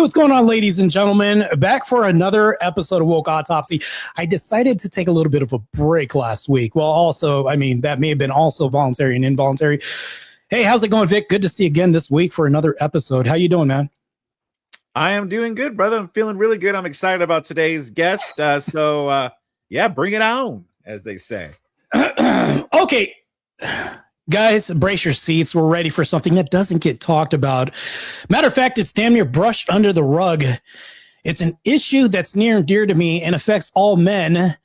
what's going on, ladies and gentlemen? Back for another episode of Woke Autopsy. I decided to take a little bit of a break last week. Well, also, I mean, that may have been also voluntary and involuntary. Hey, how's it going, Vic? Good to see you again this week for another episode. How you doing, man? I am doing good, brother. I'm feeling really good. I'm excited about today's guest. Yeah, bring it on, as they say. Okay. Guys, brace your seats. We're ready for something that doesn't get talked about. Matter of fact, it's damn near brushed under the rug. It's an issue that's near and dear to me and affects all men.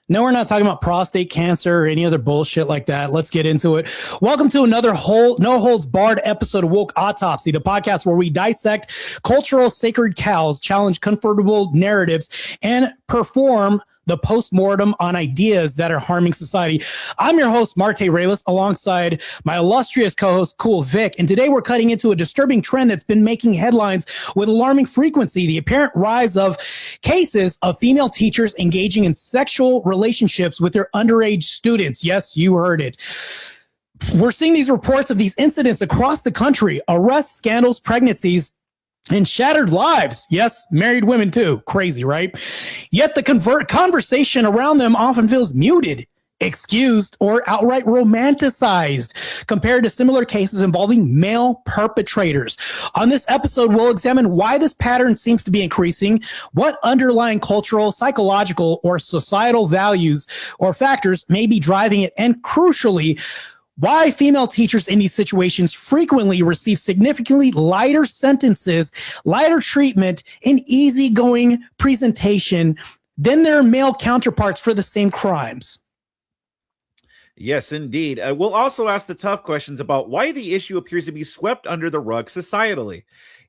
No, we're not talking about prostate cancer or any other bullshit like that. Let's get into it. Welcome to another no holds barred episode of Woke Autopsy, the podcast where we dissect cultural sacred cows, challenge comfortable narratives, and perform the post-mortem on ideas that are harming society. I'm your host, Marte Reyes, alongside my illustrious co-host, Cool Vic. And today we're cutting into a disturbing trend that's been making headlines with alarming frequency: the apparent rise of cases of female teachers engaging in sexual relationships with their underage students. Yes, you heard it. We're seeing these reports of these incidents across the country: arrests, scandals, pregnancies, and shattered lives. Yes, married women too. Crazy, right? Yet the conversation around them often feels muted, excused, or outright romanticized compared to similar cases involving male perpetrators. On this episode, we'll examine why this pattern seems to be increasing, what underlying cultural, psychological, or societal values or factors may be driving it, and crucially, why female teachers in these situations frequently receive significantly lighter sentences, lighter treatment, and easygoing presentation than their male counterparts for the same crimes. Yes, indeed. We'll also ask the tough questions about why the issue appears to be swept under the rug societally.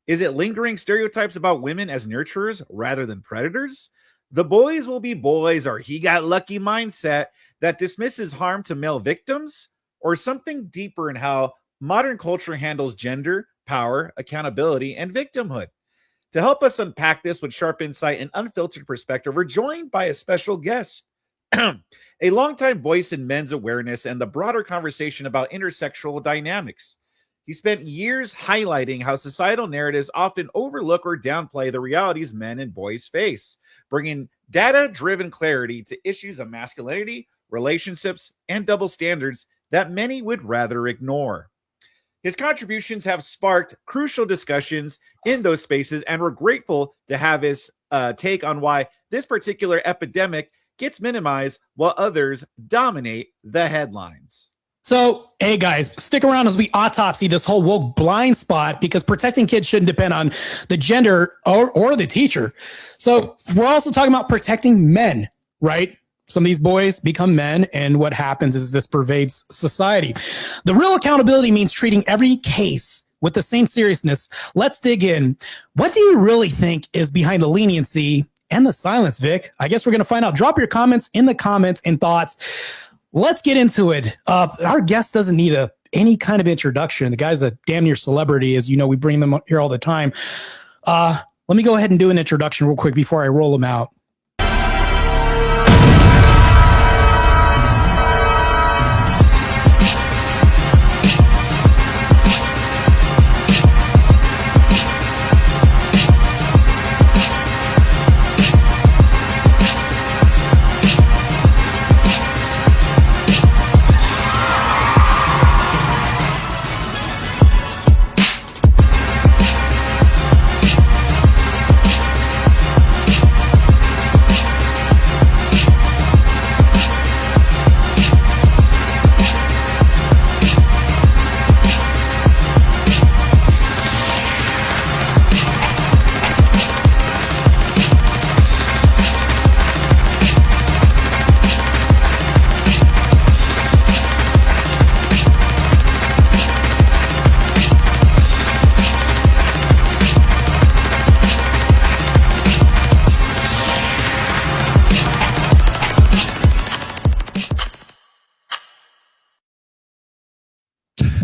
Is it lingering stereotypes about women as nurturers rather than predators? The boys will be boys, or he got lucky mindset that dismisses harm to male victims? Or something deeper in how modern culture handles gender, power, accountability, and victimhood. To help us unpack this with sharp insight and unfiltered perspective, we're joined by a special guest, a longtime voice in men's awareness and the broader conversation about intersexual dynamics. He spent years highlighting how societal narratives often overlook or downplay the realities men and boys face, bringing data-driven clarity to issues of masculinity, relationships, and double standards that many would rather ignore. His contributions have sparked crucial discussions in those spaces, and we're grateful to have his take on why this particular epidemic gets minimized while others dominate the headlines. So, hey guys, stick around as we autopsy this whole woke blind spot, because protecting kids shouldn't depend on the gender or the teacher. So we're also talking about protecting men, right? Some of these boys become men, and what happens is this pervades society. The real accountability means treating every case with the same seriousness. Let's dig in. What do you really think is behind the leniency and the silence, Vic? I guess we're going to find out. Drop your comments in the comments and thoughts. Let's get into it. Our guest doesn't need any kind of introduction. The guy's a damn near celebrity. As you know, we bring them here all the time. Let me go ahead and do an introduction real quick before I roll him out.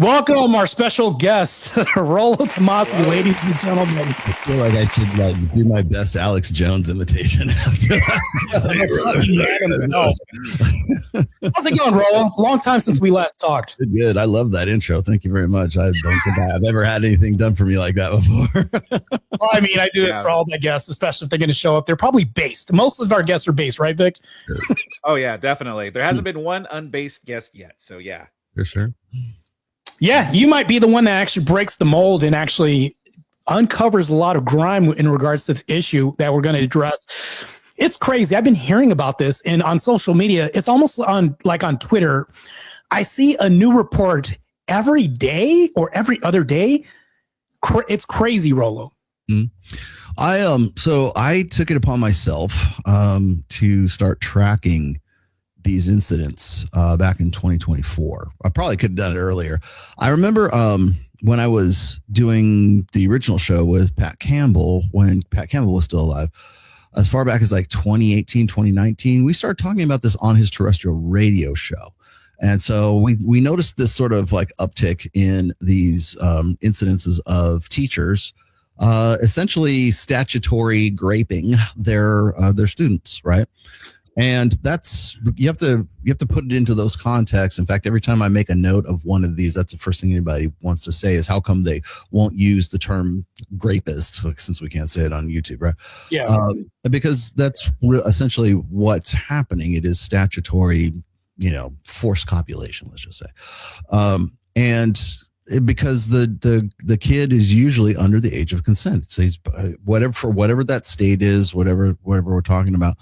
Welcome our special guest, Rollo Tomasi, ladies and gentlemen. I feel like I should do my best Alex Jones imitation. How's it going, Rollo? Long time since we last talked. Good. I love that intro. Thank you very much. I don't think I've ever had anything done for me like that before. Well, I mean, I do this for all my guests, especially if they're going to show up. They're probably based. Most of our guests are based, right, Vic? Sure. Oh, yeah, definitely. There hasn't been one unbased guest yet. So, yeah. For sure. Yeah, you might be the one that actually breaks the mold and actually uncovers a lot of grime in regards to this issue that we're going to address. It's crazy. I've been hearing about this, and on social media, it's almost on Twitter. I see a new report every day or every other day. It's crazy, Rollo. Mm-hmm. So I took it upon myself to start tracking these incidents back in 2024. I probably could have done it earlier. I remember when I was doing the original show with Pat Campbell, when Pat Campbell was still alive, as far back as like 2018, 2019, we started talking about this on his terrestrial radio show. And so we noticed this sort of like uptick in these incidences of teachers essentially statutory graping their students, right? And that's you have to put it into those contexts. In fact, every time I make a note of one of these, that's the first thing anybody wants to say is how come they won't use the term rapist, since we can't say it on YouTube, right? Yeah, because that's essentially what's happening. It is statutory, forced copulation, let's just say, because the kid is usually under the age of consent. So he's whatever that state is, whatever we're talking about.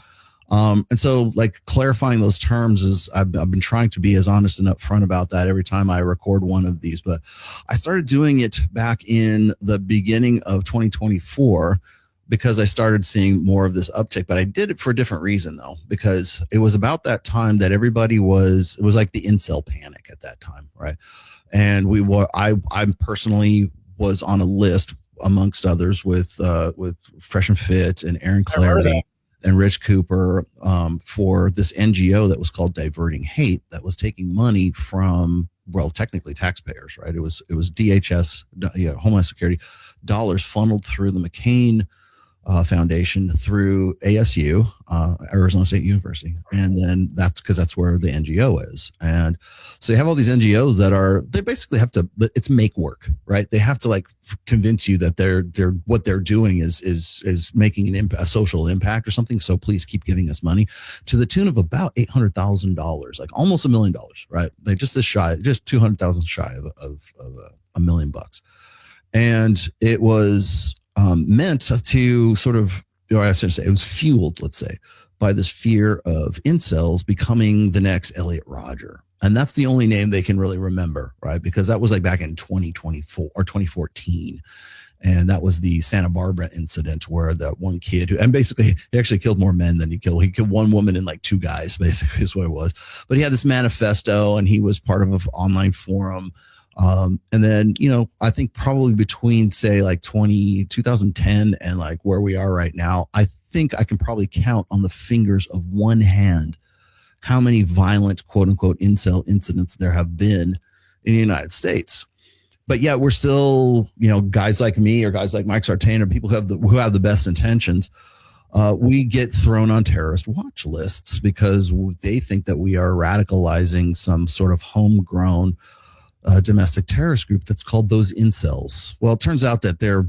And so like clarifying those terms is I've been trying to be as honest and upfront about that every time I record one of these, but I started doing it back in the beginning of 2024 because I started seeing more of this uptick, but I did it for a different reason though, because it was about that time that it was like the incel panic at that time. Right. And I personally was on a list amongst others with Fresh and Fit and Aaron Clarity and Rich Cooper for this NGO that was called Diverting Hate, that was taking money from, well, technically taxpayers, right? It was DHS, Homeland Security dollars funneled through the McCain Foundation through ASU, Arizona State University. And then that's where the NGO is. And so you have all these NGOs they basically have to, it's make work, right? They have to like convince you that they're what they're doing is making a social impact or something. So please keep giving us money to the tune of about $800,000, like almost $1 million, right? They just 200,000 shy of $1 million. And it was meant to sort of, I should say, it was fueled, let's say, by this fear of incels becoming the next Elliot Rodger. And that's the only name they can really remember, right? Because that was like back in 2024 or 2014. And that was the Santa Barbara incident where that one kid and basically he actually killed more men than he killed. He killed one woman and like two guys, basically is what it was. But he had this manifesto and he was part of an online forum. And then, I think probably between say like 2010 and like where we are right now, I think I can probably count on the fingers of one hand how many violent quote unquote incel incidents there have been in the United States. But yet we're still, guys like me or guys like Mike Sartain or people who have the best intentions. We get thrown on terrorist watch lists because they think that we are radicalizing some sort of homegrown domestic terrorist group that's called those incels. Well, it turns out that the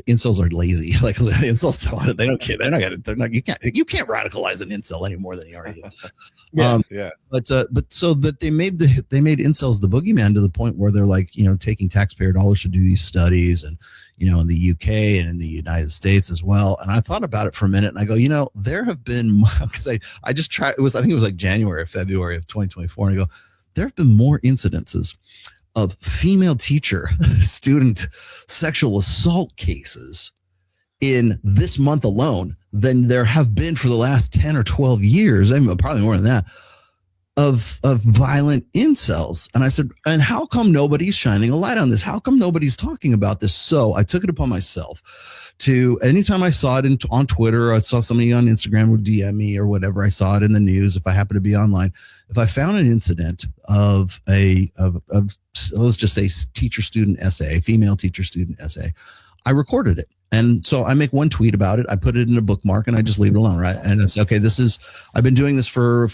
incels are lazy. Like the incels tell it, they don't care. You can't radicalize an incel any more than he already is. Yeah. But so that they made incels the boogeyman to the point where they're like, taking taxpayer dollars to do these studies and, in the UK and in the United States as well. And I thought about it for a minute and I go, there have been, because I just tried, I think it was like January or February of 2024. And I go, there have been more incidences of female teacher student sexual assault cases in this month alone than there have been for the last 10 or 12 years. I mean, probably more than that. of violent incels. And I said, and how come nobody's shining a light on this? How come nobody's talking about this? So I took it upon myself to, anytime I saw it on Twitter, or I saw somebody on Instagram would DM me or whatever, I saw it in the news, if I happen to be online, if I found an incident of let's just say teacher student essay, female teacher student essay, I recorded it. And so I make one tweet about it. I put it in a bookmark and I just leave it alone. Right. And it's okay. I've been doing this for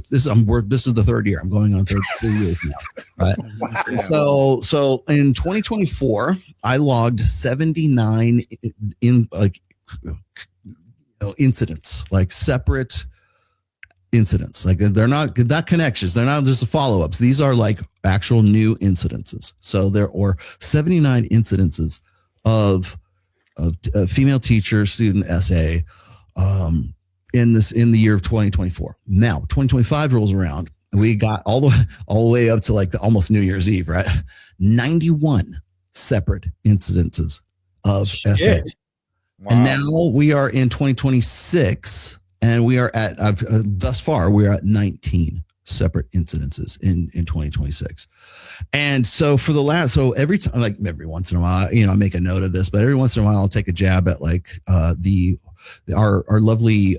this. This is the third year. I'm going on 3 years now. Right. Wow. So in 2024, I logged 79 incidents, like separate incidents. Like they're not connections. They're not just follow-ups. These are like actual new incidences. So there are 79 incidences of a female teacher student essay in the year of 2024. Now 2025 rolls around, and we got all the way up to like almost New Year's Eve, right? 91 separate incidences of FA. Wow. And now we are in 2026, and we are at thus far we are at 19 separate incidences in 2026. And so every time, like every once in a while, I make a note of this, but every once in a while I'll take a jab at like our lovely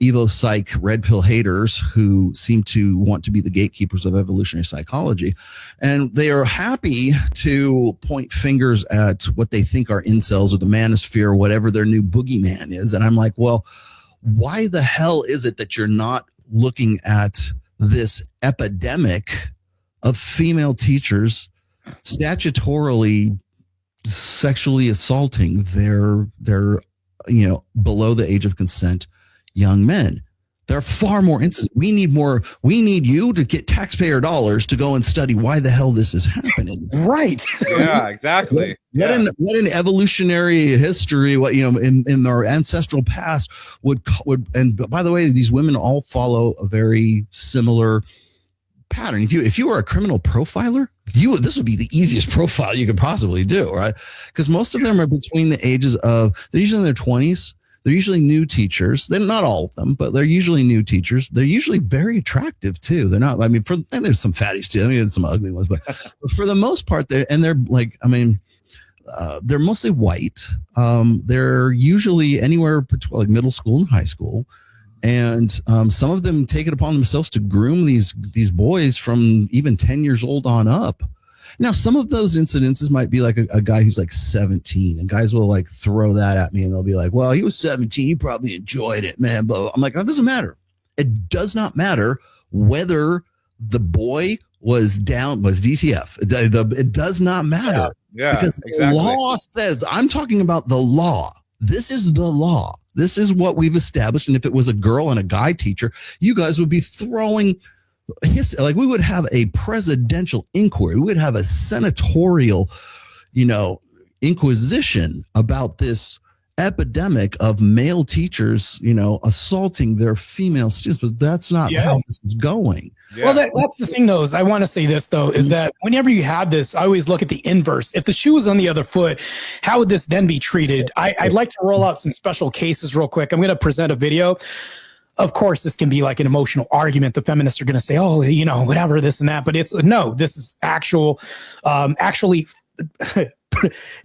Evo Psych red pill haters who seem to want to be the gatekeepers of evolutionary psychology. And they are happy to point fingers at what they think are incels or the manosphere, or whatever their new boogeyman is. And I'm like, well, why the hell is it that you're not looking at this epidemic of female teachers statutorily sexually assaulting their below the age of consent young men? There are far more instances. We need you to get taxpayer dollars to go and study why the hell this is happening. Right. Yeah, exactly. What an evolutionary history, in our ancestral past would, and by the way, these women all follow a very similar pattern. If you were a criminal profiler, this would be the easiest profile you could possibly do, right? Because most of them are between the ages of, they're usually in their 20s. They're usually new teachers. They're not all of them, but they're usually new teachers. They're usually very attractive too. They're not, and there's some fatties too. There's some ugly ones, but for the most part, they're like, they're mostly white. They're usually anywhere between like middle school and high school. And some of them take it upon themselves to groom these boys from even 10 years old on up. Now, some of those incidences might be like a guy who's like 17, and guys will like throw that at me and they'll be like, well, he was 17. He probably enjoyed it, man. But I'm like, that doesn't matter. It does not matter whether the boy was DTF. It does not matter. Yeah, because exactly. The law says, I'm talking about the law. This is the law. This is what we've established. And if it was a girl and a guy teacher, you guys would be throwing we would have a presidential inquiry. We would have a senatorial, inquisition about this epidemic of male teachers, assaulting their female students. But that's not how this is going. Yeah. Well, that's the thing, though, is I want to say this, though, is that whenever you have this, I always look at the inverse. If the shoe was on the other foot, how would this then be treated? I'd like to roll out some special cases real quick. I'm going to present a video. Of course, this can be like an emotional argument. The feminists are going to say, oh, whatever, this and that. But this is actually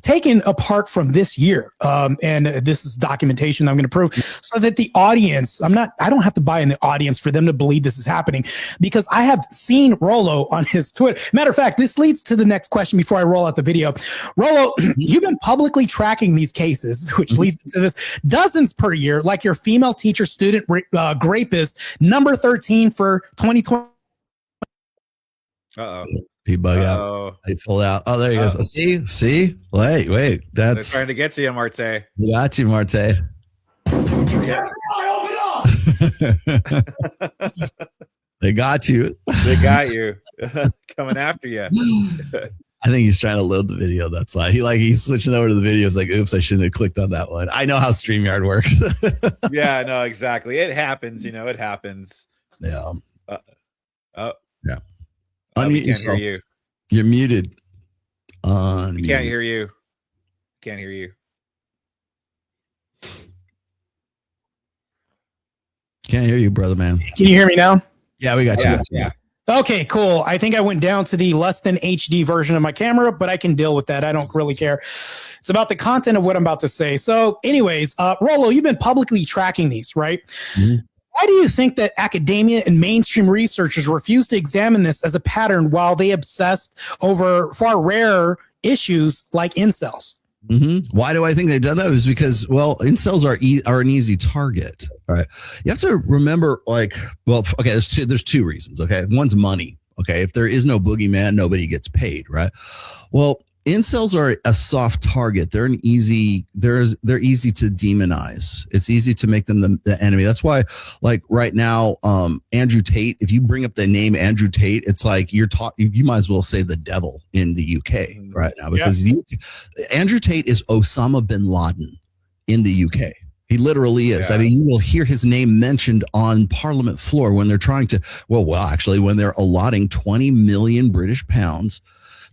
taken apart from this year. And this is documentation I'm going to prove so that the audience, I don't have to buy in the audience for them to believe this is happening, because I have seen Rollo on his Twitter. Matter of fact, this leads to the next question before I roll out the video. Rollo, you've been publicly tracking these cases, which leads to this, dozens per year, like your female teacher student rapist, number 13 for 2020. Uh-oh. He bug out. He pulled out. Oh, there he goes. See? Wait. They're trying to get to you, Marte. We got you, Marte. They got you. They got you. Coming after you. I think he's trying to load the video. That's why he's switching over to the video. It's like, oops, I shouldn't have clicked on that one. I know how StreamYard works. Yeah, no, exactly. It happens. It happens. Yeah. Yeah. Unmute yourself. Hear you. You're muted. We can't hear you. Can't hear you. Can't hear you, brother man. Can you hear me now? Yeah, we got you. Yeah. Okay, cool. I think I went down to the less than HD version of my camera, but I can deal with that. I don't really care. It's about the content of what I'm about to say. So anyways, Rolo, you've been publicly tracking these, right? Mm-hmm. Why do you think that academia and mainstream researchers refuse to examine this as a pattern while they obsessed over far rarer issues like incels? Mm-hmm. Why do I think they've done that? Is because, well, incels are an easy target. All right. You have to remember, like, well, okay, there's two reasons. Okay. One's money. Okay. If there is no boogeyman, nobody gets paid. Right. Well, incels are a soft target. They're easy to demonize. It's easy to make them the enemy. That's why, like right now, Andrew Tate, if you bring up the name Andrew Tate, it's like you might as well say the devil in the UK right now, because Andrew Tate is Osama bin Laden in the UK. He literally is. Yeah. I mean, you will hear his name mentioned on Parliament floor when they're trying to, when they're allotting 20 million British pounds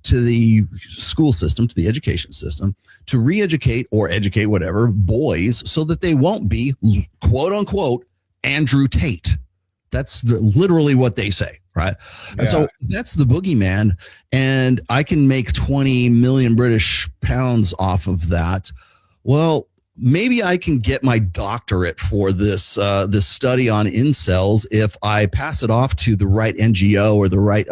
to the school system, to the education system, to re-educate or educate whatever boys so that they won't be, quote unquote, Andrew Tate. That's literally what they say, right? Yeah. And so that's the boogeyman, and I can make 20 million British pounds off of that. Well, maybe I can get my doctorate for this study on incels if I pass it off to the right NGO or the right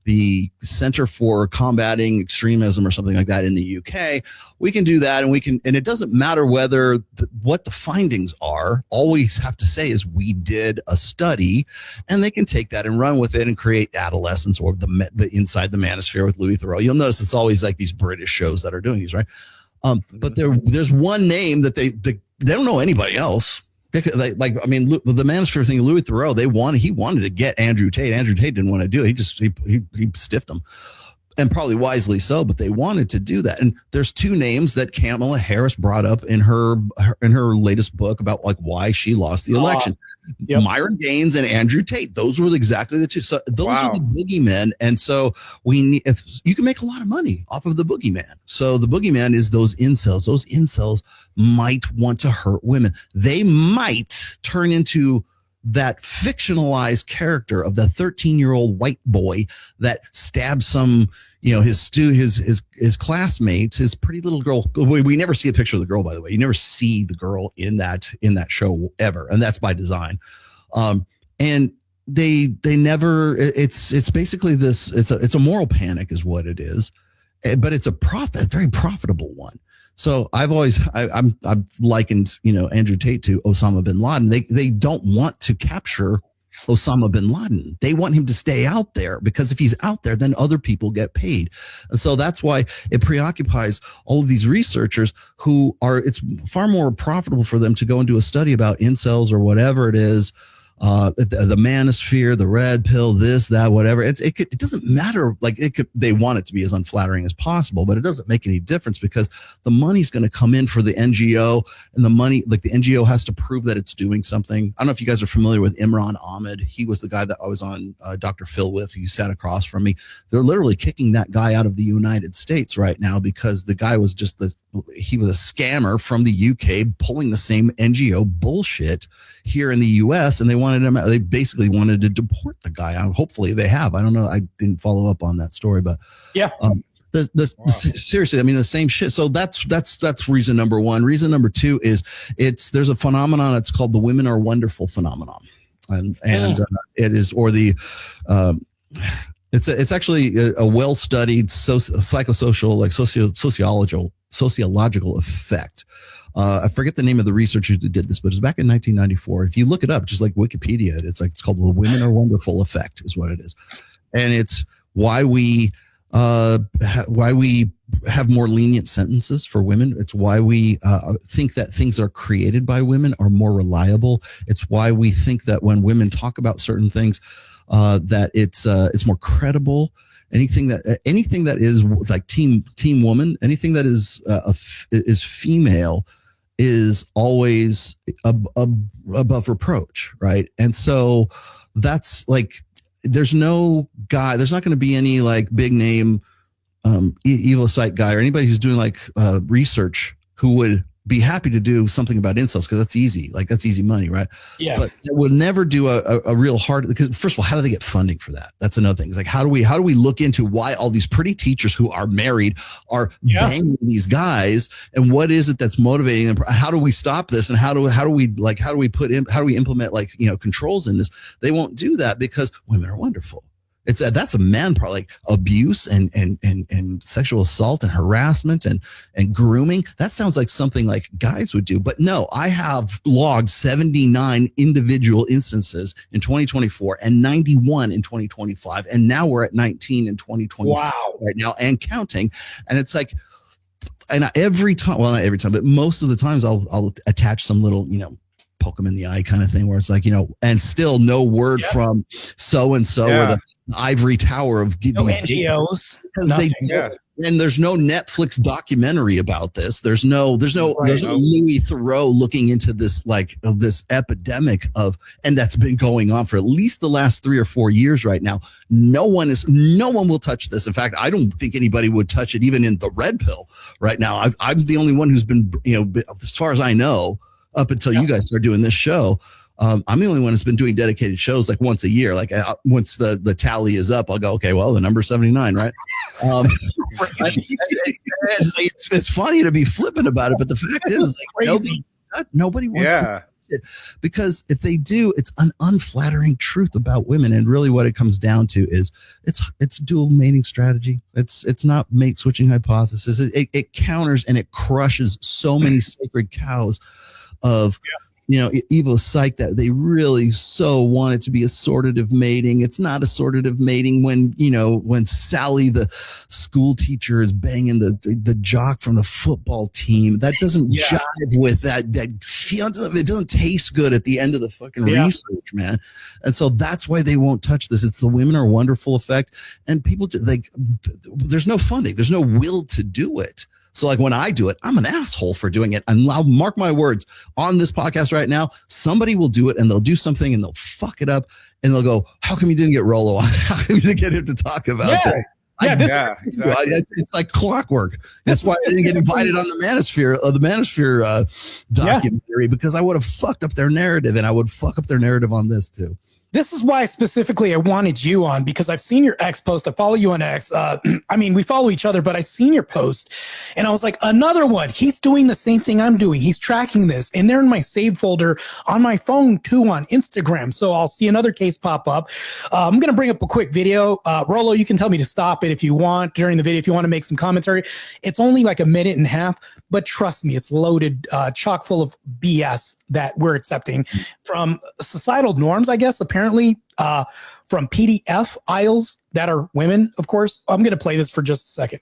the Center for Combating Extremism or something like that in the UK. We can do that, and it doesn't matter what the findings are. All we have to say is we did a study, and they can take that and run with it and create Adolescence or the Inside the Manosphere with Louis Theroux. You'll notice it's always like these British shows that are doing these, right? But there's one name that they don't know anybody else. The Manosphere thing, Louis Theroux, he wanted to get Andrew Tate. Andrew Tate didn't want to do it. He stiffed him, and probably wisely so. But they wanted to do that. And there's two names that Kamala Harris brought up in her latest book about like why she lost the election. Yep. Myron Gaines and Andrew Tate. Those were exactly the two. So those are the boogeymen. And so if you can make a lot of money off of the boogeyman. So the boogeyman is those incels. Those incels might want to hurt women. They might turn into that fictionalized character of the 13-year-old white boy that stabbed some, his classmates, his pretty little girl. We never see a picture of the girl, by the way. You never see the girl in that show ever, and that's by design. And they never. It's basically this. It's a moral panic, is what it is, but it's a very profitable one. So I've likened, Andrew Tate to Osama bin Laden. They don't want to capture Osama bin Laden. They want him to stay out there, because if he's out there, then other people get paid. And so that's why it preoccupies all of these researchers it's far more profitable for them to go and do a study about incels or whatever it is. The manosphere, the red pill, this, that, whatever. It doesn't matter. Like they want it to be as unflattering as possible, but it doesn't make any difference because the money's going to come in for the NGO, and the money, like the NGO has to prove that it's doing something. I don't know if you guys are familiar with Imran Ahmed. He was the guy that I was on Dr. Phil with. He sat across from me. They're literally kicking that guy out of the United States right now because the guy was he was a scammer from the UK pulling the same NGO bullshit here in the US, and they basically wanted to deport the guy. Hopefully they have. I don't know. I didn't follow up on that story, but yeah. Seriously, I mean, the same shit. So that's reason number one. Reason number two is there's a phenomenon. It's called the women are wonderful phenomenon. And it is, or the, it's actually a well-studied psychosocial, like sociological effect. I forget the name of the researchers who did this, but it's back in 1994. If you look it up, just like Wikipedia, it's called the women are wonderful effect is what it is. And it's why we have more lenient sentences for women. It's why we think that things that are created by women are more reliable. It's why we think that when women talk about certain things, that it's more credible. Anything that is like team woman, anything that is female is always above reproach, right? And so that's like, there's not going to be any like big name evil site guy or anybody who's doing like research who would be happy to do something about incels because that's easy. Like that's easy money, right? Yeah. But we'll never do a real hard, because first of all, how do they get funding for that? That's another thing. It's like, how do we look into why all these pretty teachers who are married are banging these guys, and what is it that's motivating them? How do we stop this? And how do we implement like, controls in this? They won't do that because women are wonderful. That's a man part, like abuse and sexual assault and harassment and grooming. That sounds like something like guys would do. But no, I have logged 79 individual instances in 2024 and 91 in 2025. And now we're at 19 in 2026 right now and counting. And it's like, and every time, well, not every time, but most of the times I'll attach some little, poke them in the eye kind of thing where it's like, and still no word from so-and-so or the ivory tower of no these NGOs. And there's no Netflix documentary about this. There's no Louis Theroux looking into this, like this epidemic and that's been going on for at least the last 3 or 4 years right now. No one will touch this. In fact, I don't think anybody would touch it even in the red pill right now. I'm the only one who's been, as far as I know, up until you guys start doing this show. I'm the only one that's been doing dedicated shows like once a year. Like once the tally is up, I'll go, okay, well, the number 79, right? It's funny to be flippant about it, but the fact is like, nobody wants to touch it, because if they do, it's an unflattering truth about women. And really what it comes down to is it's dual mating strategy. It's not mate switching hypothesis. It counters and it crushes so many sacred cows of Evo psych that they really so want it to be assortative mating. It's not assortative mating when Sally the school teacher is banging the jock from the football team. That doesn't jive with that feel. It doesn't taste good at the end of the fucking research, man. And so that's why they won't touch this. It's the women are wonderful effect, and people there's no funding, there's no will to do it. So like when I do it, I'm an asshole for doing it. And I'll mark my words on this podcast right now. Somebody will do it and they'll do something and they'll fuck it up and they'll go, how come you didn't get Rollo on? How come you didn't get him to talk about that? Exactly. It's like clockwork. That's why I didn't get invited on the Manosphere documentary, because I would have fucked up their narrative, and I would fuck up their narrative on this too. This is why specifically I wanted you on, because I've seen your X post. I follow you on X. I mean, we follow each other, but I've seen your post and I was like, another one. He's doing the same thing I'm doing. He's tracking this, and they're in my saved folder on my phone too on Instagram. So I'll see another case pop up. I'm going to bring up a quick video. Rollo, you can tell me to stop it if you want during the video, if you want to make some commentary. It's only like a minute and a half, but trust me, it's loaded, chock full of BS that we're accepting from societal norms, I guess, apparently from PDF aisles that are women, of course. I'm going to play this for just a second.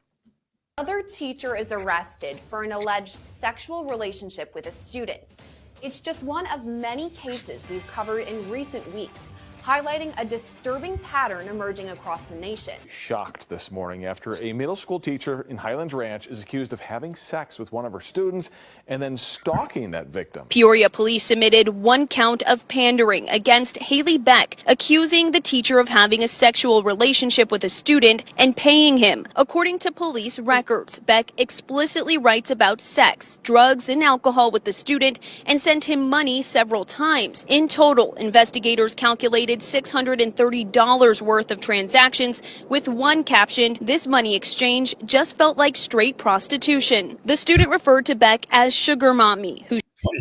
Another teacher is arrested for an alleged sexual relationship with a student. It's just one of many cases we've covered in recent weeks, highlighting a disturbing pattern emerging across the nation. Shocked this morning after a middle school teacher in Highlands Ranch is accused of having sex with one of her students and then stalking that victim. Peoria police submitted one count of pandering against Haley Beck, accusing the teacher of having a sexual relationship with a student and paying him. According to police records, Beck explicitly writes about sex, drugs, and alcohol with the student and sent him money several times. In total, investigators calculated $630 worth of transactions, with one captioned, "This money exchange just felt like straight prostitution." The student referred to Beck as Sugar Mommy, who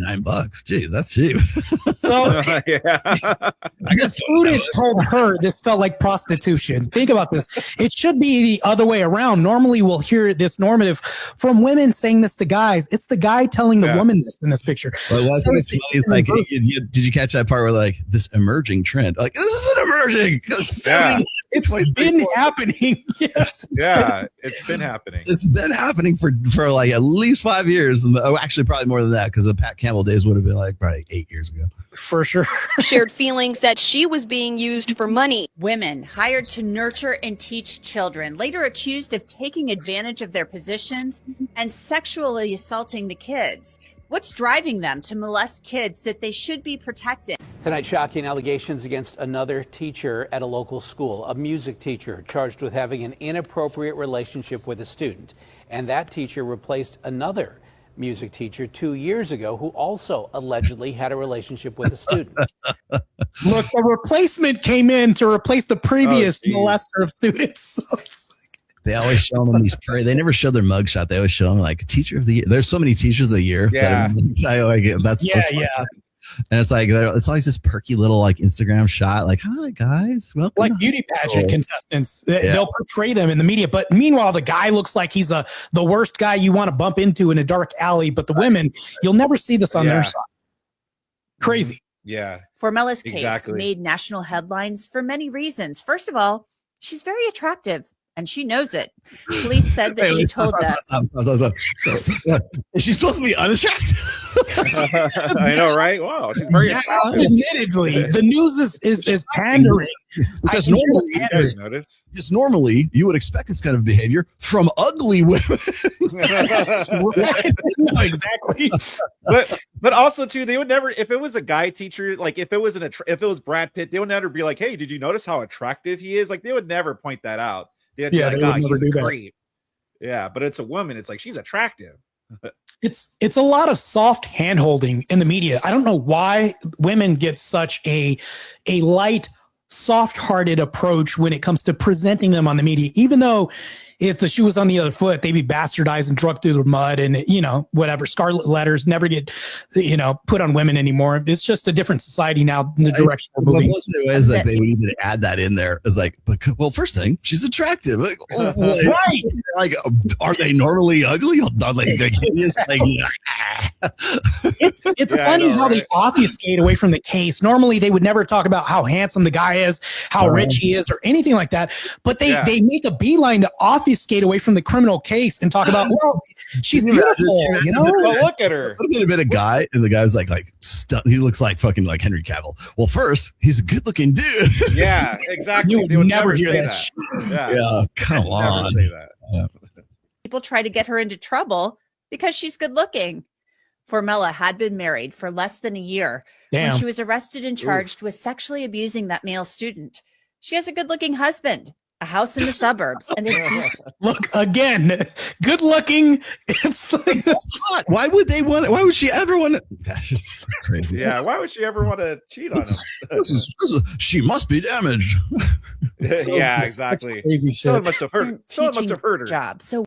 $29. Geez, that's cheap. So the student told her this felt like prostitution. Think about this. It should be the other way around. Normally we'll hear this normative from women saying this to guys. It's the guy telling the woman this in this picture. Well, it's like, did you catch that part where like this emerging trend? Like, this is an emerging. It's been happening. Yes. Yeah, it's been happening. It's been happening for like at least 5 years. And actually probably more than that, because the Pat Campbell days would have been like probably 8 years ago. For sure. shared feelings that she was being used for money. Women hired to nurture and teach children, later accused of taking advantage of their positions and sexually assaulting the kids. What's driving them to molest kids that they should be protecting? Tonight, shocking allegations against another teacher at a local school, a music teacher charged with having an inappropriate relationship with a student. And that teacher replaced another music teacher 2 years ago who also allegedly had a relationship with a student. Look, a replacement came in to replace the previous molester of students. So it's they always show them these. They never show their mugshot. They always show them like teacher of the year. There's so many teachers of the year. Yeah. That's And it's like it's always this perky little like Instagram shot, like "Hi guys, welcome." like beauty pageant contestants, they'll portray them in the media. But meanwhile, the guy looks like he's the worst guy you want to bump into in a dark alley. But the women, you'll never see this on their side. Crazy. Yeah. Formela's case made national headlines for many reasons. First of all, she's very attractive. And she knows it. Police said that she told them. Is she supposed to be unattractive? I know, right? Wow, she's very attractive. Admittedly, the news is pandering. Because normally you would expect this kind of behavior from ugly women. No, exactly. But also too, they would never, if it was a guy teacher, like if it was Brad Pitt, they would never be like, "Hey, did you notice how attractive he is?" Like they would never point that out. They'd be like, they would never do he's a that. creep. Yeah, but it's a woman. It's like she's attractive. It's a lot of soft hand holding in the media. I don't know why women get such a light, soft-hearted approach when it comes to presenting them on the media, even though if the shoe was on the other foot, they'd be bastardized and drugged through the mud and, whatever. Scarlet letters never get, put on women anymore. It's just a different society now in the direction we're moving. Most of the ways that they would even add that in there is like, well, first thing, she's attractive. Like, right. Like, are they normally ugly? Are they hideous? Like, it's funny how they obfuscate away from the case. Normally, they would never talk about how handsome the guy is, how rich he is, or anything like that. But they make a beeline to obfuscate away from the criminal case and talk about, well, she's beautiful, Well, look at her. What about a guy, and the guy's like he looks like fucking like Henry Cavill. Well, first, he's a good-looking dude. Yeah, exactly. You would never hear that. Yeah, come on. Say that. Yeah. People try to get her into trouble because she's good looking. Formela had been married for less than a year when she was arrested and charged with sexually abusing that male student. She has a good looking husband, a house in the suburbs, and a decent. Look, again, good looking. It's like why would they want it? Why would she ever want it? Gosh, it's so crazy. Yeah, why would she ever want to cheat on him? This is, she must be damaged. Yeah, exactly. Crazy shit. Someone must have hurt her. Job. So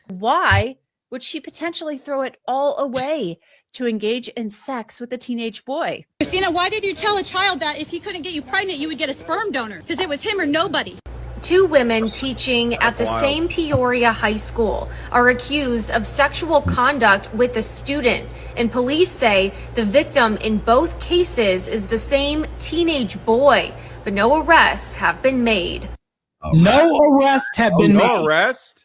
why would she potentially throw it all away to engage in sex with a teenage boy? Christina, why did you tell a child that if he couldn't get you pregnant, you would get a sperm donor? Because it was him or nobody. Two women teaching at the same Peoria high school are accused of sexual conduct with a student, and police say the victim in both cases is the same teenage boy, but no arrests have been made. No arrests have been made. No arrest?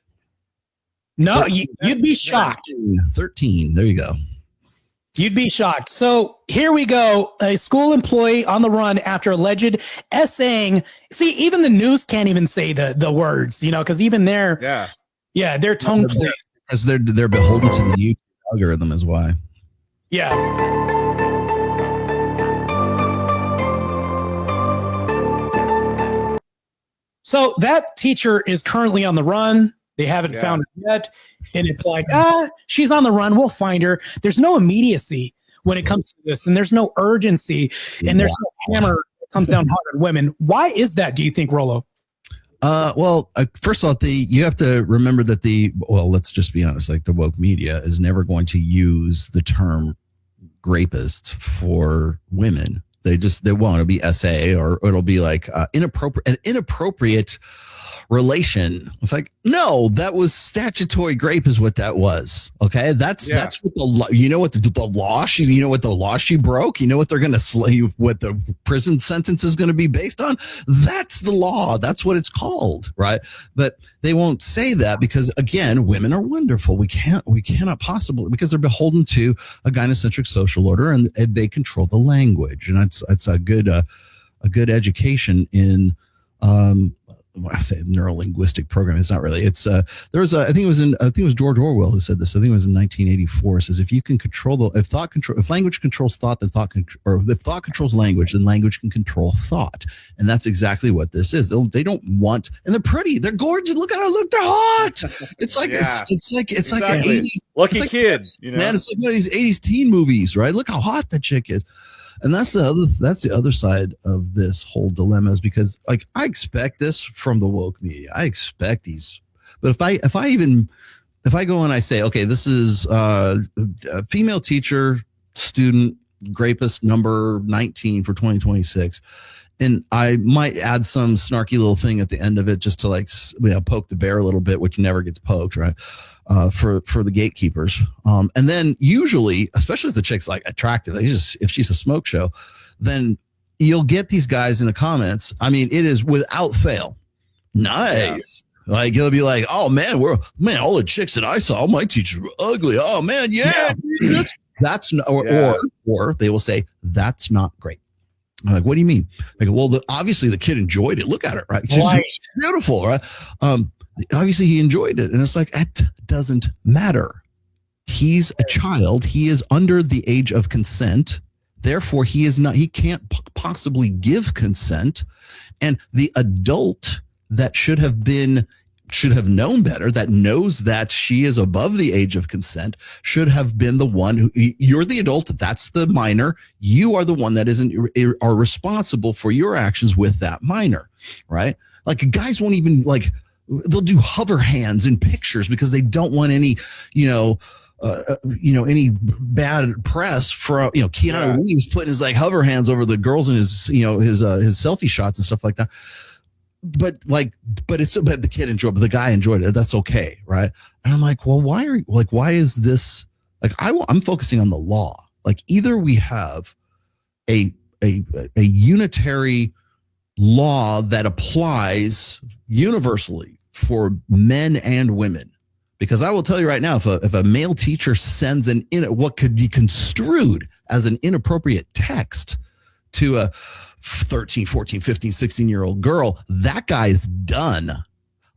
No, you'd be shocked. 13. There you go. You'd be shocked. So here we go. A school employee on the run after alleged essaying. See, even the news can't even say the words, because even they're they're tongue policed. Because they're beholden to the YouTube algorithm is why. Yeah. So that teacher is currently on the run. They haven't found her yet. And it's like, she's on the run. We'll find her. There's no immediacy when it comes to this. And there's no urgency. And there's no hammer that comes down hard on women. Why is that, do you think, Rollo? Well, first of all, you have to remember that let's just be honest, like the woke media is never going to use the term rapist for women. They want to be SA or it'll be like an inappropriate relation. It's like, no, that was statutory rape is what that was. Okay. That's what the law, what the law, what the law she broke, what they're going to slave, what the prison sentence is going to be based on. That's the law. That's what it's called. Right. But they won't say that because again, women are wonderful. We cannot possibly, because they're beholden to a gynocentric social order and they control the language. And that's a good education in, I say neuro-linguistic program. It's not really. It's there was I think it was George Orwell who said this. I think it was in 1984. It says if you can control if language controls thought, then or if thought controls language, then language can control thought. And that's exactly what this is. They don't want, and they're pretty, they're gorgeous. Look at her, look, they're hot. It's like it's like an 80s lucky kid, you know. Man, it's like one of these 80s teen movies, right? Look how hot that chick is. And that's the other side of this whole dilemma, is because like I expect this from the woke media. I expect these, but if I go and I say, okay, this is a female teacher, student, rapist number 19 for 2026, and I might add some snarky little thing at the end of it just to like, you know, poke the bear a little bit, which never gets poked, right? For the gatekeepers. And then usually, especially if the chick's like attractive, if she's a smoke show, then you'll get these guys in the comments. I mean, it is without fail. Nice. Yeah. Like he'll be like, oh man, all the chicks that I saw, all my teachers were ugly. Oh man. Yeah. That's not, or they will say, that's not great. I'm like, what do you mean? I go, well, obviously the kid enjoyed it. Look at her, right? She's beautiful, right? Obviously he enjoyed it. And it's like, it doesn't matter. He's a child. He is under the age of consent. Therefore, he can't possibly give consent. And the adult that should have known better, that knows that she is above the age of consent, should have been the one who, you're the adult, that's the minor. You are the one that are responsible for your actions with that minor, right? Like guys won't even they'll do hover hands in pictures because they don't want any, any bad press for, Keanu Reeves putting his like hover hands over the girls in his, his selfie shots and stuff like that. But the kid enjoyed, but the guy enjoyed it. That's okay. Right. And I'm like, well, why is this like, I'm focusing on the law. Like either we have a unitary law that applies universally for men and women, because I will tell you right now, if a male teacher sends what could be construed as an inappropriate text to a 13, 14, 15, 16-year-old girl, that guy's done.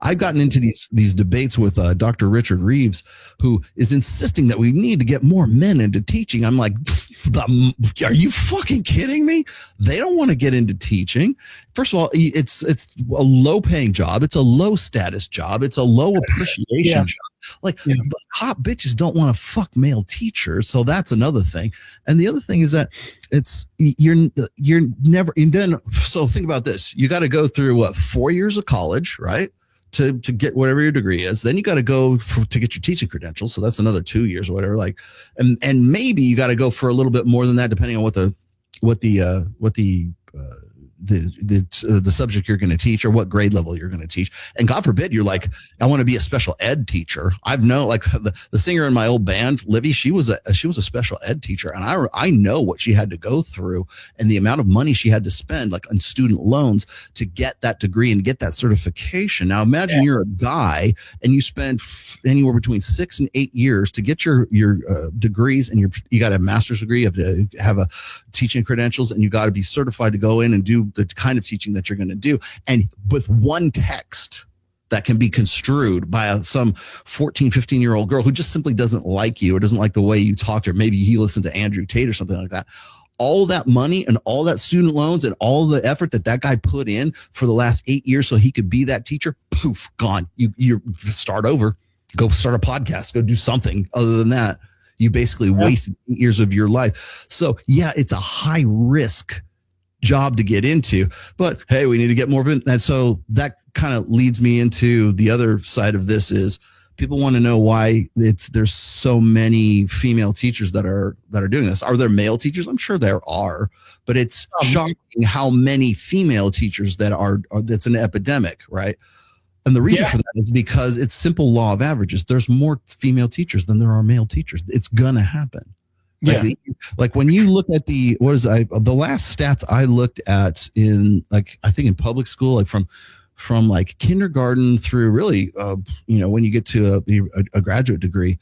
I've gotten into these debates with Dr. Richard Reeves, who is insisting that we need to get more men into teaching. I'm like, are you fucking kidding me? They don't want to get into teaching. First of all, it's a low-paying job. It's a low-status job. It's a low appreciation job. But hot bitches don't want to fuck male teachers, so that's another thing. And the other thing is that you're never. And then, so think about this: you got to go through 4 years of college, right? To get whatever your degree is, then you got to go to get your teaching credentials. So that's another 2 years or whatever. Like, and maybe you got to go for a little bit more than that, depending on what the subject you're going to teach or what grade level you're going to teach. And God forbid you're like, I want to be a special ed teacher. I've known like the singer in my old band, Livy, she was a special ed teacher. And I know what she had to go through and the amount of money she had to spend like on student loans to get that degree and get that certification. Now imagine you're a guy and you spend anywhere between 6 and 8 years to get your degrees, and you got a master's degree, you have to have a teaching credentials, and you got to be certified to go in and do the kind of teaching that you're going to do. And with one text that can be construed by some 14, 15-year-old girl who just simply doesn't like you or doesn't like the way you talk to her. Maybe he listened to Andrew Tate or something like that. All that money and all that student loans and all the effort that guy put in for the last 8 years so he could be that teacher, poof, gone. You start over, go start a podcast, go do something other than that. You basically wasted 8 years of your life. So yeah, it's a high risk job to get into, but hey, we need to get more of it. And so that kind of leads me into the other side of this is people want to know why there's so many female teachers that are doing this. Are there male teachers? I'm sure there are, but it's shocking how many female teachers that's an epidemic, right? And the reason for that is because it's simple law of averages. There's more female teachers than there are male teachers. It's gonna happen. Like when you look at the last stats I looked at in I think in public school, like from like kindergarten through really, when you get to a graduate degree,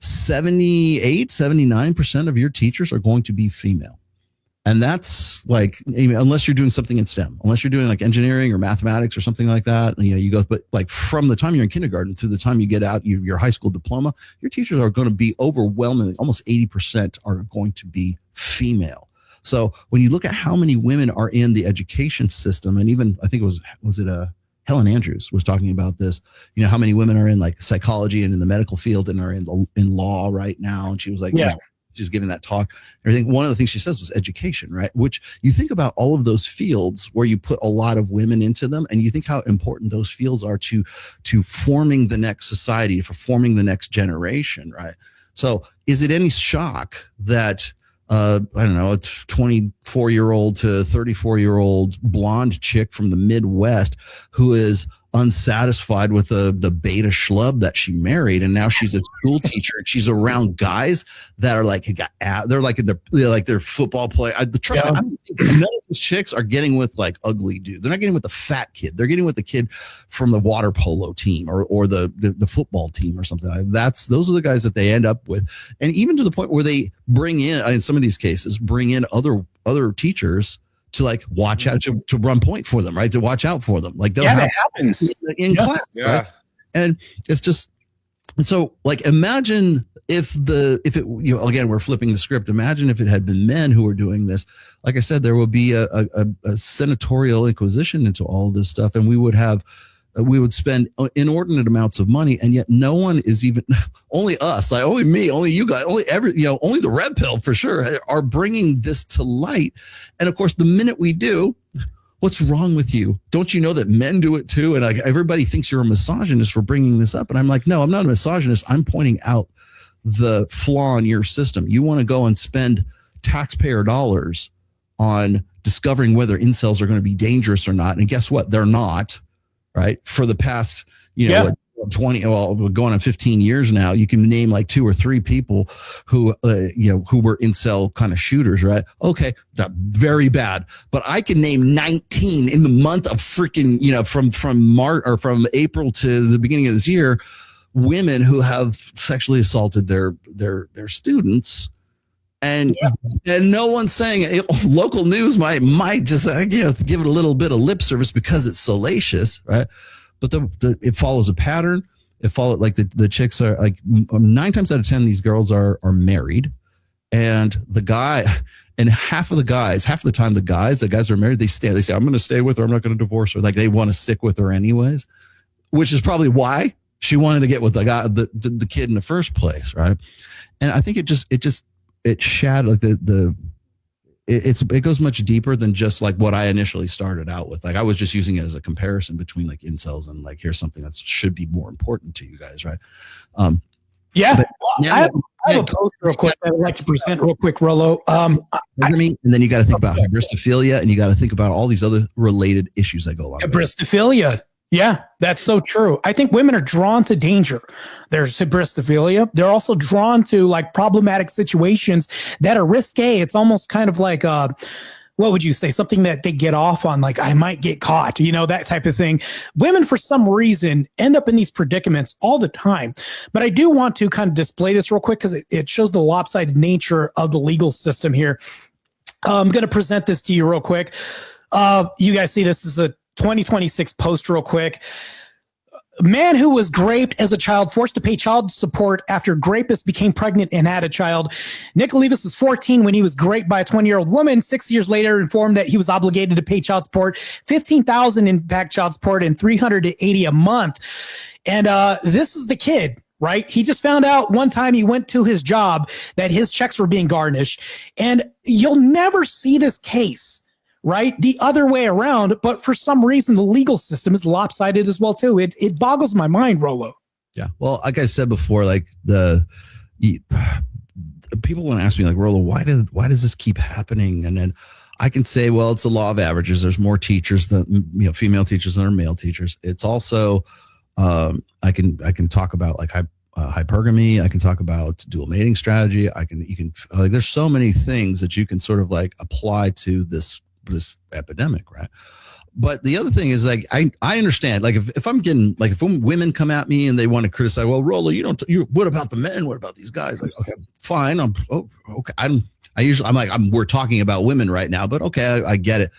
79% of your teachers are going to be female. And that's like, unless you're doing something in STEM, unless you're doing like engineering or mathematics or something like that, you go, but like from the time you're in kindergarten through the time you get out your high school diploma, your teachers are going to be overwhelmingly, almost 80% are going to be female. So when you look at how many women are in the education system, and even I think Helen Andrews was talking about this, how many women are in like psychology and in the medical field and are in law right now. And she was like, she's giving that talk, everything. One of the things she says was education, right? Which you think about all of those fields where you put a lot of women into them, and you think how important those fields are to forming the next society, for forming the next generation, right? So is it any shock that I don't know, a 24-year-old to 34-year-old blonde chick from the Midwest who is unsatisfied with the beta schlub that she married, and now she's a school teacher and she's around guys that are like they're like their football player. Trust me, I don't think none of these chicks are getting with like ugly dude. They're not getting with the fat kid. They're getting with the kid from the water polo team or the football team or something. Those are the guys that they end up with, and even to the point where they bring in some of these cases other teachers to like watch out, to run point for them, right? To watch out for them. Like that happens in class. Yeah. Right? And it's just, so like, imagine if it, again, we're flipping the script. Imagine if it had been men who were doing this. Like I said, there would be a senatorial inquisition into all of this stuff. And we would spend inordinate amounts of money, and yet no one is even, only us, like only me, only you guys, only the red pill for sure are bringing this to light. And of course, the minute we do, what's wrong with you? Don't you know that men do it too? And like everybody thinks you're a misogynist for bringing this up. And I'm like, no, I'm not a misogynist. I'm pointing out the flaw in your system. You want to go and spend taxpayer dollars on discovering whether incels are going to be dangerous or not. And guess what? They're not. Right. For the past, 20, going on 15 years now, you can name like 2 or 3 people who were incel kind of shooters. Right. Okay. Very bad. But I can name 19 in the month of freaking, from March or from April to the beginning of this year, women who have sexually assaulted their students. And no one's saying it. Local news might just give it a little bit of lip service because it's salacious, right? But it follows a pattern. It follows like the chicks are like 9 times out of 10 these girls are married, and the guy, and half the time the guys are married. They say I'm going to stay with her. I'm not going to divorce her. Like they want to stick with her anyways, which is probably why she wanted to get with the guy, the kid in the first place, right? And I think it shattered like it goes much deeper than just like what I initially started out with. Like I was just using it as a comparison between like incels and like, here's something that should be more important to you guys. Right. I have a post real quick that I'd like to present real quick, Rollo. And then you got to think about hybristophilia, and you got to think about all these other related issues that go along. Hybristophilia. Yeah, that's so true. I think women are drawn to danger. There's hybristophilia. They're also drawn to like problematic situations that are risque. It's almost kind of like, what would you say? Something that they get off on, like I might get caught, that type of thing. Women, for some reason, end up in these predicaments all the time. But I do want to kind of display this real quick because it shows the lopsided nature of the legal system here. I'm going to present this to you real quick. You guys see this is a 2026 post real quick. Man who was raped as a child forced to pay child support after rapist became pregnant and had a child. Nick Levis was 14 when he was raped by a 20-year-old woman. 6 years later, informed that he was obligated to pay child support, $15,000 in back child support and $380 a month. And this is the kid, right? He just found out one time he went to his job that his checks were being garnished. And you'll never see this case, right, the other way around, but for some reason the legal system is lopsided as well too. It boggles my mind, Rollo. Yeah, well, like I said before, like people want to ask me, like, Rollo, why does this keep happening? And then I can say, well, it's the law of averages. There's more teachers than female teachers than are male teachers. It's also I can talk about like hypergamy. I can talk about dual mating strategy. You can there's so many things that you can sort of like apply to this epidemic, right? But the other thing is, like, I understand, like, if I'm getting, like, if women come at me and they want to criticize, well, Rollo, what about the men? What about these guys? Like, okay, fine. we're talking about women right now, but okay, I get it.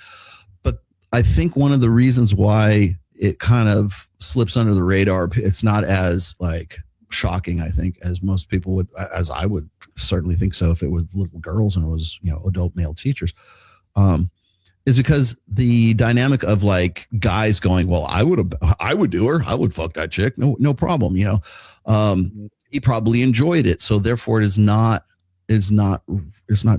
But I think one of the reasons why it kind of slips under the radar, it's not as like shocking, I think, as most people would, as I would certainly think so if it was little girls and it was, adult male teachers, is because the dynamic of like guys going, well, I would do her. I would fuck that chick. No problem. He probably enjoyed it. So therefore it's not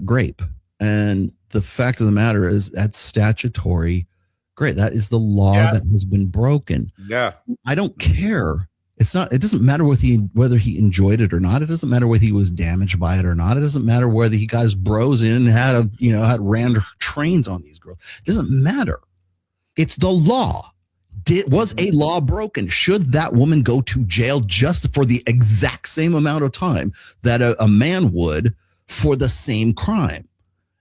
grape. And the fact of the matter is that's statutory. Great. That is the law that has been broken. Yeah. I don't care. It doesn't matter whether he enjoyed it or not. It doesn't matter whether he was damaged by it or not. It doesn't matter whether he got his bros in and had ran trains on these girls. It doesn't matter. It's the law. Was a law broken? Should that woman go to jail just for the exact same amount of time that a man would for the same crime?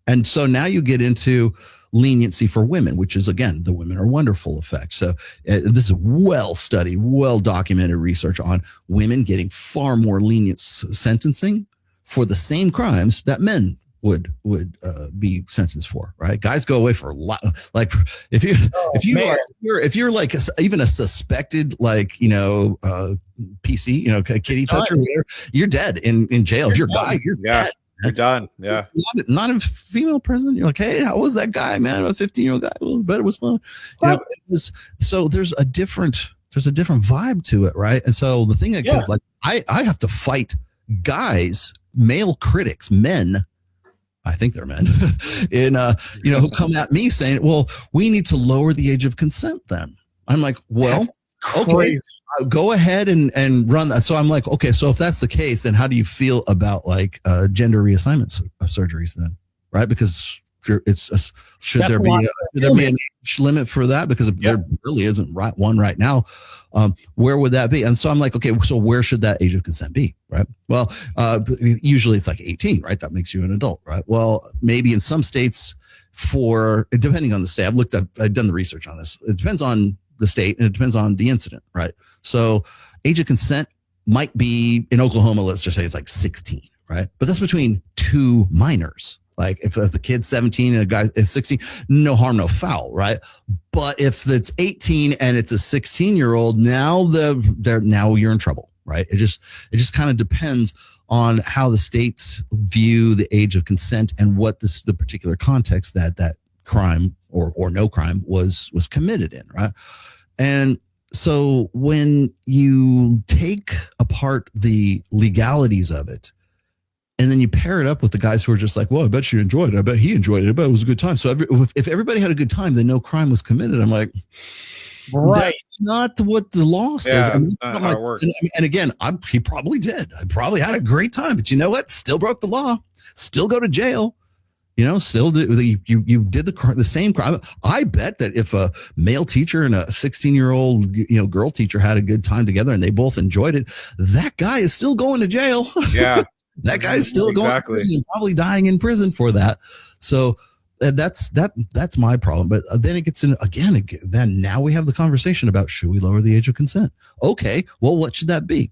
And so now you get into leniency for women, which is, again, the women are wonderful effect. So this is well studied, well documented research on women getting far more lenient sentencing for the same crimes that men would be sentenced for. Right? Guys go away for a lot. Like if you're like even a suspected PC, kitty toucher, you're dead in jail. If you're a guy, you're dead. You're done. Yeah. Not a female prison. You're like, hey, how was that guy, man? A 15-year-old guy. It was fun. So there's a different vibe to it, right? And so the thing is, like, I have to fight guys, male critics, men. I think they're men, who come at me saying, well, we need to lower the age of consent then. I'm like, well, okay, go ahead and run that. So I'm like, okay, so if that's the case, then how do you feel about like gender reassignment surgeries then? Right? Because should there be an age limit for that? Because there really isn't one right now. Where would that be? And so I'm like, okay, so where should that age of consent be? Right. Well, usually it's like 18, right? That makes you an adult, right? Well, maybe in some states depending on the state, I've done the research on this. It depends on the state and it depends on the incident, right? So age of consent might be in Oklahoma, let's just say it's like 16, right? But that's between two minors. Like if the kid's 17 and a guy is 16, no harm, no foul, right? But if it's 18 and it's a 16-year-old, now you're in trouble, right? It just kind of depends on how the states view the age of consent and what the particular context that crime or no crime was committed in, right? And so when you take apart the legalities of it, and then you pair it up with the guys who are just like, well, I bet you enjoyed it. I bet he enjoyed it. I bet it was a good time. So if everybody had a good time, then no crime was committed. I'm like, right. That's not what the law says. Yeah, not how it works. And again, he probably did. I probably had a great time. But you know what? Still broke the law. Still go to jail. Still you did the same crime. I bet that if a male teacher and a 16-year-old girl teacher had a good time together and they both enjoyed it, that guy is still going to jail. Yeah. That guy's still going to prison and probably dying in prison for that. So that's my problem. But then it gets in again. Then now we have the conversation about should we lower the age of consent? Okay, well, what should that be?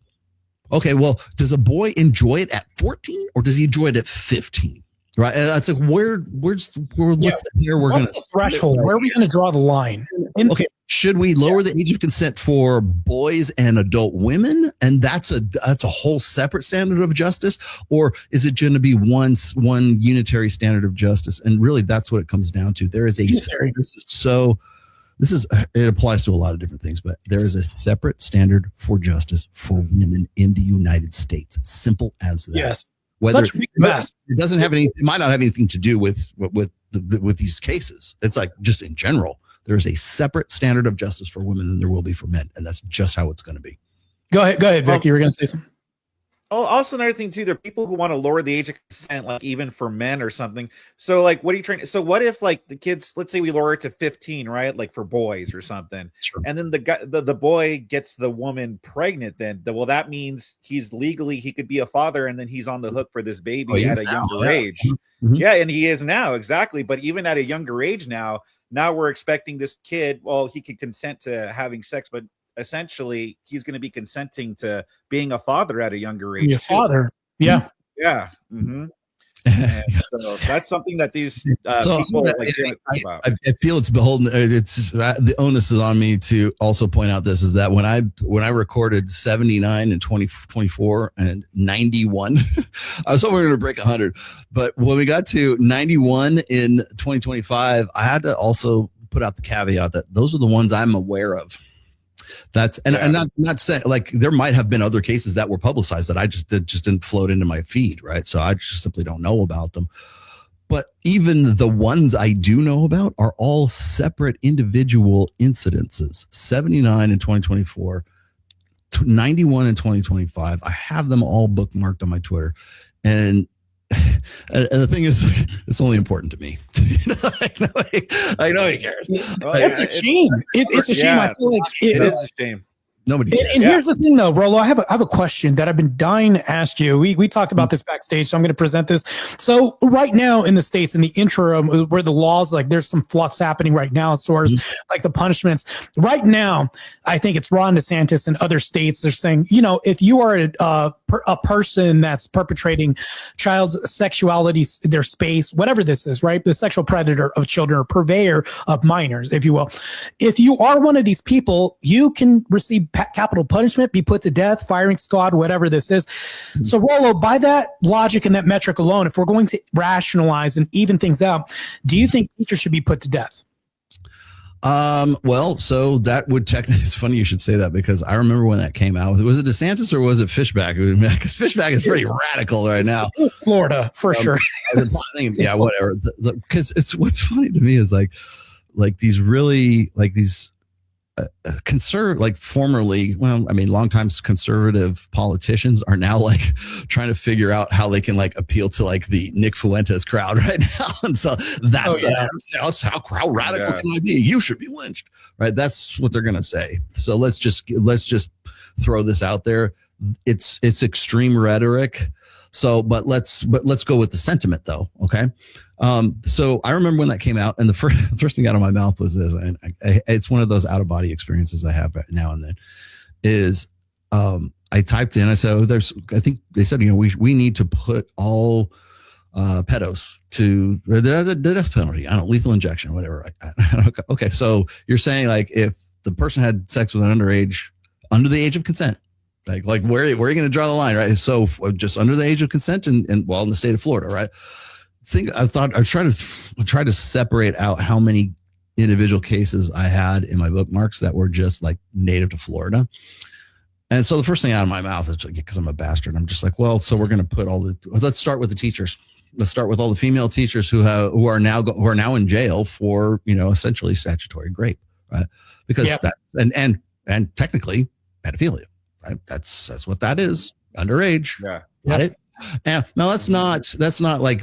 Okay, well, does a boy enjoy it at 14 or does he enjoy it at 15? Right. And that's like what's the year we're going to threshold? Where are we going to draw the line? Okay. Should we lower the age of consent for boys and adult women? And that's a whole separate standard of justice? Or is it going to be one unitary standard of justice? And really, that's what it comes down to. There is it applies to a lot of different things, but there is a separate standard for justice for women in the United States. Simple as that. Yes. Whether it doesn't have any, it might not have anything to do with these cases. It's like just in general, there's a separate standard of justice for women than there will be for men, and that's just how it's going to be. Go ahead, Vic. You were going to say something. Oh, also another thing too, there are people who want to lower the age of consent, like even for men or something. So like, what are you trying? So what if like the kids, let's say we lower it to 15, right? Like for boys or something. Sure. And then the boy gets the woman pregnant. Then well, that means he could be a father, and then he's on the hook for this baby at a younger age. Mm-hmm. Yeah, and he is now exactly. But even at a younger age now we're expecting this kid. Well, he could consent to having sex, but essentially he's going to be consenting to being a father at a younger age. Father. Yeah. Yeah. Mm-hmm. And so that's something that these people like about. I feel it's beholden. It's the onus is on me to also point out this is that when I recorded 79 and 2024 and 91, I was hoping we were going to break 100, but when we got to 91 in 2025, I had to also put out the caveat that those are the ones I'm aware of. That's and not saying like there might have been other cases that were publicized that I just didn't float into my feed, right? So I just simply don't know about them. But even the ones I do know about are all separate individual incidences. 79 in 2024, 91 in 2025. I have them all bookmarked on my Twitter, and the thing is, it's only important to me. I know he cares. It's a shame. It's a shame. I feel like it is a shame. Nobody cares. And here's the thing, though, Rolo. I have a question that I've been dying to ask you. We talked about this backstage, so I'm going to present this. So right now in the States, in the interim, where the laws, like there's some flux happening right now as far as like the punishments. Right now, I think it's Ron DeSantis and other states. They're saying, if you are a person that's perpetrating child's sexuality, their space, whatever this is, right? The sexual predator of children or purveyor of minors, if you will. If you are one of these people, you can receive capital punishment, be put to death, firing squad, whatever this is. So Rolo, by that logic and that metric alone, if we're going to rationalize and even things out, do you think teachers should be put to death? Well, so that would technically, it's funny you should say that because I remember when that came out. Was it DeSantis or was it Fishback? Because Fishback is pretty radical right now. It was Florida for sure. Yeah, whatever. Because it's what's funny to me is like these really like these formerly, longtime conservative politicians are now like trying to figure out how they can like appeal to like the Nick Fuentes crowd right now. And so that's how radical can I be? You should be lynched, right? That's what they're going to say. So let's just throw this out there. It's extreme rhetoric. So, but let's go with the sentiment though. Okay. So I remember when that came out and the first thing out of my mouth was this, and it's one of those out of body experiences I have now and then is, I typed in, I said, I think they said, we need to put all, pedos to the death penalty. I don't know, lethal injection, whatever. Okay. So you're saying like, if the person had sex with an underage under the age of consent, like where are you going to draw the line, right? So just under the age of consent and in the state of Florida, right? I tried to separate out how many individual cases I had in my bookmarks that were just like native to Florida. And so the first thing out of my mouth is because I'm a bastard. I'm just like, well, so we're going to put let's start with the teachers. Let's start with all the female teachers who are now in jail for, essentially statutory rape, right? Because and technically pedophilia. Right? That's what that is. Underage. Yeah. Got it. And now that's not like,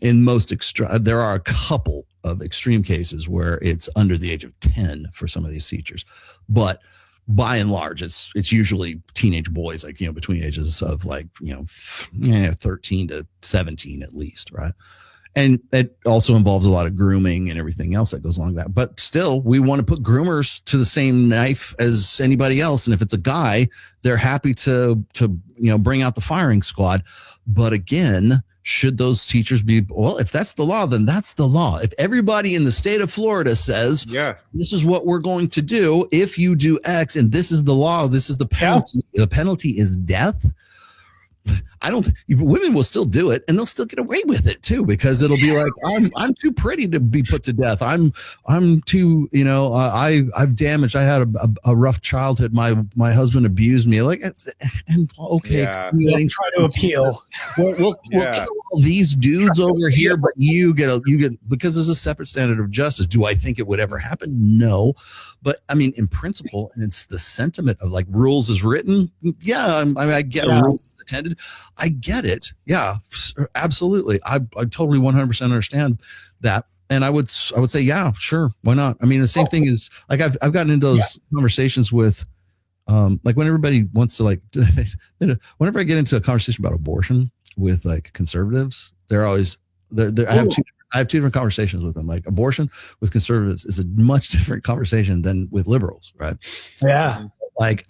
in most there are a couple of extreme cases where it's under the age of 10 for some of these teachers, but by and large, it's usually teenage boys, like, between ages of 13 to 17 at least. Right. And it also involves a lot of grooming and everything else that goes along with that. But still, we want to put groomers to the same knife as anybody else. And if it's a guy, they're happy to bring out the firing squad. But again, should those teachers be, well, if that's the law, then that's the law. If everybody in the state of Florida says, this is what we're going to do, if you do X and this is the law, this is the penalty, the penalty is death. Women will still do it and they'll still get away with it too, because it'll be like, I'm too pretty to be put to death. I'm too, I've damaged. I had a rough childhood. My husband abused me. Like, okay. We'll try to appeal. We'll kill all these dudes over here, but you get because there's a separate standard of justice. Do I think it would ever happen? No. But in principle, and it's the sentiment of like rules is written. Yeah. I get rules attended. I get it. Yeah, absolutely. I totally 100% understand that. And I would say, yeah, sure. Why not? The same thing is like, I've gotten into those conversations with, like when everybody wants to whenever I get into a conversation about abortion with like conservatives, they're always I have two different conversations with them. Like abortion with conservatives is a much different conversation than with liberals, right? Yeah. Like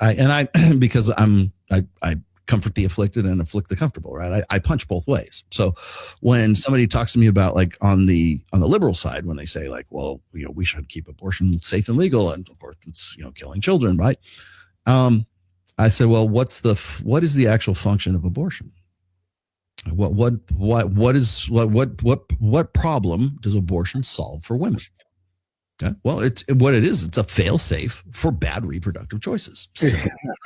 because I comfort the afflicted and afflict the comfortable, right? I punch both ways. So when somebody talks to me about like on the liberal side, when they say like, well, we should keep abortion safe and legal, and of course it's killing children, right? I said, well, what is the actual function of abortion? What problem does abortion solve for women? Okay. Well, it's a fail safe for bad reproductive choices. So,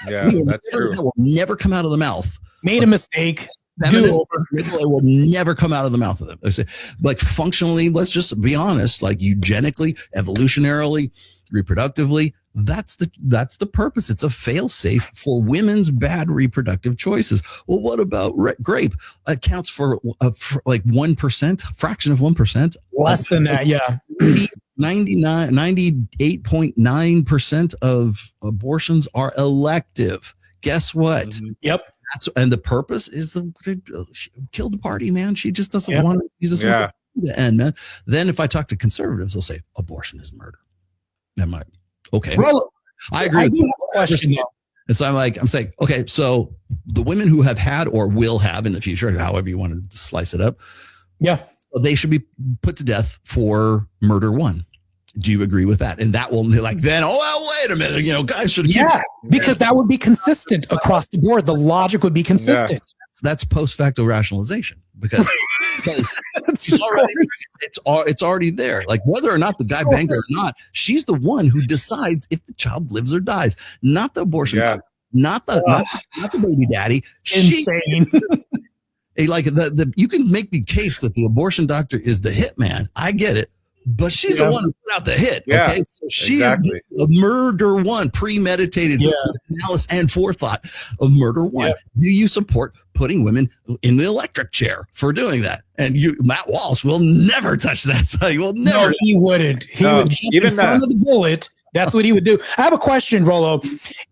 yeah, that's true. That will never come out of the mouth. Made a mistake. It will never come out of the mouth of them. I say, like functionally, let's just be honest, like eugenically, evolutionarily, reproductively, that's the purpose. It's a fail safe for women's bad reproductive choices. Well, what about grape? Accounts for like 1%, fraction of 1%. Less than that, yeah. 98.9% of abortions are elective. Guess what? Mm-hmm. Yep. And the purpose is to kill the party, man. She just doesn't want it. She doesn't want the end, man. Then if I talk to conservatives, they'll say abortion is murder. I'm like, okay. Well, I agree. I do have a question. And so I'm saying, okay, so the women who have had or will have in the future, however you want to slice it up, they should be put to death for murder one. Do you agree with that? And that will wait a minute, guys should because that would be consistent across the board. The logic would be consistent. Yeah. That's post facto rationalization because it's already there. Like whether or not the guy banged her or not, she's the one who decides if the child lives or dies, not the abortion doctor, not the baby daddy. Insane. Like you can make the case that the abortion doctor is the hitman. I get it. But she's the one who put out the hit. Yeah, okay? So she is a murder one, premeditated malice and forethought of murder one. Yeah. Do you support putting women in the electric chair for doing that? And Matt Walsh will never touch that. So he will never. No, he wouldn't. He would jump in front of the bullet. That's what he would do. I have a question, Rollo.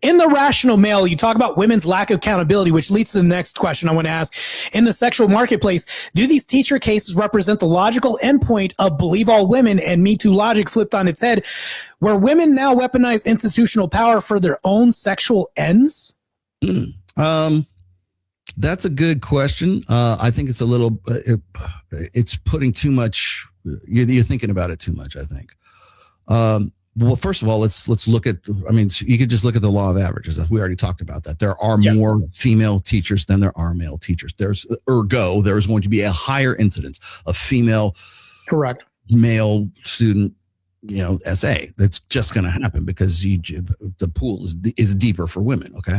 In the rational male, you talk about women's lack of accountability, which leads to the next question I want to ask. In the sexual marketplace, do these teacher cases represent the logical endpoint of believe all women and Me Too logic flipped on its head, where women now weaponize institutional power for their own sexual ends? That's a good question. I think it's a little, it's putting too much, you're thinking about it too much, I think. Well, first of all, let's look at, you could just look at the law of averages. We already talked about that. There are more female teachers than there are male teachers. There is going to be a higher incidence of female, male student, essay. That's just going to happen because the pool is deeper for women. Okay.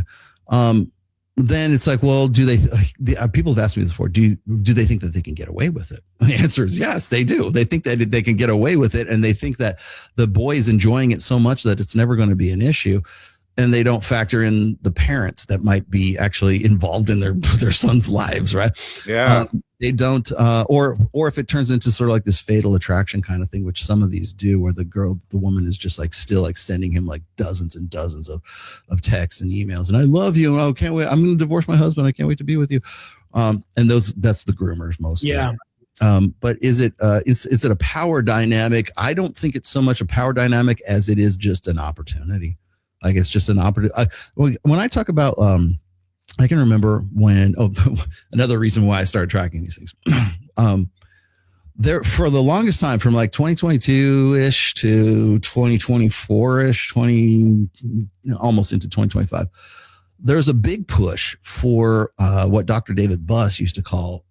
Then it's like, well, people have asked me this before, do they think that they can get away with it? The answer is yes, they do. They think that they can get away with it. And they think that the boy is enjoying it so much that it's never going to be an issue. And they don't factor in the parents that might be actually involved in their son's lives. Right. Yeah. They don't, or if it turns into sort of like this fatal attraction kind of thing, which some of these do, where the woman is just like still like sending him like dozens and dozens of texts and emails. And I love you. Oh, can't wait. I'm going to divorce my husband. I can't wait to be with you. And that's the groomers mostly. Yeah. But is it a power dynamic? I don't think it's so much a power dynamic as it is just an opportunity. Like it's just an opportunity. When I talk about, I can remember when, another reason why I started tracking these things. There for the longest time, from like 2022-ish to 2024-ish, almost into 2025, there's a big push for what Dr. David Buss used to call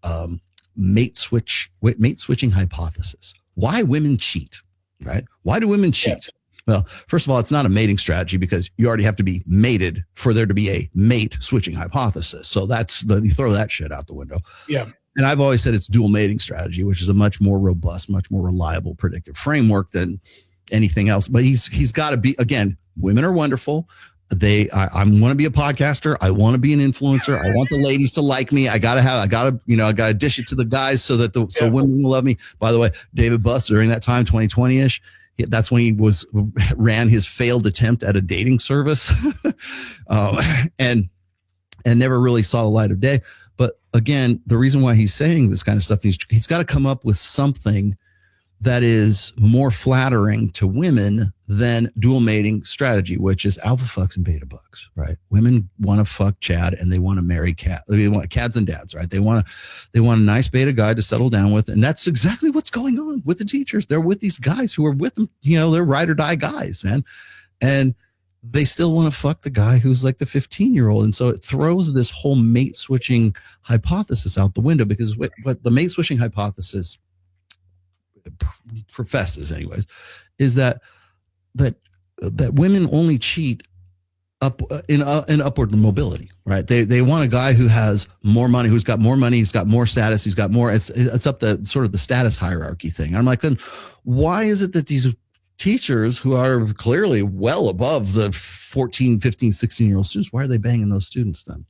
mate switching hypothesis. Why women cheat, right? Why do women cheat? Yeah. Well, first of all, it's not a mating strategy because you already have to be mated for there to be a mate switching hypothesis. So you throw that shit out the window. Yeah. And I've always said it's dual mating strategy, which is a much more robust, much more reliable predictive framework than anything else. But he's got to be, again, women are wonderful. I want to be a podcaster. I want to be an influencer. I want the ladies to like me. I gotta dish it to the guys so women will love me. By the way, David Buss during that time, 2020-ish, that's when he ran his failed attempt at a dating service, and never really saw the light of day. But again, the reason why he's saying this kind of stuff, he's got to come up with something that is more flattering to women than dual mating strategy, which is alpha fucks and beta bucks, right? Women want to fuck Chad and they want to marry cat. They want cads and dads, right? They want a nice beta guy to settle down with. And that's exactly what's going on with the teachers. They're with these guys who are with them. They're ride or die guys, man. And they still want to fuck the guy who's like the 15-year-old. And so it throws this whole mate switching hypothesis out the window, because what the mate switching hypothesis professes anyways is that women only cheat up in upward mobility, right? They want a guy who has more money, who's got more money, he's got more status, he's got more, it's up the sort of the status hierarchy thing. I'm like, then why is it that these teachers who are clearly well above the 14, 15, 16-year-old students, why are they banging those students then?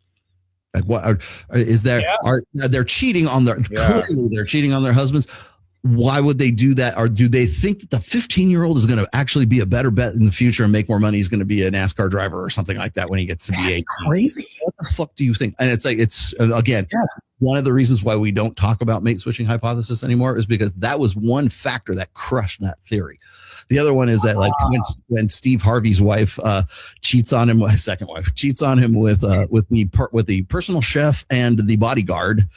Like, what is there? Yeah. Are they're cheating on their? Yeah. Clearly, they're cheating on their husbands. Why would they do that? Or do they think that the 15-year-old is going to actually be a better bet in the future and make more money? He's going to be a NASCAR driver or something like that when he gets to be 18. Crazy. What the fuck do you think? And it's like, again, one of the reasons why we don't talk about mate switching hypothesis anymore is because that was one factor that crushed that theory. The other one is that, like, when Steve Harvey's wife cheats on him, his second wife cheats on him with the personal chef and the bodyguard,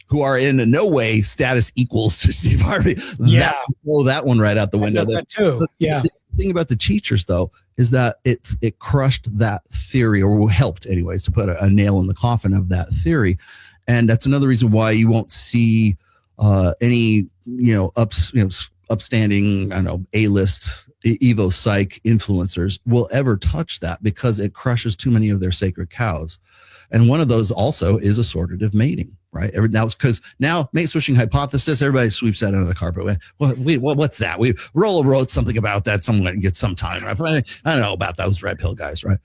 who are in no way status equals to Steve Harvey. Yeah, throw that one right out the window. That too. Yeah. The thing about the teachers, though, is that it crushed that theory, or helped, anyways, to put a nail in the coffin of that theory. And that's another reason why you won't see any upstanding, I don't know, A-list Evo Psych influencers will ever touch that, because it crushes too many of their sacred cows. And one of those also is assortative mating, right? Now it's because now mate switching hypothesis, everybody sweeps that under the carpet. What's that? Rolla wrote something about that. Someone gets some time. Right? I don't know about those red pill guys, right?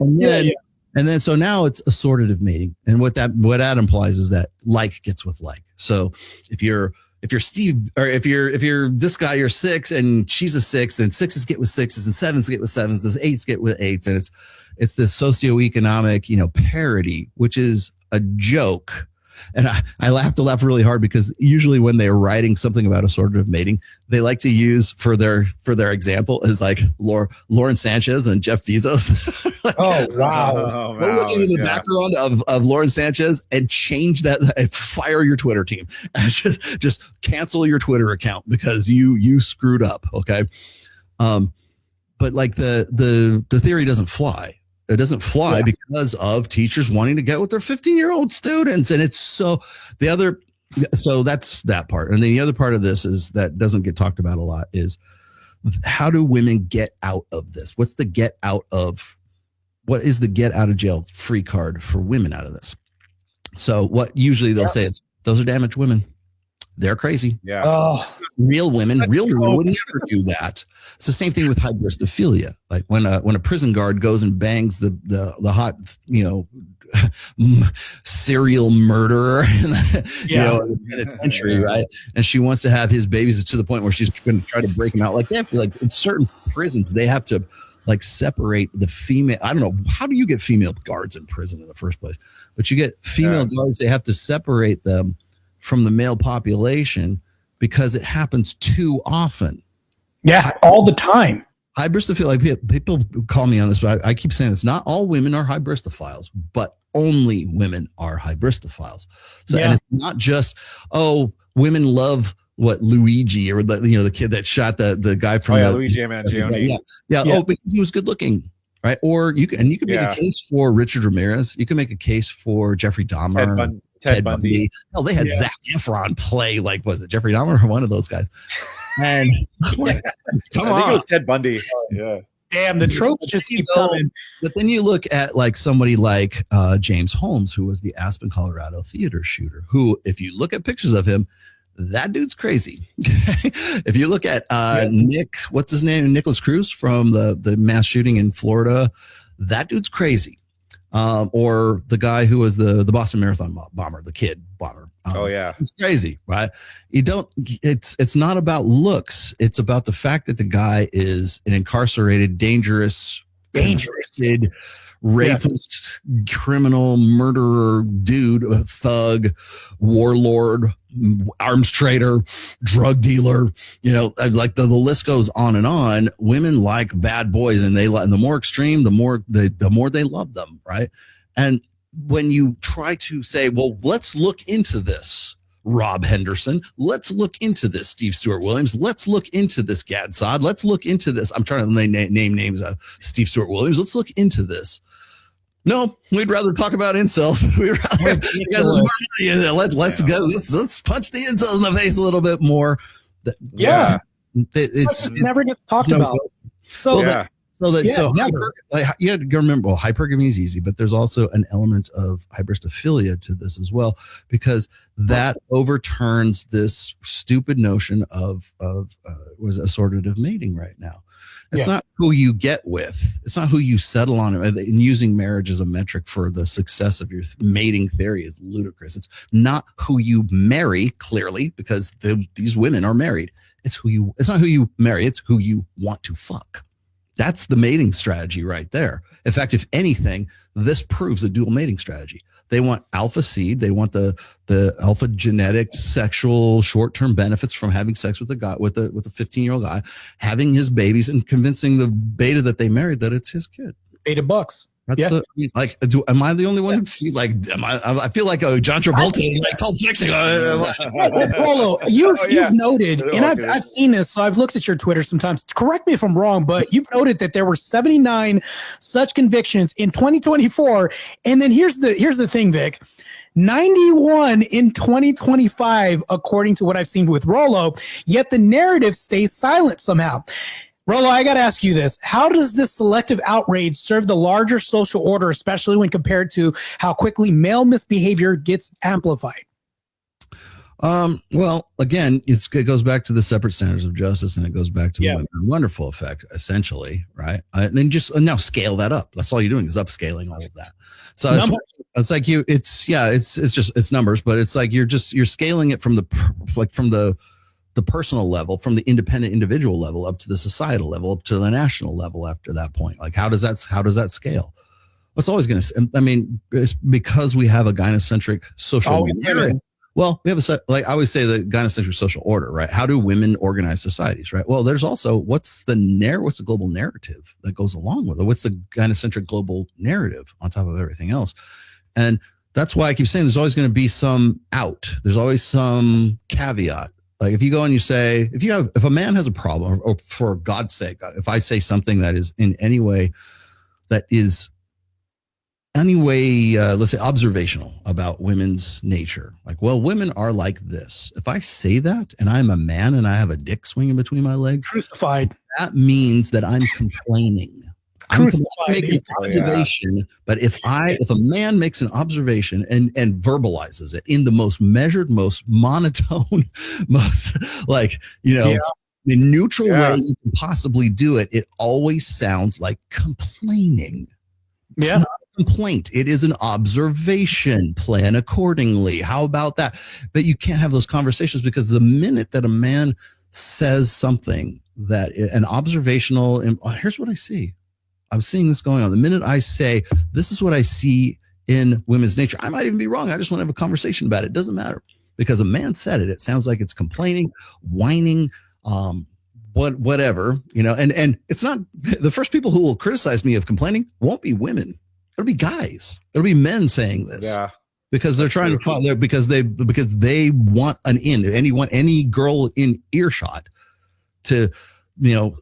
And then so now it's assortative mating, and what that implies is that like gets with like. So if you're Steve, or if you're this guy, you're 6 and she's a 6, then 6s get with 6s and 7s get with 7s, does 8s get with 8s, and it's this socioeconomic, parity, which is a joke. And I laugh really hard, because usually when they're writing something about assortative mating, they like to use for their example is like Lauren Sanchez and Jeff Bezos. Like, oh wow! We're looking in the background of Lauren Sanchez and change that, fire your Twitter team, and just cancel your Twitter account because you screwed up. Okay, but like the theory doesn't fly. It doesn't fly because of teachers wanting to get with their 15-year-old students. And so that's that part. And then the other part of this is that doesn't get talked about a lot is, how do women get out of this? What is the get out of jail free card for women out of this? So what usually they'll say is, those are damaged women. They're crazy. Yeah. Oh, real women would never do that. It's the same thing with hybristophilia. Like when a prison guard goes and bangs the hot, serial murderer in the penitentiary, right? And she wants to have his babies to the point where she's going to try to break him out. Like, they have to, like, in certain prisons, they have to like separate the female. I don't know, how do you get female guards in prison in the first place? But you get female guards, they have to separate them from the male population because it happens too often. Yeah, all the time. Hybristophilia, like, people call me on this, but I keep saying this. Not all women are hybristophiles, but only women are hybristophiles. So, and it's not just, women love what Luigi, or the kid that shot the guy from Luigi Mangione. Oh, because he was good looking, right? Or you can make a case for Richard Ramirez. You can make a case for Jeffrey Dahmer. Ted Bundy. Hell, they had Zac Efron play, like, was it Jeffrey Dahmer or one of those guys? And like, come on, I think it was Ted Bundy. Yeah. Damn, the tropes just keep coming. But then you look at like somebody like James Holmes, who was the Aspen, Colorado theater shooter, who, if you look at pictures of him, that dude's crazy. If you look at what's his name? Nicholas Cruz from the mass shooting in Florida, that dude's crazy. Or the guy who was the Boston Marathon bomber, the kid bomber. It's crazy, right? It's not about looks. It's about the fact that the guy is an incarcerated, dangerous dangerous, convicted rapist, criminal, murderer, dude, thug, warlord, arms trader, drug dealer, like the list goes on and on. Women like bad boys, and and the more extreme, the more they love them, right? And when you try to say, well, let's look into this, Rob Henderson, let's look into this, Steve Stewart Williams, let's look into this, Gad Saad, let's look into this. I'm trying to name names of Steve Stewart Williams. Let's look into this. No, we'd rather talk about incels. We'd rather let's go. Let's punch the incels in the face a little bit more. It's never gets talked about. So you have to remember, well, hypergamy is easy, but there's also an element of hybristophilia to this as well, because that overturns this stupid notion of assortative mating right now. It's not who you get with. It's not who you settle on. And using marriage as a metric for the success of your mating theory is ludicrous. It's not who you marry, clearly, because these women are married. It's not who you marry. It's who you want to fuck. That's the mating strategy right there. In fact, if anything, this proves a dual mating strategy. They want alpha seed. They want the alpha genetic sexual short-term benefits from having sex with a guy, with a 15-year-old guy, having his babies, and convincing the beta that they married that it's his kid. Beta bucks. That's am I the only one who see, like, I feel like a John Travolta, like Pulp Fiction. Polo, you've noted, and I've seen this, so I've looked at your Twitter sometimes. Correct me if I'm wrong, but you've noted that there were 79 such convictions in 2024, and then here's the thing, Vic. 91 in 2025, according to what I've seen with Rollo, yet the narrative stays silent somehow. Rollo, I got to ask you this. How does this selective outrage serve the larger social order, especially when compared to how quickly male misbehavior gets amplified? Well, again, it goes back to the separate standards of justice, and it goes back to the Women Are Wonderful effect, essentially, right? And then just now scale that up. That's all you're doing is upscaling all of that. So it's like it's numbers, but it's like you're scaling it from the personal level, from the independent individual level up to the societal level, up to the national level. After that point, like how does that scale? It's always going to. I mean, it's because we have a gynocentric social. Well, we have I always say, the gynocentric social order, right? How do women organize societies, right? Well, there's also what's the global narrative that goes along with it? What's the gynocentric global narrative on top of everything else? And that's why I keep saying there's always going to be some out. There's always some caveat. Like if you go and you say, if a man has a problem, or for God's sake, if I say something that is in any way, let's say observational about women's nature, like, well, women are like this. If I say that and I'm a man and I have a dick swinging between my legs, crucified, that means that I'm complaining. I'm making an observation, but if a man makes an observation and verbalizes it in the most measured, most monotone, most neutral way you can possibly do it, it always sounds like complaining. It's not a complaint. It is an observation. Plan accordingly. How about that? But you can't have those conversations, because the minute that a man says something that an observational, here's what I see. I'm seeing this going on. The minute I say, this is what I see in women's nature, I might even be wrong. I just want to have a conversation about it. It doesn't matter, because a man said it. It sounds like it's complaining, whining, whatever, and it's not the first people who will criticize me of complaining won't be women. It'll be guys. It'll be men saying this. Yeah. Because they're trying to follow, because they want any girl in earshot to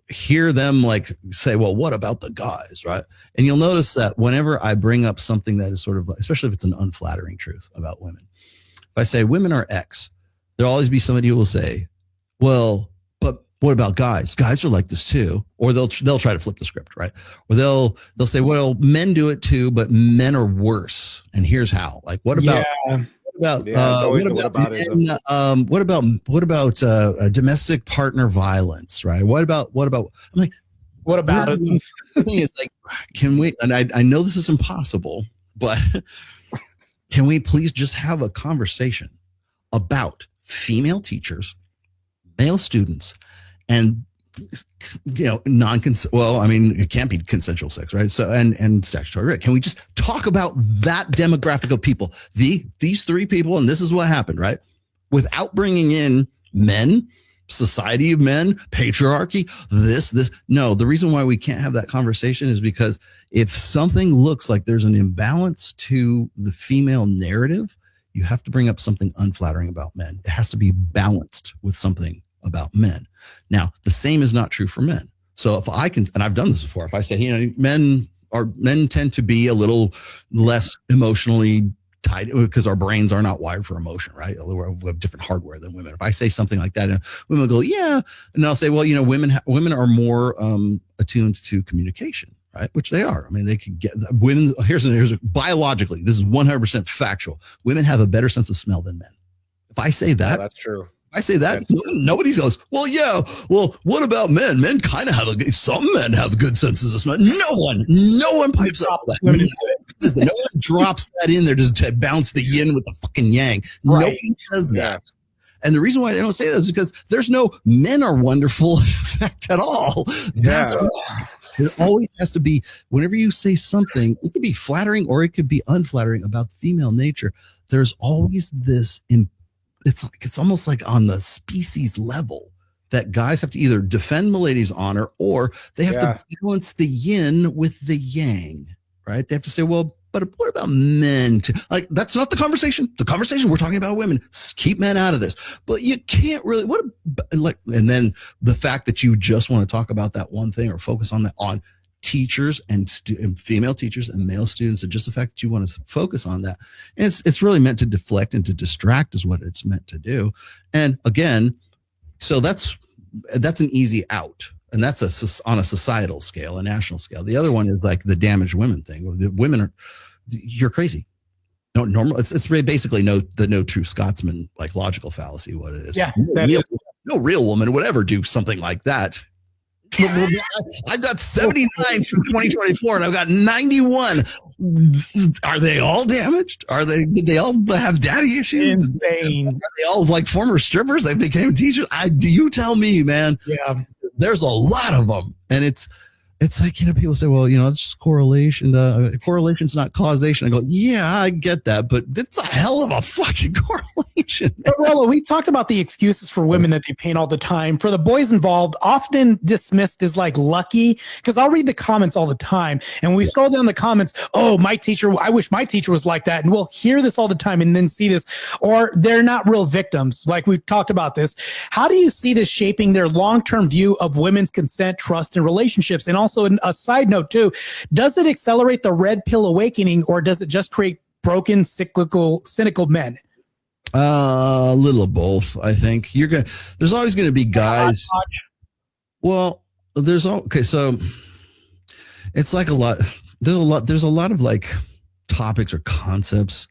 hear them like say, well, what about the guys, right? And you'll notice that whenever I bring up something that is sort of, especially if it's an unflattering truth about women, if I say women are X, there'll always be somebody who will say, well, but what about guys? Guys are like this too. Or they'll try to flip the script, right? Or they'll say, well, men do it too, but men are worse. And here's how. Like, what about domestic partner violence, right? What about I'm like, what about it? The thing is, like, can we, and I know this is impossible, but can we please just have a conversation about female teachers, male students, and well, I mean, it can't be consensual sex, right? So, and statutory rape. Can we just talk about that demographic of people? These three people, and this is what happened, right? Without bringing in men, society of men, patriarchy, this. No, the reason why we can't have that conversation is because if something looks like there's an imbalance to the female narrative, you have to bring up something unflattering about men. It has to be balanced with something about men. Now, the same is not true for men. So if I can, and I've done this before, if I say, men tend to be a little less emotionally tied because our brains are not wired for emotion, right? We have different hardware than women. If I say something like that, women will go, yeah. And I'll say, well, women are more attuned to communication, right? Which they are. I mean, they could get women. Here's biologically, this is 100% factual. Women have a better sense of smell than men. If I say that, that's true. I say that, nobody goes, well, yeah, well, what about men? Men kind of some men have good senses of smell. No one pipes up that. No one drops that in there just to bounce the yin with the fucking yang. Right. Nobody does that. Yeah. And the reason why they don't say that is because there's no men are wonderful effect at all. That's why it always has to be, whenever you say something, it could be flattering or it could be unflattering about female nature. There's always this it's almost like on the species level that guys have to either defend milady's honor or they have to balance the yin with the yang, right? They have to say, well, but what about men? Like, that's not the conversation. The conversation, we're talking about women. Keep men out of this. But you can't really, and then the fact that you just want to talk about that one thing or focus on that, on teachers and female teachers and male students, and just the fact that you want to focus on that, and it's really meant to deflect and to distract is what it's meant to do. And again, so that's an easy out, and that's on a societal scale, a national scale. The other one is like the damaged women thing. The women you're crazy. No normal. It's really basically no true Scotsman like logical fallacy. What it is. Yeah. No real woman would ever do something like that. I've got 79 from 2024 and I've got 91. Are they all damaged? Did they all have daddy issues? Insane. Are they all like former strippers? They became teachers. Do you tell me, man? Yeah. There's a lot of them. And it's like, people say, well, it's just correlation. Correlation's not causation. I go, yeah, I get that, but it's a hell of a fucking correlation. But Rollo, we talked about the excuses for women that they paint all the time. For the boys involved, often dismissed as like lucky, because I'll read the comments all the time. And we scroll down the comments, oh, my teacher, I wish my teacher was like that. And we'll hear this all the time and then see this, or they're not real victims. Like we've talked about this. How do you see this shaping their long-term view of women's consent, trust, and relationships? And also a side note too, does it accelerate the red pill awakening, or does it just create broken, cynical men? A little of both, I think. There's always going to be guys. Well, so it's like there's a lot of like topics or concepts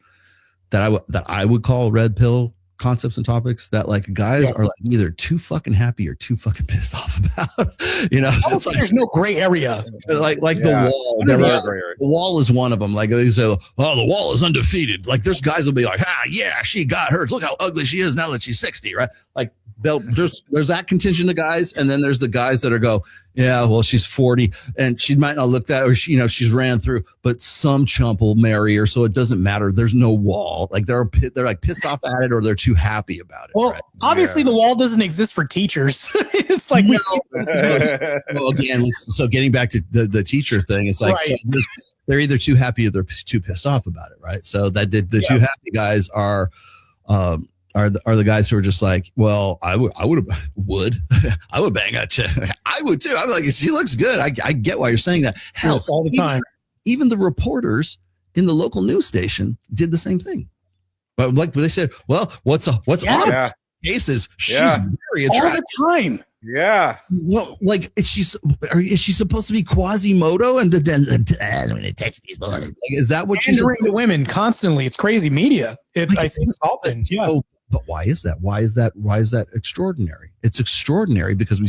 that I would call red pill concepts and topics that like guys are like either too fucking happy or too fucking pissed off about. It's like, there's no gray area. Like the wall. The wall is one of them. Like they say, oh, the wall is undefeated. Like there's guys will be like, yeah, she got hers. Look how ugly she is now that she's 60, right? Like there's that contingent of guys, and then there's the guys that go, yeah, well, she's 40 and she might not look that, or she's ran through, but some chump will marry her, so it doesn't matter. There's no wall. Like they're like pissed off at it, or they're too happy about it. Well, right? Obviously the wall doesn't exist for teachers. It's like well, again, so getting back to the teacher thing, it's like so they're either too happy or they're too pissed off about it, right? So that the too happy guys are the guys who are just like, well, I would bang a chick. I would too. I'm like, she looks good. I get why you're saying that. Hell, all the time. Even the reporters in the local news station did the same thing. But like they said, well, what's honest cases? She's very attractive all the time. Yeah. Well, like is she supposed to be Quasimodo and then I'm going to touch these boys? Like, is that what she's to women constantly? It's crazy media. I see this often. Yeah. But why is that? Why is that extraordinary? It's extraordinary because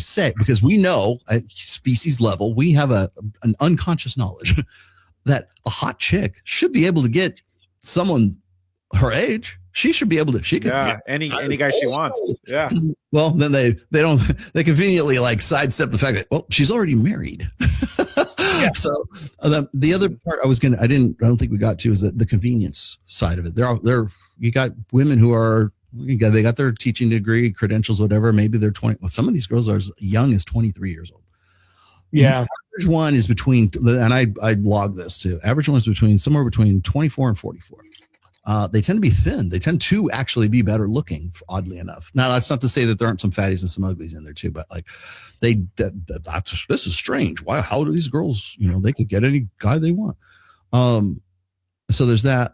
we know at species level, we have an unconscious knowledge that a hot chick should be able to get someone her age. She should be able to. She could. Yeah, any guy she wants. Yeah. Well, then they conveniently like sidestep the fact that, well, she's already married. Yeah. So the other part I don't think we got to is the convenience side of it. You got women who are, they got their teaching degree, credentials, whatever. Maybe they're 20. Well, some of these girls are as young as 23 years old. Yeah. The average one is between, and I log this too. Average one is somewhere between 24 and 44. They tend to be thin. They tend to actually be better looking, oddly enough. Now, that's not to say that there aren't some fatties and some uglies in there too, but like this is strange. Why? How do these girls, they can get any guy they want. So there's that.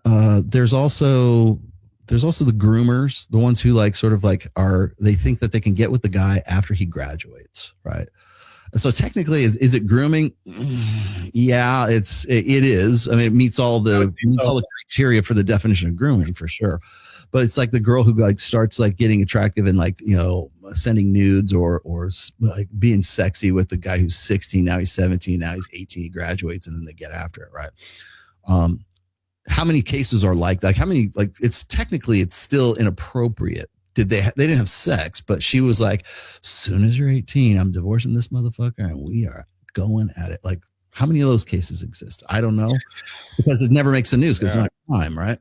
There's also the groomers, the ones who they think that they can get with the guy after he graduates, right? So technically, is it grooming? Yeah, it is. I mean, it meets all the criteria for the definition of grooming for sure. But it's like the girl who starts getting attractive and sending nudes or being sexy with the guy who's 16, now he's 17, now he's 18, he graduates, and then they get after it, right? How many cases are like that? How many it's still inappropriate. They didn't have sex, but she was like, as soon as you're 18, I'm divorcing this motherfucker and we are going at it. Like, how many of those cases exist? I don't know, because it never makes the news because it's not a crime, right?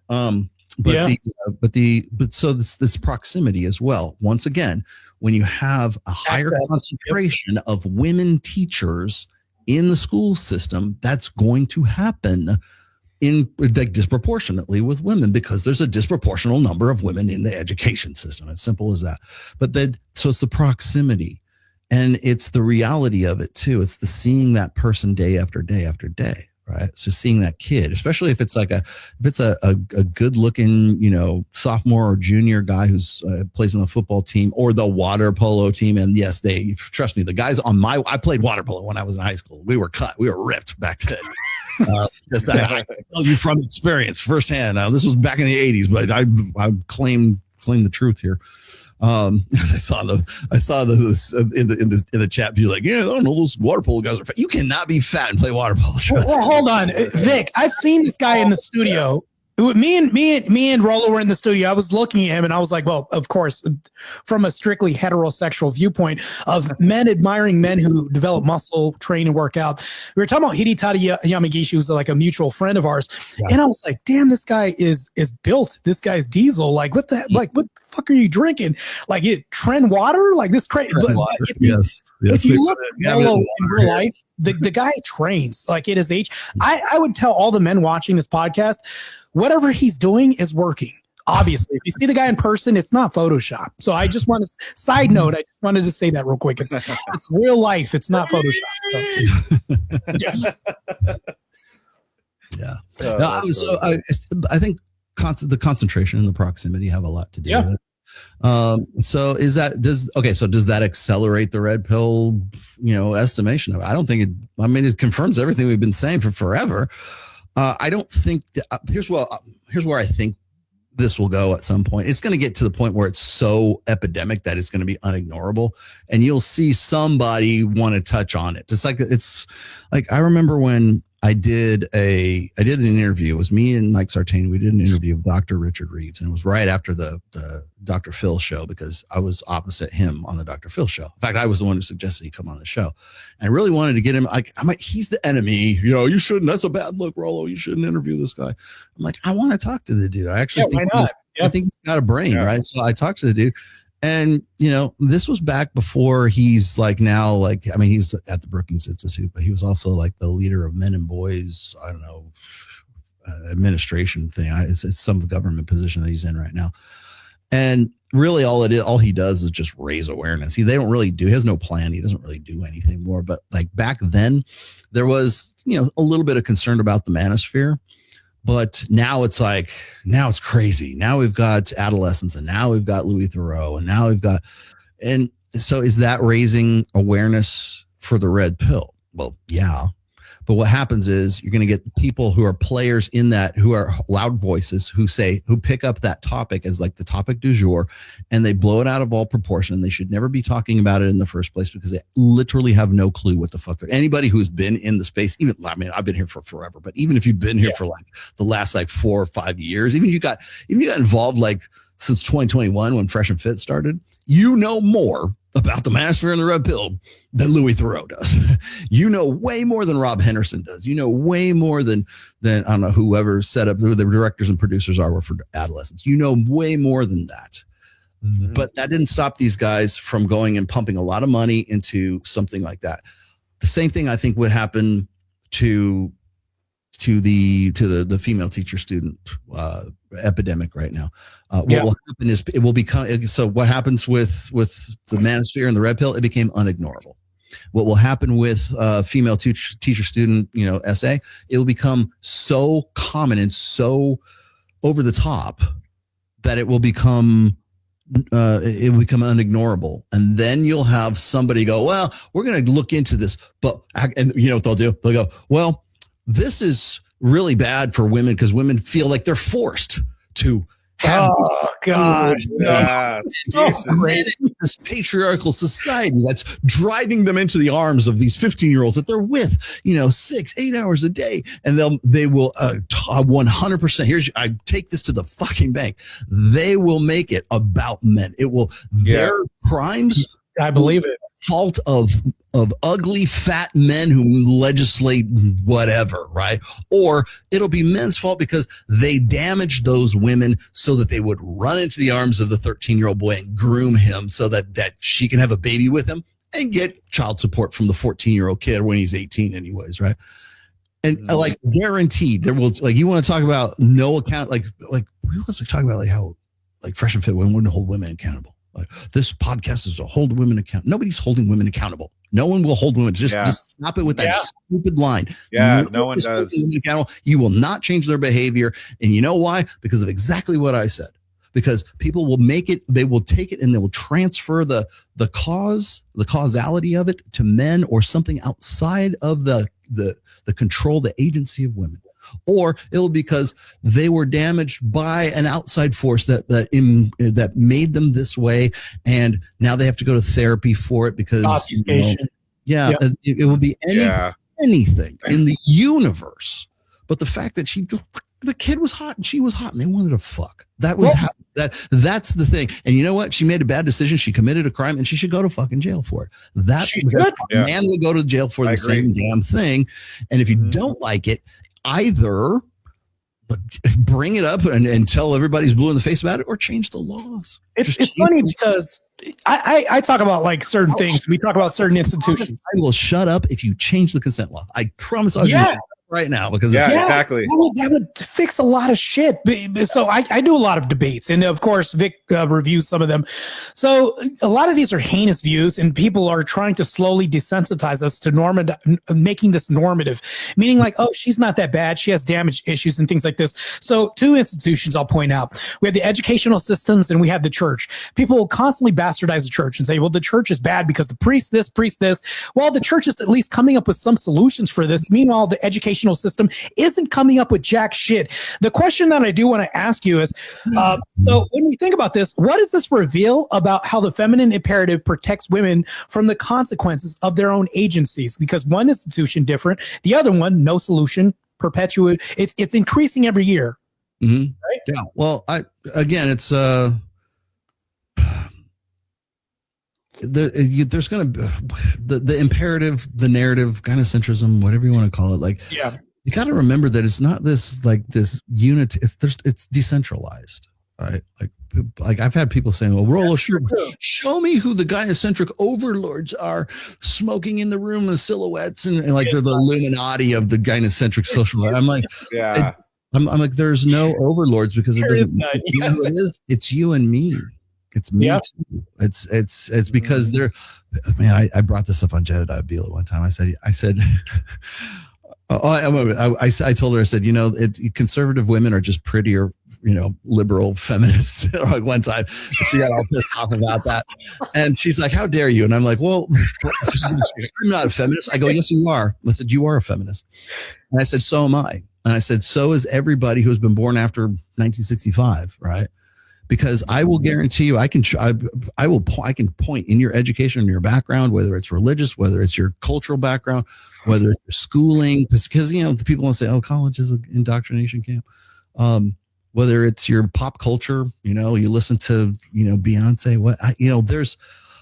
So this proximity as well. Once again, when you have a higher concentration of women teachers in the school system, that's going to happen disproportionately with women, because there's a disproportional number of women in the education system. As simple as that. So it's the proximity, and it's the reality of it too. It's the seeing that person day after day after day, right? So seeing that kid, especially if it's a good looking, sophomore or junior guy who's plays on the football team or the water polo team. And yes, trust me, the guys I played water polo when I was in high school. We were ripped back then. I tell you from experience firsthand. Now, this was back in the 80s, but I claim the truth here. I saw this in the chat. You're like, I don't know, those water polo guys are fat. You cannot be fat and play water polo. Well, hold on, Vic. I've seen this guy in the studio. Me and Rollo were in the studio. I was looking at him and I was like, well, of course, from a strictly heterosexual viewpoint of men admiring men who develop muscle, train, and work out. We were talking about Hidetaka Yamagishi, who's like a mutual friend of ours. Yeah. And I was like, damn, this guy is built. This guy's diesel. Like, what the fuck are you drinking? Like, Trend water? Like, this crazy. If you look at Rollo in real life, the guy trains. Like, at his age, I would tell all the men watching this podcast, whatever he's doing is working. Obviously, if you see the guy in person, it's not Photoshop. So I just want to side note. I just wanted to say that real quick. It's real life. It's not Photoshop. So, yeah. I think the concentration and the proximity have a lot to do with it. So does that accelerate the red pill, estimation of it? I don't think it. I mean, it confirms everything we've been saying for forever. I don't think here's where I think this will go at some point. It's going to get to the point where it's so epidemic that it's going to be unignorable, and you'll see somebody want to touch on it. It's like I remember when I did an interview. It was me and Mike Sartain. We did an interview with Dr. Richard Reeves, and it was right after the Dr. Phil show, because I was opposite him on the Dr. Phil show. In fact, I was the one who suggested he come on the show, and I really wanted to get him. He's the enemy. You shouldn't. That's a bad look, Rollo. You shouldn't interview this guy. I'm like, I want to talk to the dude. I actually think I think he's got a brain, right? So I talked to the dude. And, this was back before he's he's at the Brookings Institute, but he was also like the leader of Men and Boys, I don't know, administration thing. It's some government position that he's in right now. And really all he does is just raise awareness. He has no plan. He doesn't really do anything more. But like back then there was, a little bit of concern about the manosphere. But now it's crazy. Now we've got adolescents, and now we've got Louis Theroux, and so is that raising awareness for the red pill? Well, yeah, But what happens is you're going to get people who are players in that, who are loud voices, who pick up that topic as like the topic du jour, and they blow it out of all proportion. They should never be talking about it in the first place because they literally have no clue what the fuck anybody who's been in the space, even, I mean, I've been here for forever, but even if you've been here for like the last like 4 or 5 years, even if you got involved like since 2021 when Fresh and Fit started, you know more about the Manosphere and the Red Pill than Louis Theroux does. You know way more than Rob Henderson does. You know way more than I don't know, whoever set up, who the directors and producers are for adolescents. You know way more than that. But that didn't stop these guys from going and pumping a lot of money into something like that. The same thing I think would happen to the female teacher student epidemic right now. What will happen is it will become, so what happens with the Manosphere and the Red Pill, it became unignorable. What will happen with female teacher student, essay, it will become so common and so over the top that it will become unignorable. And then you'll have somebody go, well, we're going to look into this, and you know what they'll do? They'll go, well, this is really bad for women because women feel like they're forced to have this patriarchal society that's driving them into the arms of these 15-year-olds that they're with, 6-8 hours a day, and they will 100%. I take this to the fucking bank. They will make it about men. It will their crimes. I believe it. Fault of ugly fat men who legislate whatever, right? Or it'll be men's fault because they damaged those women so that they would run into the arms of the 13-year-old boy and groom him so that she can have a baby with him and get child support from the 14-year-old kid when he's 18 anyways, right? And like guaranteed there will, like, you want to talk about no account, like we want to talk about like how like Fresh and Fit wouldn't hold women accountable. Like, this podcast is to hold women accountable. Nobody's holding women accountable. No one will hold women. Just stop it with that stupid line. Yeah, no one does. You will not change their behavior. And you know why? Because of exactly what I said. Because people will make it, they will take it and they will transfer the causality of it to men or something outside of the control, the agency of women. Or it will because they were damaged by an outside force that made them this way, and now they have to go to therapy for it because it will be anything in the universe. But the fact that the kid was hot and she was hot and they wanted to fuck. That was that's the thing. And you know what? She made a bad decision. She committed a crime and she should go to fucking jail for it. A man will go to jail for the same damn thing. And if you don't like it, either bring it up and tell everybody's blue in the face about it, or change the laws. It's funny because I talk about like certain things. We talk about certain institutions. I will shut up if you change the consent law. I promise I'll use it right now because exactly. That would fix a lot of shit. So I do a lot of debates, and of course Vic reviews some of them. So a lot of these are heinous views, and people are trying to slowly desensitize us to making this normative, meaning like, oh, she's not that bad. She has damage issues and things like this. So 2 institutions I'll point out. We have the educational systems and we have the church. People will constantly bastardize the church and say, well, the church is bad because the priest this. Well, the church is at least coming up with some solutions for this. Meanwhile, the educational system isn't coming up with jack shit. The question that I do want to ask you is, so when we think about this, what does this reveal about how the feminine imperative protects women from the consequences of their own agencies? Because one institution different, the other one, no solution, perpetuate. It's increasing every year. Mm-hmm. Right? Yeah. Well, it's there's going to be the imperative, the narrative, gynocentrism, whatever you want to call it. You got to remember that it's not this unit. It's decentralized, right? Like I've had people saying, well, Rollo, show me who the gynocentric overlords are smoking in the room in silhouettes and like they're the Illuminati of the gynocentric social. I'm like, I'm like, there's no overlords because it doesn't. You know who it is? It's you and me. It's me too. It's because they're, man, I brought this up on Jedediah Beal at one time. I said, I told her, I said, conservative women are just prettier liberal feminists. Like one time she got all pissed off about that. And she's like, how dare you? And I'm like, well, I'm not a feminist. I go, yes, you are. I said, you are a feminist. And I said, so am I. And I said, so is everybody who's been born after 1965, right? Because I will guarantee you, I can point in your education, in your background, whether it's religious, whether it's your cultural background, whether it's your schooling, because the people want to say, oh, college is an indoctrination camp. Whether it's your pop culture, you listen to, Beyonce,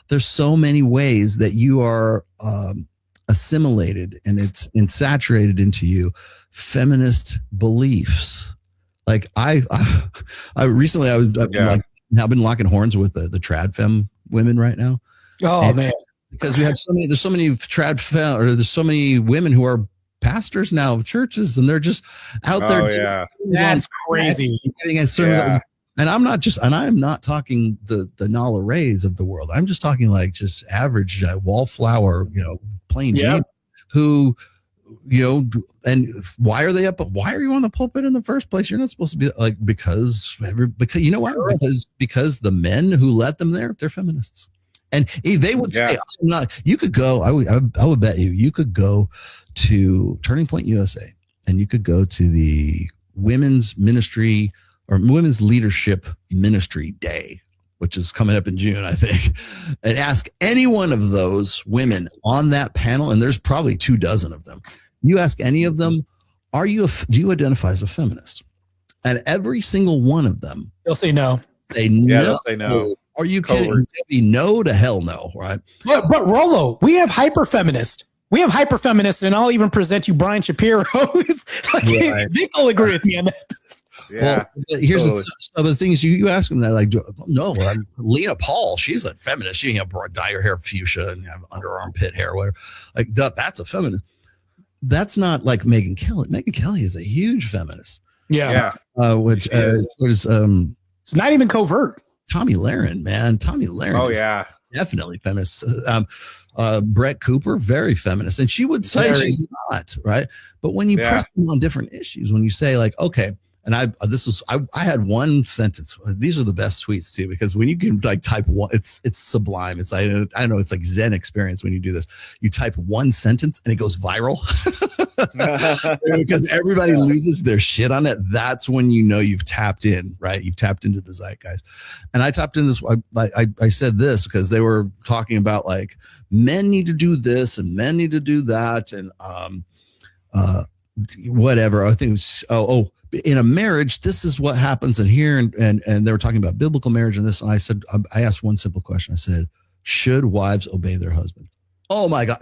there's so many ways that you are assimilated and it's saturated into you feminist beliefs. Like I've been locking horns with the trad femme women right now. Oh, man. Because there's so many trad femme, or there's so many women who are pastors now of churches, and they're just out there. Yeah. That's crazy. And I'm not talking the Nala Rays of the world. I'm just talking like just average wallflower, plain Janes who, and why are they up? Why are you on the pulpit in the first place? You're not supposed to be like, because you know what? Because the men who let them there, they're feminists. And they would say, I'm not, you could go, I would bet you could go to Turning Point USA and you could go to the women's ministry or women's leadership ministry day, which is coming up in June, I think, and ask any one of those women on that panel, and there's probably 24 of them. You ask any of them, do you identify as a feminist? And every single one of them, they'll say no. They'll say no. Are you kidding? No to hell no, right? But Rollo, we have hyper feminists. And I'll even present you Brian Shapiro. They'll agree with me on that. Yeah. Well, here's some of the things you ask them that, like, no, Lena Paul, she's a feminist. She dye her hair fuchsia and have underarm pit hair or whatever. Like that's a feminist. That's not like Megyn Kelly. Megyn Kelly is a huge feminist. Yeah. It's not even covert. Tommy Lahren, man. Tommy Lahren is definitely feminist. Brett Cooper, very feminist. And she would say she's not, right? But when you press them on different issues, when you say like, okay, and I had one sentence. These are the best tweets too, because when you can like type one, it's sublime. It's I don't know. It's like Zen experience when you do this. You type one sentence and it goes viral because everybody loses their shit on it. That's when you know you've tapped in, right? You've tapped into the zeitgeist. And I tapped in this. I said this because they were talking about like men need to do this and men need to do that and whatever. I think it was, in a marriage, this is what happens in here. And they were talking about biblical marriage and this. And I said, I asked one simple question. I said, should wives obey their husband? Oh my God.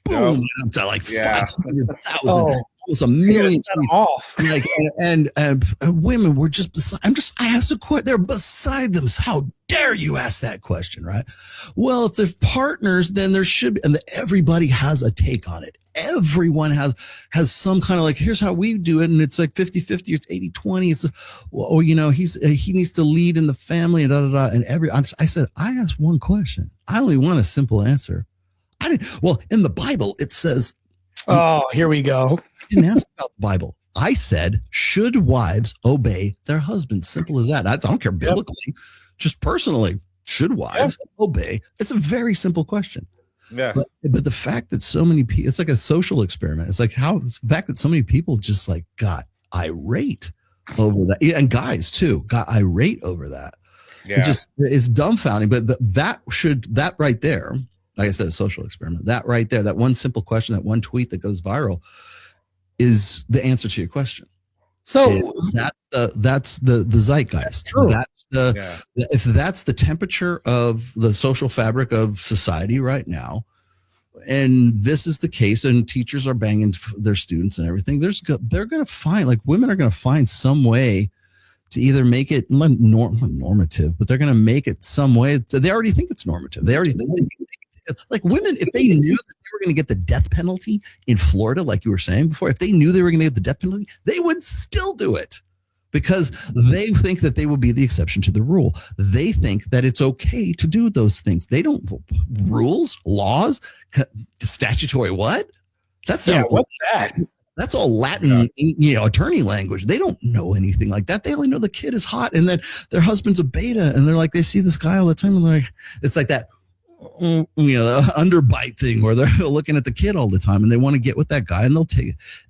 Boom. Up to like 500,000. It was a million. Off. Like, and women were just beside, I asked a question. They're beside them. How dare you ask that question? Right. Well, if they're partners, then there should be, and everybody has a take on it. Everyone has some kind of like, here's how we do it. And it's like 50-50, it's 80-20. It's, well, he needs to lead in the family and And I said, I asked one question. I only want a simple answer. In the Bible, it says, oh, here we go. I didn't ask about the Bible. I said, should wives obey their husbands? Simple as that. I don't care biblically, just personally. Should wives obey? It's a very simple question. Yeah. But the fact that so many people, it's like a social experiment. It's like the fact that so many people just like got irate over that. Yeah, and guys too got irate over that. Yeah. It's dumbfounding. But that right there, like I said, a social experiment, that right there, that one simple question, that one tweet that goes viral is the answer to your question. So that's the zeitgeist. True. If that's the temperature of the social fabric of society right now, and this is the case, and teachers are banging their students and everything, they're going to find, like, women are going to find some way to either make it normative, but they're going to make it some way. They already think it's normative. They already think like women, if they knew that they were going to get the death penalty in Florida, like you were saying before, if they knew they were going to get the death penalty, they would still do it because they think that they will be the exception to the rule. They think that it's okay to do those things. They don't rules, laws, statutory. What? What's that? That's all Latin, attorney language. They don't know anything like that. They only know the kid is hot and then their husband's a beta. And they're like, they see this guy all the time. And they're like, it's like that, the underbite thing where they're looking at the kid all the time and they want to get with that guy, and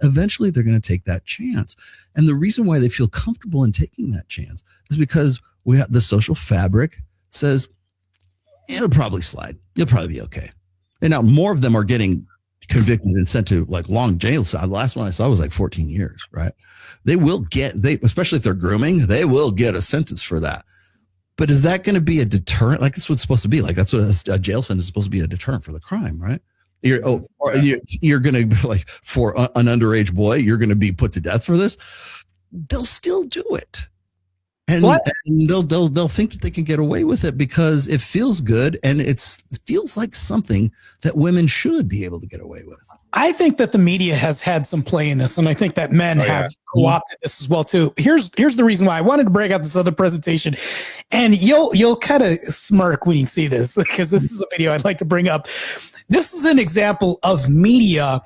eventually they're going to take that chance. And the reason why they feel comfortable in taking that chance is because we have the social fabric says it'll probably slide. You'll probably be okay. And now more of them are getting convicted and sent to like long jail. So the last one I saw was like 14 years, right? They will especially if they're grooming, they will get a sentence for that. But is that going to be a deterrent? Like that's what it's supposed to be. Like that's what a jail sentence is supposed to be, a deterrent for the crime, right? You're going to like for an underage boy, you're going to be put to death for this. They'll still do it. And they'll think that they can get away with it because it feels good and it feels like something that women should be able to get away with. I think that the media has had some play in this, and I think that men have co-opted this as well too. Here's the reason why I wanted to break out this other presentation, and you'll kind of smirk when you see this because this is a video I'd like to bring up. This is an example of media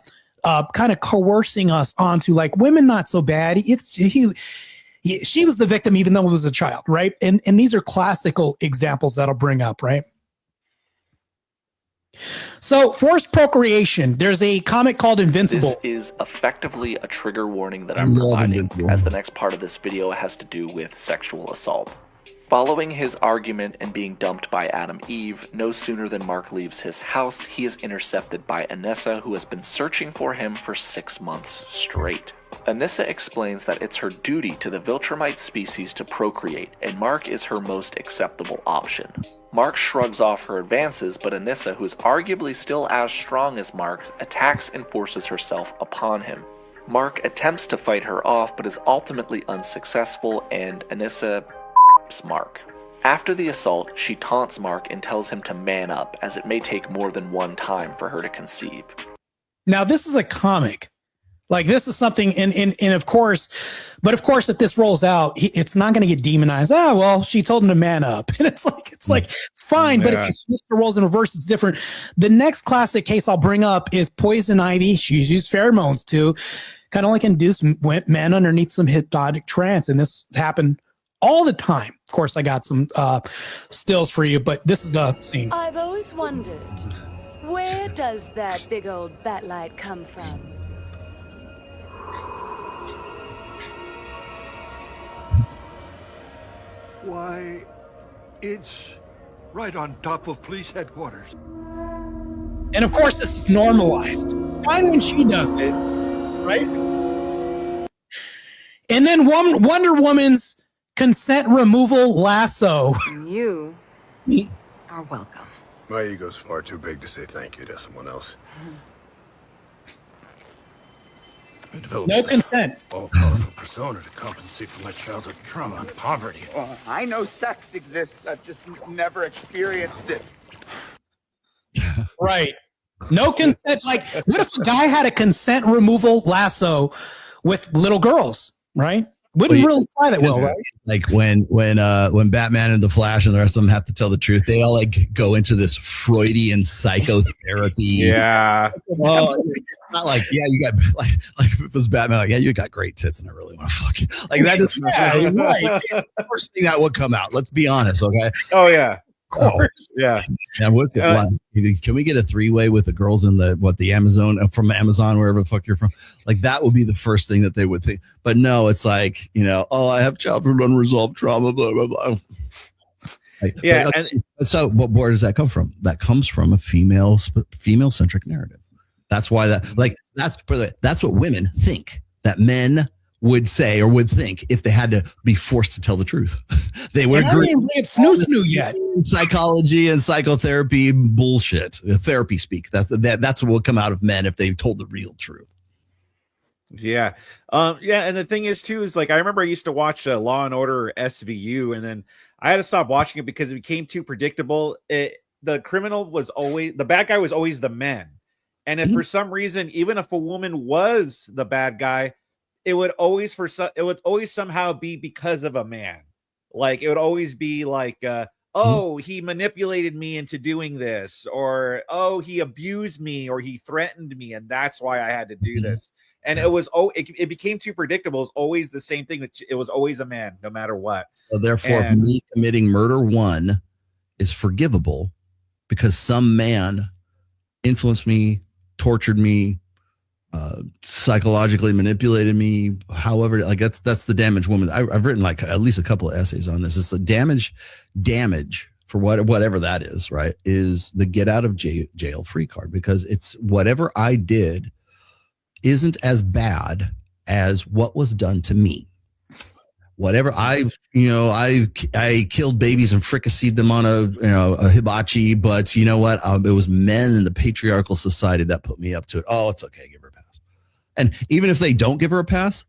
kind of coercing us onto like women not so bad. She was the victim, even though it was a child, right? And these are classical examples that I'll bring up, right? So, forced procreation. There's a comic called Invincible. This is effectively a trigger warning that I'm providing, as the next part of this video has to do with sexual assault. Following his argument and being dumped by Adam Eve, no sooner than Mark leaves his house, he is intercepted by Anissa, who has been searching for him for 6 months straight. Anissa explains that it's her duty to the Viltrumite species to procreate, and Mark is her most acceptable option. Mark shrugs off her advances, but Anissa, who is arguably still as strong as Mark, attacks and forces herself upon him. Mark attempts to fight her off, but is ultimately unsuccessful, and Anissa Mark. After the assault, she taunts Mark and tells him to man up, as it may take more than one time for her to conceive. Now, this is a comic. Like, this is something, and of course, if this rolls out, it's not going to get demonized. Well, she told him to man up. And it's fine. Yeah. But if you switch the roles in reverse, it's different. The next classic case I'll bring up is Poison Ivy. She's used pheromones to kind of like induce men underneath some hypnotic trance. And this happened all the time. Of course, I got some stills for you, but this is the scene. I've always wondered, where does that big old bat light come from? Why, it's right on top of police headquarters. And of course, this is normalized. It's fine when she does it, right? And then Wonder Woman's consent removal lasso. You are welcome. My ego's far too big to say thank you to someone else. No consent. All powerful persona to compensate for my childhood trauma and poverty. Oh, I know sex exists. I've just never experienced it. Right. No consent. Like, what if a guy had a consent removal lasso with little girls, right? Wouldn't really fly that well, right? Like when Batman and the Flash and the rest of them have to tell the truth, they all like go into this Freudian psychotherapy. Yeah. Well, it's not like, yeah, you got like if it was Batman, like, yeah, you got great tits and I really want to fuck you. Like that is right. The first thing that would come out. Let's be honest, okay? Oh yeah. Of course. Yeah. And what's it like? Can we get a 3-way with the girls in the Amazon, from Amazon, wherever the fuck you're from? Like that would be the first thing that they would think. But no, it's like, oh, I have childhood unresolved trauma, blah, blah, blah. Like, yeah. So where does that come from? That comes from a female centric narrative. That's why that's what women think that men would say or would think if they had to be forced to tell the truth. They would agree. I didn't snoo yet. Psychology and psychotherapy bullshit. Therapy speak. That's what will come out of men if they told the real truth. Yeah. And the thing is too, is like, I remember I used to watch Law and Order SVU, and then I had to stop watching it because it became too predictable. The bad guy was always the man. And if for some reason, even if a woman was the bad guy, it would always somehow be because of a man. Like it would always be like, oh, he manipulated me into doing this, or oh, he abused me, or he threatened me, and that's why I had to do this. And it became too predictable. It was always the same thing. That it was always a man, no matter what. So therefore, if me committing murder one is forgivable because some man influenced me, tortured me, psychologically manipulated me, however, like that's the damaged woman. I've written like at least a couple of essays on this. It's the damage for whatever that is, right? Is the get out of jail free card, because it's whatever I did isn't as bad as what was done to me. Whatever I killed babies and fricasseed them on a hibachi, but you know what? It was men in the patriarchal society that put me up to it. Oh, it's okay. Give her a pass. And even if they don't give her a pass,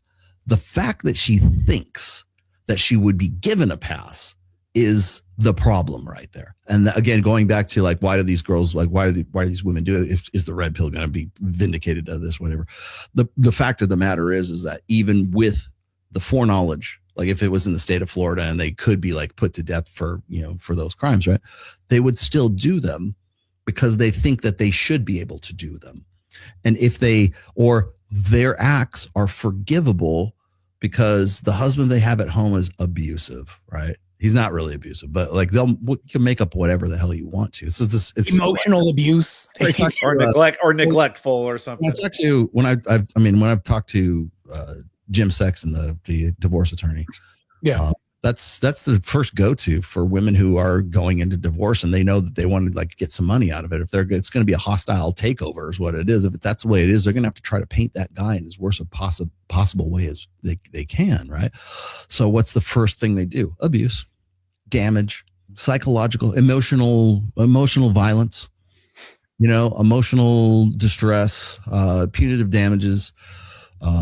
the fact that she thinks that she would be given a pass is the problem right there. And again, going back to like, why do these girls, like, why do these women do it? Is the red pill going to be vindicated of this, whatever? The fact of the matter is that even with the foreknowledge, like if it was in the state of Florida and they could be like put to death for those crimes, right? They would still do them because they think that they should be able to do them. And if their acts are forgivable because the husband they have at home is abusive, right? He's not really abusive, but like you can make up whatever the hell you want to. It's emotional abuse or neglect or neglectful or something. When I've talked to Jim Sexton, the divorce attorney, that's the first go-to for women who are going into divorce and they know that they want to like get some money out of it. If it's going to be a hostile takeover is what it is. If that's the way it is, they're going to have to try to paint that guy in as worst a possible way as they can, right? So what's the first thing they do? Abuse, damage, psychological, emotional violence, emotional distress, punitive damages,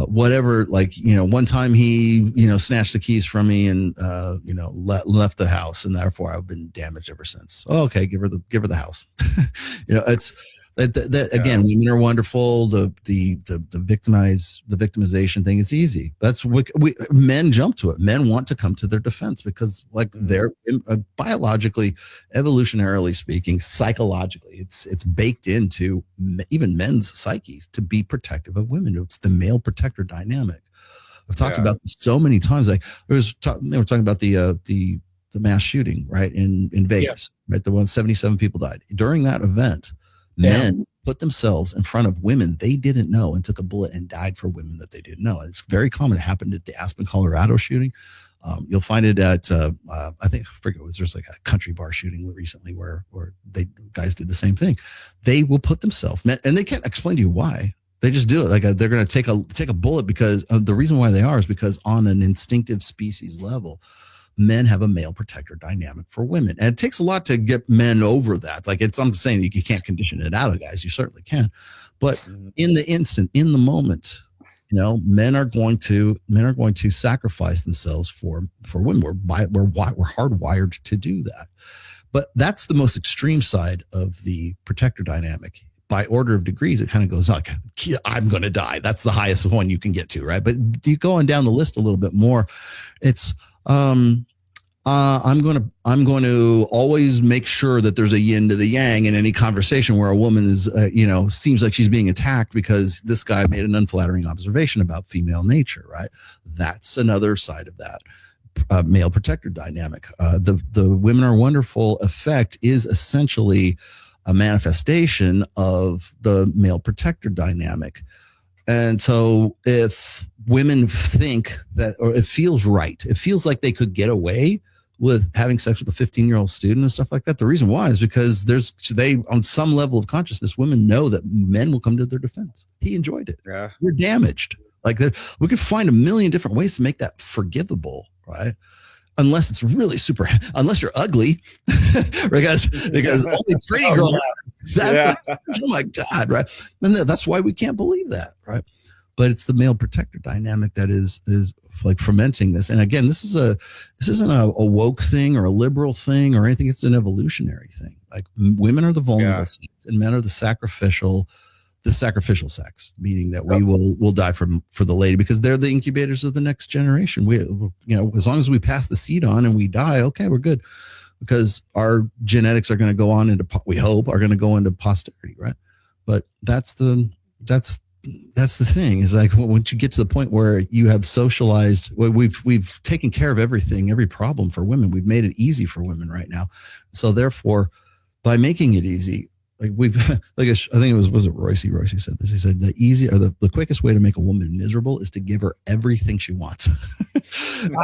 whatever. Like, one time he, snatched the keys from me and, left the house, and therefore I've been damaged ever since. Oh, okay. Give her the house. It's that again, women are wonderful. The victimization thing is easy. That's what men jump to it. Men want to come to their defense because like they're biologically, evolutionarily speaking, psychologically, it's baked into even men's psyches to be protective of women. It's the male protector dynamic. I've talked about this so many times. Like they were talking about the mass shooting, right, in Vegas, right? The one 77 people died during that event. Men put themselves in front of women they didn't know and took a bullet and died for women that they didn't know. And it's very common. It happened at the Aspen, Colorado shooting. You'll find it at there's like a country bar shooting recently where guys did the same thing. They will put themselves, and they can't explain to you why. They just do it. Like they're going to take a bullet because the reason why they are is because on an instinctive species level, men have a male protector dynamic for women. And it takes a lot to get men over that. Like I'm saying you can't condition it out of guys. You certainly can. But in the moment, men are going to sacrifice themselves for women. We're hardwired to do that. But that's the most extreme side of the protector dynamic. By order of degrees, it kind of goes like, I'm going to die. That's the highest one you can get to, right? But you go on down the list a little bit more. It's I'm going to always make sure that there's a yin to the yang in any conversation where a woman is, seems like she's being attacked because this guy made an unflattering observation about female nature, right? That's another side of that male protector dynamic. The women are wonderful effect is essentially a manifestation of the male protector dynamic. And so if women think that, or it feels right, it feels like they could get away with having sex with a 15-year-old student and stuff like that. The reason why is because on some level of consciousness, women know that men will come to their defense. He enjoyed it. Yeah. You're damaged. Like we could find a million different ways to make that forgivable, right? Unless it's really unless you're ugly, because only pretty girls. Oh my God, right? And that's why we can't believe that, right? But it's the male protector dynamic that is like fermenting this. And again, this isn't a woke thing or a liberal thing or anything. It's an evolutionary thing. Like women are the vulnerable sex and men are the sacrificial sex, meaning that we will die for the lady because they're the incubators of the next generation. We, as long as we pass the seed on and we die, okay, we're good, because our genetics are going to go on we hope are going to go into posterity, right? But that's that's the thing, is like once you get to the point where you have socialized, well, we've taken care of everything, every problem for women. We've made it easy for women right now. So therefore, by making it easy, like we've, like I think it was it Royce? Royce said this. He said the quickest way to make a woman miserable is to give her everything she wants.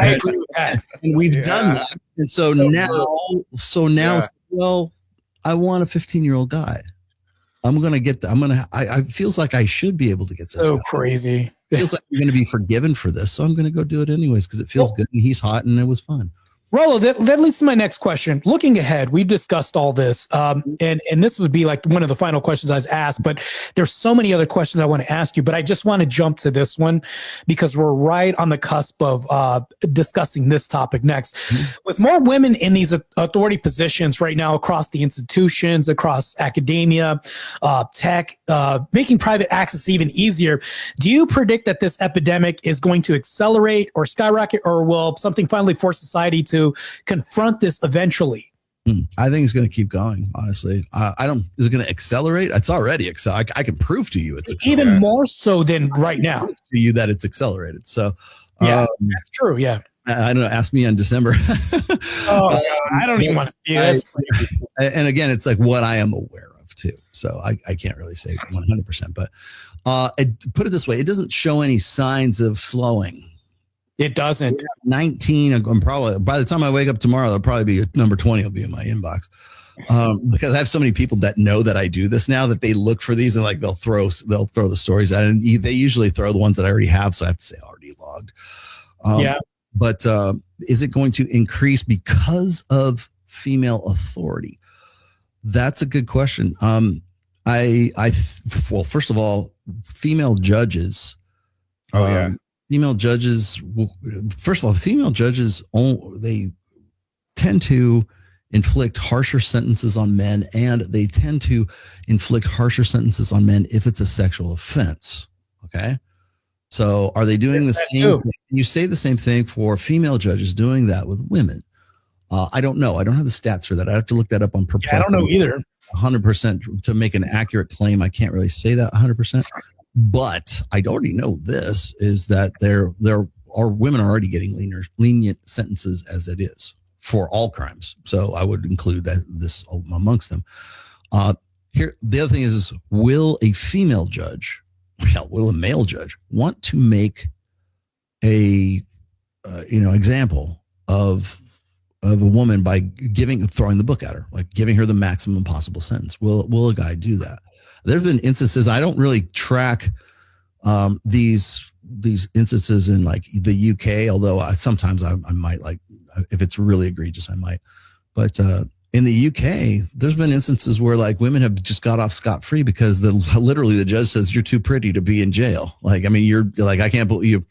I agree with that. And we've done that. And so now, well, I want a 15-year-old guy. I'm going to get I feels like I should be able to get this. So crazy. It feels like you're going to be forgiven for this. So I'm going to go do it anyways, because it feels good and he's hot and it was fun. Rollo, that leads to my next question. Looking ahead, we've discussed all this, and this would be like one of the final questions I was asked, but there's so many other questions I want to ask you, but I just want to jump to this one because we're right on the cusp of discussing this topic next. With more women in these authority positions right now across the institutions, across academia, tech, making private access even easier, do you predict that this epidemic is going to accelerate or skyrocket, or will something finally force society to confront this eventually? I think it's going to keep going. Honestly, is it going to accelerate? It's already accelerated. I can prove to you it's even more so than right now. To you that it's accelerated. So yeah, that's true. Yeah, I don't know. Ask me in December. I don't even want to see it. And again, it's like what I am aware of too. So I can't really say 100%. But put it this way: it doesn't show any signs of slowing. It doesn't. 19. I'm probably, by the time I wake up tomorrow, there'll probably be number 20 will be in my inbox. Because I have so many people that know that I do this now that they look for these and like they'll throw the stories out, and they usually throw the ones that I already have. So I have to say already logged. But is it going to increase because of female authority? That's a good question. Well, first of all, female judges. Female judges, first of all, female judges, they tend to inflict harsher sentences on men, and they tend to inflict harsher sentences on men if it's a sexual offense. Okay. So are they doing the same? You say the same thing for female judges doing that with women. I don't know. I don't have the stats for that. I have to look that up on Perplexity. I don't know either. 100% to make an accurate claim. I can't really say that 100%. But I already know this is that there are women already getting lenient sentences as it is for all crimes. So I would include this amongst them. Here, the other thing is will a female judge, will a male judge want to make a example of a woman by throwing the book at her, like giving her the maximum possible sentence? Will a guy do that? There's been instances, I don't really track these instances in like the UK, although sometimes I might, like, if it's really egregious, I might. But in the UK, there's been instances where like women have just got off scot-free because literally the judge says you're too pretty to be in jail. Like, I mean, you're like, I can't believe you.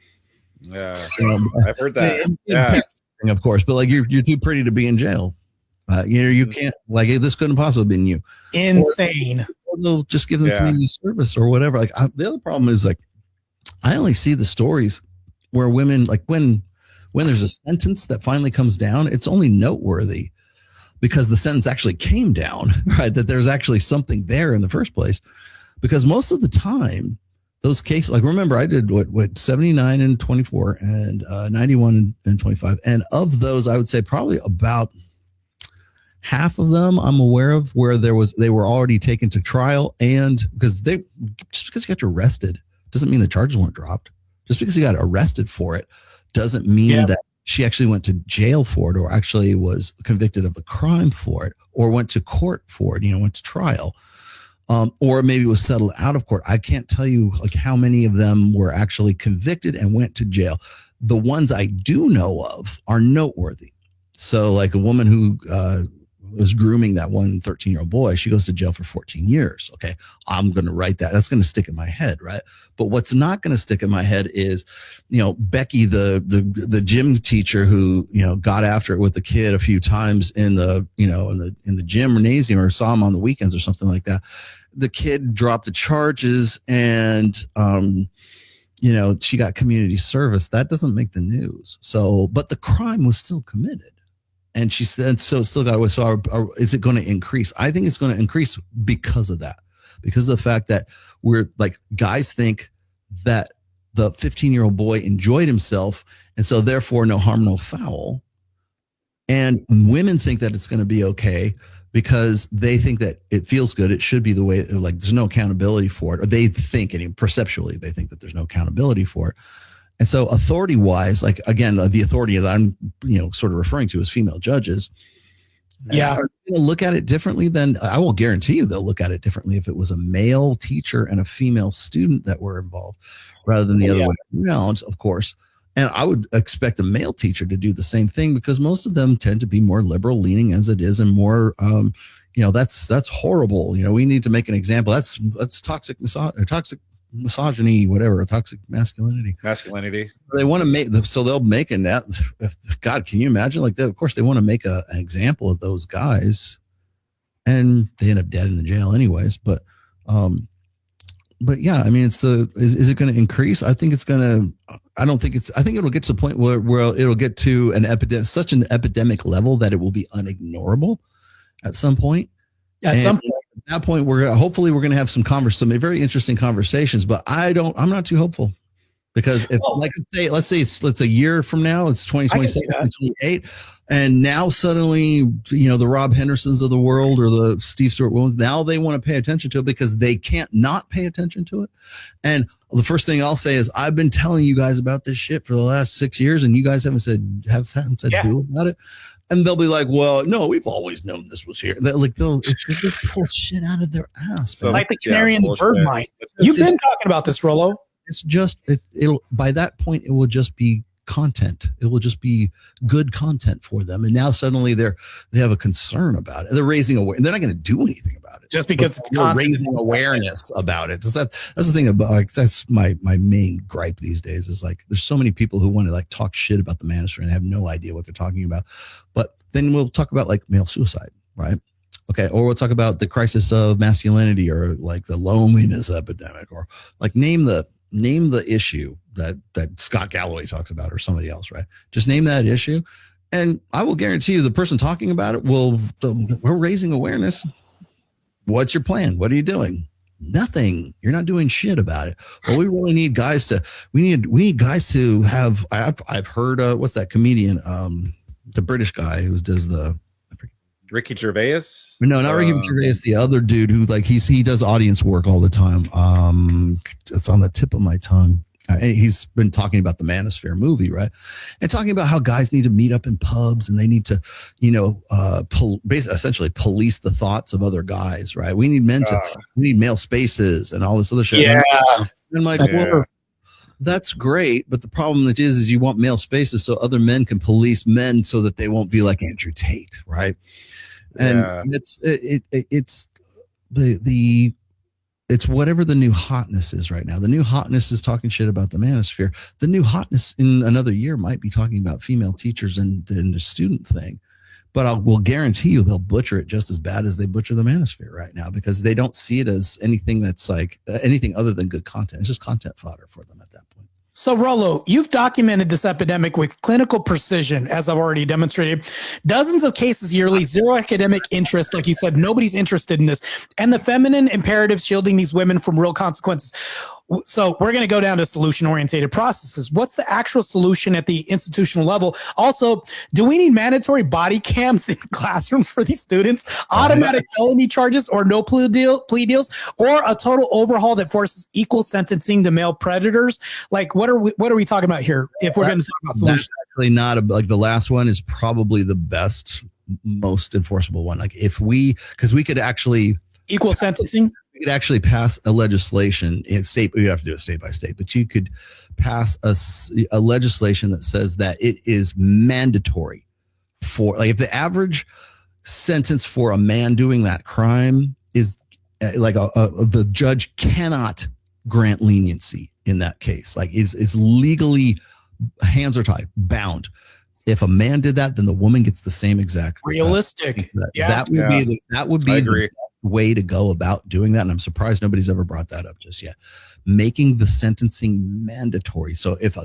Yeah, I've heard that. Of course, but like you're too pretty to be in jail. You can't, like, this couldn't possibly have been you. Insane. Or they'll just give them community service or whatever. Like the other problem is like I only see the stories where women, like when there's a sentence that finally comes down, it's only noteworthy because the sentence actually came down, right? That there's actually something there in the first place. Because most of the time, those cases, like remember, I did what 79 and 24 and 91 and 25, and of those, I would say probably about half of them I'm aware of where they were already taken to trial, and just because you got arrested doesn't mean the charges weren't dropped. Just because you got arrested for it doesn't mean that she actually went to jail for it or actually was convicted of the crime for it or went to court for it, went to trial. Or maybe was settled out of court. I can't tell you like how many of them were actually convicted and went to jail. The ones I do know of are noteworthy. So like a woman who was grooming that one 13-year-old boy, she goes to jail for 14 years. Okay, I'm going to write that. That's going to stick in my head, right? But what's not going to stick in my head is, Becky, the gym teacher who, got after it with the kid a few times in the gymnasium or saw him on the weekends or something like that. The kid dropped the charges and, she got community service. That doesn't make the news. So, but the crime was still committed. And she said, so it's still got away. So is it going to increase? I think it's going to increase because of that. because of the fact that we're like, guys think that the 15-year-old boy enjoyed himself, and so therefore no harm, no foul. And women think that it's going to be okay because they think that it feels good. It should be the way, like there's no accountability for it, or they think, and perceptually they think that there's no accountability for it. And so authority wise, like again, the authority that I'm, sort of referring to as female judges. Yeah. Are they going to look at it differently? Then I will guarantee you they'll look at it differently if it was a male teacher and a female student that were involved rather than the other way around, of course. And I would expect a male teacher to do the same thing because most of them tend to be more liberal leaning as it is, and more, that's horrible. We need to make an example. That's toxic misogyny, whatever, toxic masculinity. They want to make, so they'll make that. God, can you imagine? Like, of course, they want to make an example of those guys, and they end up dead in the jail, anyways. But yeah, I mean, is it going to increase? I think it's going to. I think it'll get to the point where it'll get to such an epidemic level that it will be unignorable at some point. At that point, hopefully we're going to have some very interesting conversations. But I'm not too hopeful, because if let's say it's a year from now, it's 2027, 2028, and now suddenly the Rob Hendersons of the world or the Steve Stewart Williams, now they want to pay attention to it because they can't not pay attention to it. And the first thing I'll say is, I've been telling you guys about this shit for the last 6 years, and you guys haven't said do about it. And they'll be like, well, no, we've always known this was here. They'll just pull shit out of their ass. So, like the canary in the bird mind. You've been talking about this, Rollo. It's just, it'll by that point, it will just be content. It will just be good content for them. And now suddenly they have a concern about it. They're raising awareness. They're not going to do anything about it. Just because it's raising awareness about it. That's the thing about, like, that's my main gripe these days is, like, there's so many people who want to, like, talk shit about the manosphere and have no idea what they're talking about. But then we'll talk about, like, male suicide, right? Okay. Or we'll talk about the crisis of masculinity, or like the loneliness epidemic, or like name the issue that Scott Galloway talks about, or somebody else, right? Just name that issue, and I will guarantee you the person talking about it we're raising awareness. What's your plan? What are you doing? Nothing. You're not doing shit about it. Well, we really need guys to. We need guys to have. I've heard what's that comedian? The British guy who does the. Ricky Gervais? No, not Ricky Gervais. The other dude who, like, he does audience work all the time. It's on the tip of my tongue. He's been talking about the Manosphere movie, right? And talking about how guys need to meet up in pubs, and they need to, essentially police the thoughts of other guys, right? We need we need male spaces and all this other shit. Yeah. And I'm like, well, that's great, but the problem is you want male spaces so other men can police men so that they won't be like Andrew Tate, right? And it's whatever the new hotness is right now. The new hotness is talking shit about the manosphere. The new hotness in another year might be talking about female teachers and the student thing. But will guarantee you they'll butcher it just as bad as they butcher the manosphere right now, because they don't see it as anything that's like anything other than good content. It's just content fodder for them at that point. So, Rollo, you've documented this epidemic with clinical precision, as I've already demonstrated. Dozens of cases yearly, zero academic interest. Like you said, nobody's interested in this. And the feminine imperative shielding these women from real consequences. So we're going to go down to solution-oriented processes. What's the actual solution at the institutional level? Also, do we need mandatory body cams in classrooms for these students, automatic felony charges or no plea deals, or a total overhaul that forces equal sentencing to male predators? Like, what are we talking about here? If we're going to talk about solutions, that's actually not like the last one is probably the best, most enforceable one. Like because we could actually equal sentencing. You could actually pass a legislation in state. You have to do it state by state, but you could pass a legislation that says that it is mandatory for, like, if the average sentence for a man doing that crime is like the judge cannot grant leniency in that case. Like, is legally, hands are tied, bound. If a man did that, then the woman gets the same exact realistic. That would be the way to go about doing that, and I'm surprised nobody's ever brought that up just yet. Making the sentencing mandatory. So if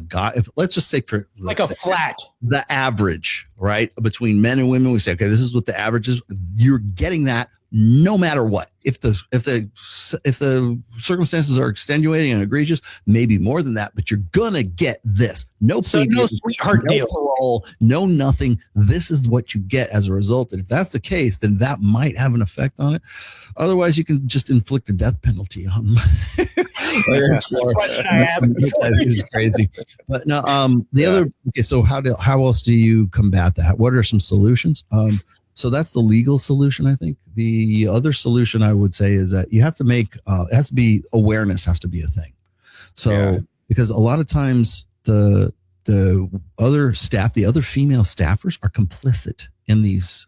let's just say for like the average, right, between men and women, we say, okay, this is what the average is. You're getting that no matter what. If the circumstances are extenuating and egregious, maybe more than that, but you're gonna get this. No plea no deals, sweetheart no deal. parole, no nothing. This is what you get as a result. And if that's the case, then that might have an effect on it. Otherwise, you can just inflict a death penalty on. That is crazy. But no, the other. Okay, so how else do you combat that? What are some solutions? So that's the legal solution, I think. The other solution I would say is that you have to make it has to be awareness has to be a thing. So because a lot of times the other staff, the other female staffers are complicit in these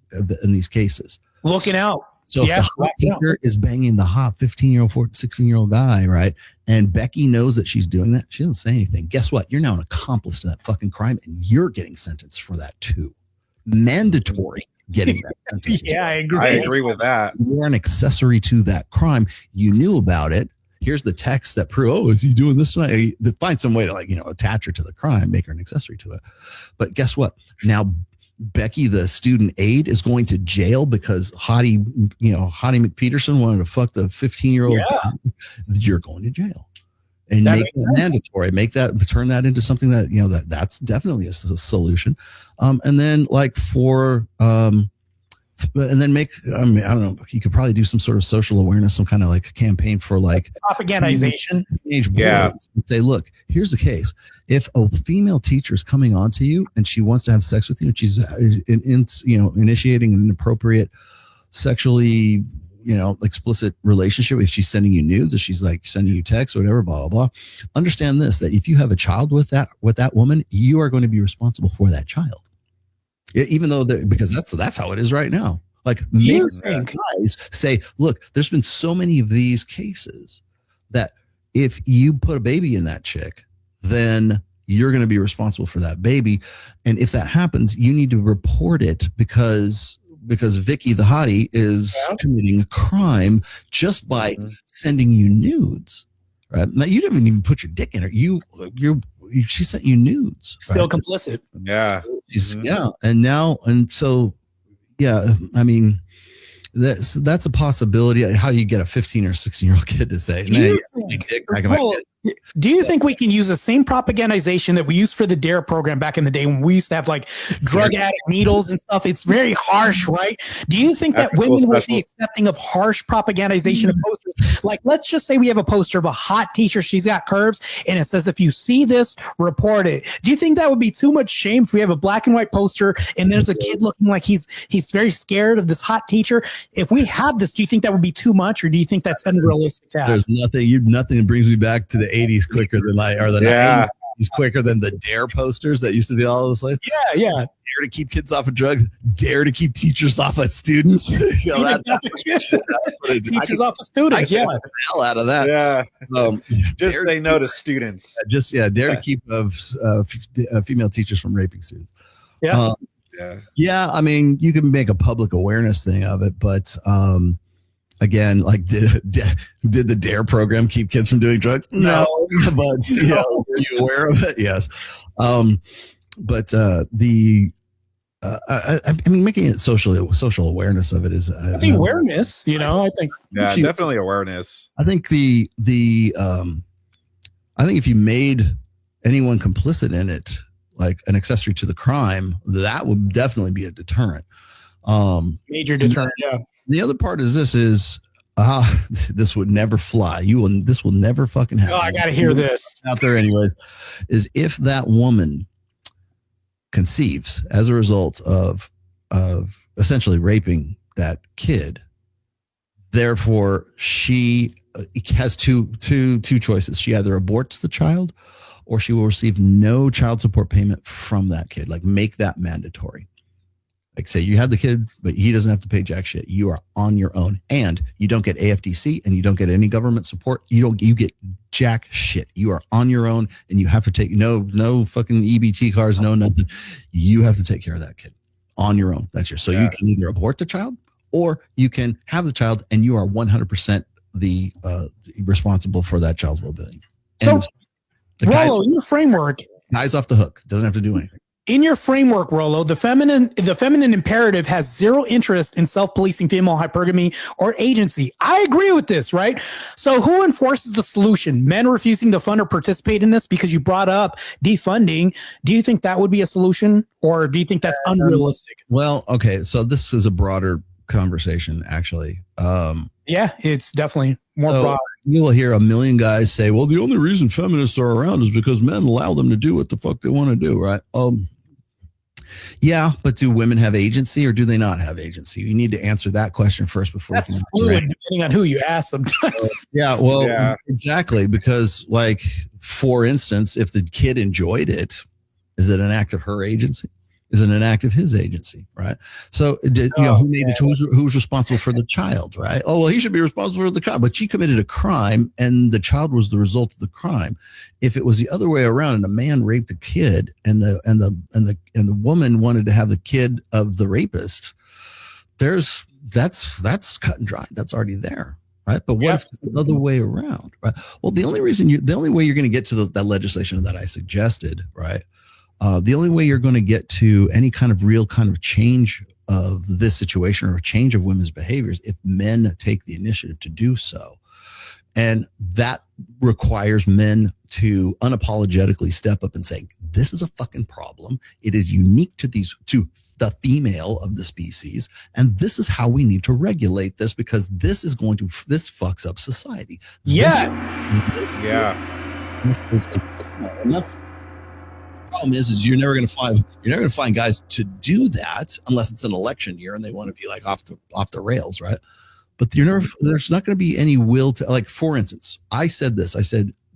cases. Looking out. So if the hot teacher is banging the hot 15-year-old, 16-year-old guy, right? And Becky knows that she's doing that, she doesn't say anything. Guess what? You're now an accomplice to that fucking crime, and you're getting sentenced for that too. Mandatory getting that sentence. Yeah, I agree. I agree with that. You're an accessory to that crime. You knew about it. Here's the text that prove, oh, is he doing this tonight? Find some way to attach her to the crime, make her an accessory to it. But guess what? Now Becky, the student aide, is going to jail because Hottie McPeterson wanted to fuck the 15-year-old guy. You're going to jail. And make that mandatory. Turn that into something that that's definitely a solution. And then and then make, I don't know, you could probably do some sort of social awareness, some kind of campaign for propagandization. Say, look, here's the case. If a female teacher is coming on to you and she wants to have sex with you and she's initiating an inappropriate sexually explicit relationship, if she's sending you nudes, if she's sending you texts or whatever, blah, blah, blah, understand this, that if you have a child with that woman, you are going to be responsible for that child. Even though because that's how it is right now. Guys say, look, there's been so many of these cases that if you put a baby in that chick, then you're going to be responsible for that baby. And if that happens, you need to report it because Vicky the hottie is committing a crime just by sending you nudes. Right now, you didn't even put your dick in her. She sent you nudes. Still complicit. Yeah. I mean, that's a possibility. How you get a 15 or 16-year-old kid to say, do you think we can use the same propagandization that we used for the DARE program back in the day when we used to have drug addict needles and stuff? It's very harsh, right? Do you think that women would be accepting of harsh propagandization of posters? Let's just say we have a poster of a hot teacher. She's got curves and it says, if you see this, report it. Do you think that would be too much shame if we have a black and white poster and there's a kid looking like he's very scared of this hot teacher? If we have this, do you think that would be too much, or do you think that's unrealistic? There's nothing that brings me back to the 80s quicker than the 90s quicker than the DARE posters that used to be all over the place. Yeah. Dare to keep kids off of drugs, dare to keep teachers off of students. Teachers off of students, the hell out of that. Yeah. Just say no to students. Dare to keep female teachers from raping students. Yeah. I mean, you can make a public awareness thing of it, but again, did the DARE program keep kids from doing drugs? No. But were you aware of it? Yes. I mean, making it social awareness of it is awareness. I think definitely awareness. I think I think if you made anyone complicit in it, like an accessory to the crime, that would definitely be a deterrent. Major deterrent. Yeah. The other part is this would never fly. This will never fucking happen. Oh, I gotta hear this out there anyways, is if that woman conceives as a result of essentially raping that kid, therefore she has two choices. She either aborts the child or she will receive no child support payment from that kid. Make that mandatory. Say you have the kid, but he doesn't have to pay jack shit. You are on your own, and you don't get AFDC, and you don't get any government support. You get jack shit. You are on your own, and you have to take no fucking EBT cards, no nothing. You have to take care of that kid on your own. That's so you can either abort the child or you can have the child, and you are 100% the responsible for that child's well-being. So, Rollo, your framework, guy's off the hook. Doesn't have to do anything. In your framework, Rolo, the feminine imperative has zero interest in self-policing female hypergamy or agency. I agree with this, right? So who enforces the solution? Men refusing to fund or participate in this? Because you brought up defunding. Do you think that would be a solution, or do you think that's unrealistic? Well, okay, so this is a broader conversation, actually. Yeah, it's definitely more broad. You will hear a million guys say, well, the only reason feminists are around is because men allow them to do what the fuck they want to do, right? Yeah, but do women have agency or do they not have agency? You need to answer that question first before. That's fluid, depending on who you ask sometimes. Exactly. Because, like, for instance, if the kid enjoyed it, is it an act of her agency? Is it an act of his agency, right? So, who made the choice? Who's responsible for the child, right? Oh, well, he should be responsible for the child, but she committed a crime, and the child was the result of the crime. If it was the other way around, and a man raped a kid, and the woman wanted to have the kid of the rapist, that's cut and dry. That's already there, right? But what if it's the other way around, right? Well, the only way you're going to get to that legislation that I suggested, right? The only way you're going to get to any kind of real kind of change of this situation or a change of women's behaviors if men take the initiative to do so. And that requires men to unapologetically step up and say, this is a fucking problem. It is unique to the female of the species. And this is how we need to regulate this, because this fucks up society. Yes. This is problem is you're never going to find guys to do that unless it's an election year and they want to be like off the rails, right? But there's not going to be any will to, like, for instance, I said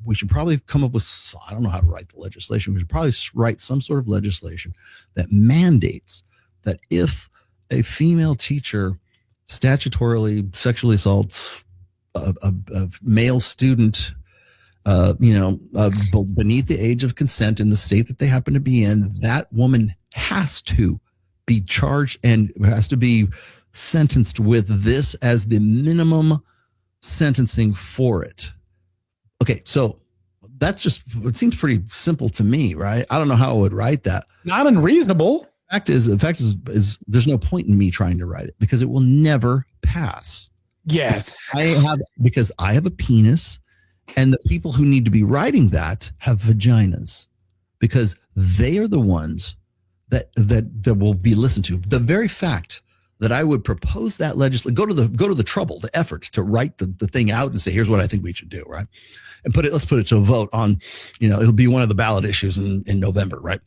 we should probably come up with, I don't know how to write the legislation. We should probably write some sort of legislation that mandates that if a female teacher statutorily sexually assaults a male student, beneath the age of consent in the state that they happen to be in, that woman has to be charged and has to be sentenced with this as the minimum sentencing for it. Okay, so it seems pretty simple to me, right? I don't know how I would write that. Not unreasonable. The fact is there's no point in me trying to write it because it will never pass. Yes. Because I have a penis. And the people who need to be writing that have vaginas, because they are the ones that will be listened to. The very fact that I would propose that legislation, go to the trouble, the effort to write the thing out and say, here's what I think we should do, right? And let's put it to a vote on, it'll be one of the ballot issues in November, right?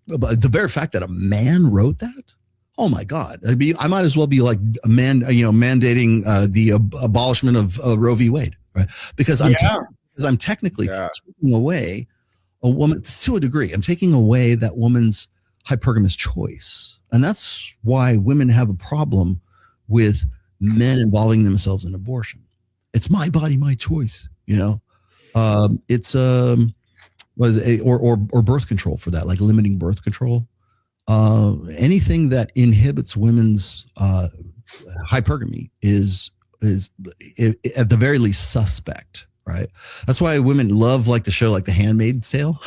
But the very fact that a man wrote that, oh my God, I might as well be like a man, mandating the abolishment of Roe v. Wade. Right? Because I'm technically taking away a woman to a degree. I'm taking away that woman's hypergamous choice, and that's why women have a problem with men involving themselves in abortion. It's my body, my choice. It's or birth control for that, like limiting birth control. Anything that inhibits women's hypergamy is at the very least suspect, right? That's why women love like the show, like The Handmaid's Tale.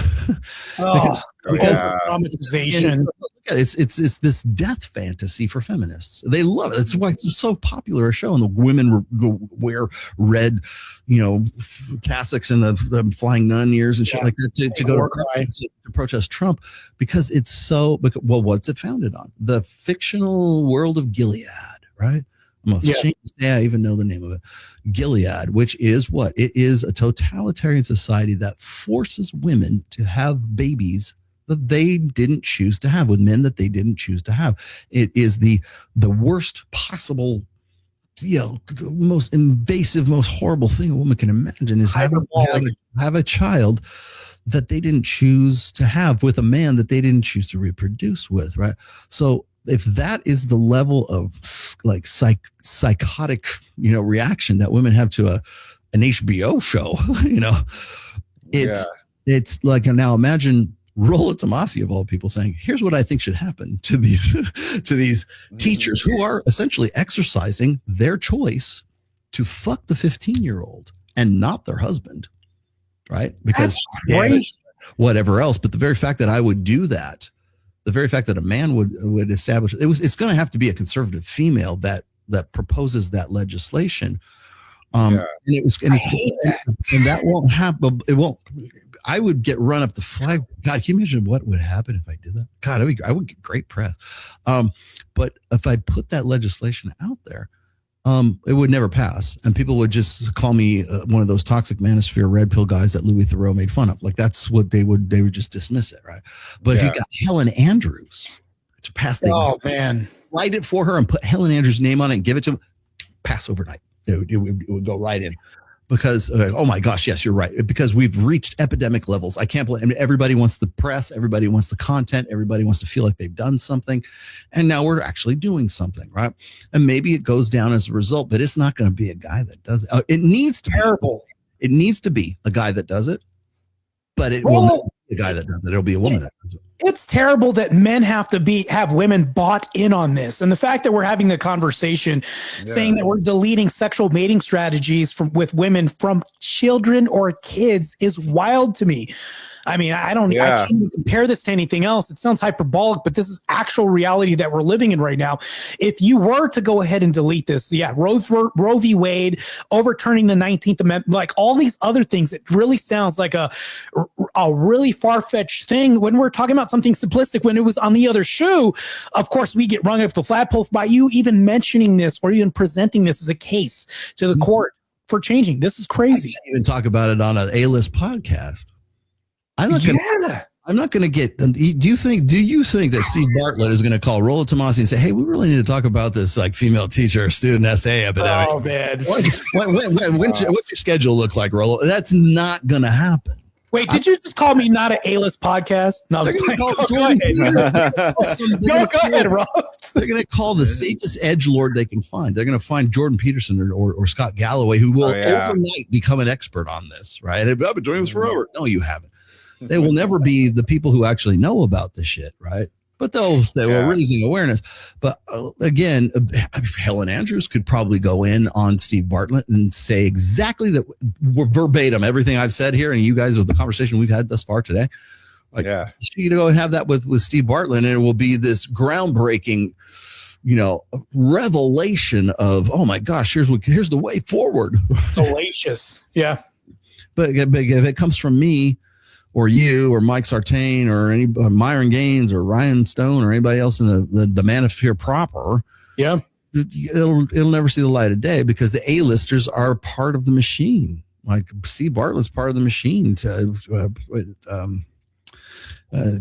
Because of traumatization. It's this death fantasy for feminists. They love it. That's why it's so popular a show. And the women wear red, cassocks and the flying nun ears and shit like that to go to protest Trump, because it's so. Well, what's it founded on? The fictional world of Gilead, right? I'm ashamed to say I even know the name of it. Gilead, which is what? It is a totalitarian society that forces women to have babies that they didn't choose to have with men that they didn't choose to have. It is the worst possible, the most invasive, most horrible thing a woman can imagine is have a child that they didn't choose to have with a man that they didn't choose to reproduce with, right? So if that is the level of like psychotic, reaction that women have to an HBO show, it's like, now imagine Rollo Tomassi of all people saying, here's what I think should happen to these teachers who are essentially exercising their choice to fuck the 15-year-old and not their husband, right? Because whatever else, but the very fact that I would do that The very fact that a man would establish it's going to have to be a conservative female that proposes that legislation. And that won't happen. It won't. I would get run up the flag. God, can you imagine what would happen if I did that? God, I would get great press. But if I put that legislation out there, it would never pass, and people would just call me one of those toxic manosphere red pill guys that Louis Theroux made fun of. Like they would just dismiss it, right? But if you got Helen Andrews to pass things, write it for her and put Helen Andrews' name on it and give it to them, pass overnight. It would go right in. Because, oh my gosh, yes, you're right. Because we've reached epidemic levels. I can't believe, everybody wants the press, everybody wants the content, everybody wants to feel like they've done something. And now we're actually doing something, right? And maybe it goes down as a result, but it's not going to be a guy that does it. It needs to It needs to be a guy that does it, but it will not be a guy that does it. It'll be a woman that does it. It's terrible that men have women bought in on this. And the fact that we're having the conversation saying that we're deleting sexual mating strategies with women from children or kids is wild to me. I mean, I can't even compare this to anything else. It sounds hyperbolic, but this is actual reality that we're living in right now. If you were to go ahead and delete this, Roe v. Wade, overturning the 19th Amendment, like all these other things, it really sounds like a really far-fetched thing when we're talking about something simplistic. When it was on the other shoe, of course, we get rung up the flagpole by you even mentioning this or even presenting this as a case to the court for changing. This is crazy. I can't even talk about it on an A-list podcast. I'm not going to get. Do you think that Steve Bartlett is going to call Rollo Tomasi and say, "Hey, we really need to talk about this like female teacher student essay epidemic"? Oh man, what's your schedule look like, Rollo? That's not going to happen. Wait, did you just call me not an A-list podcast? No, go ahead, Rob. They're going to call the safest edgelord they can find. They're going to find Jordan Peterson or Scott Galloway, who will overnight become an expert on this. Right? I've been doing this forever. No, you haven't. They will never be the people who actually know about this shit, right? But they'll say, well, raising awareness. But again, Helen Andrews could probably go in on Steve Bartlett and say exactly that verbatim, everything I've said here, and you guys with the conversation we've had thus far today. Like, she's going to go and have that with Steve Bartlett, and it will be this groundbreaking, revelation of, oh my gosh, here's the way forward. Salacious. Yeah. But if it comes from me, or you, or Mike Sartain, or any Myron Gaines, or Ryan Stone, or anybody else in the manosphere proper, it'll never see the light of day because the A-listers are part of the machine. Like Steve Bartlett's part of the machine.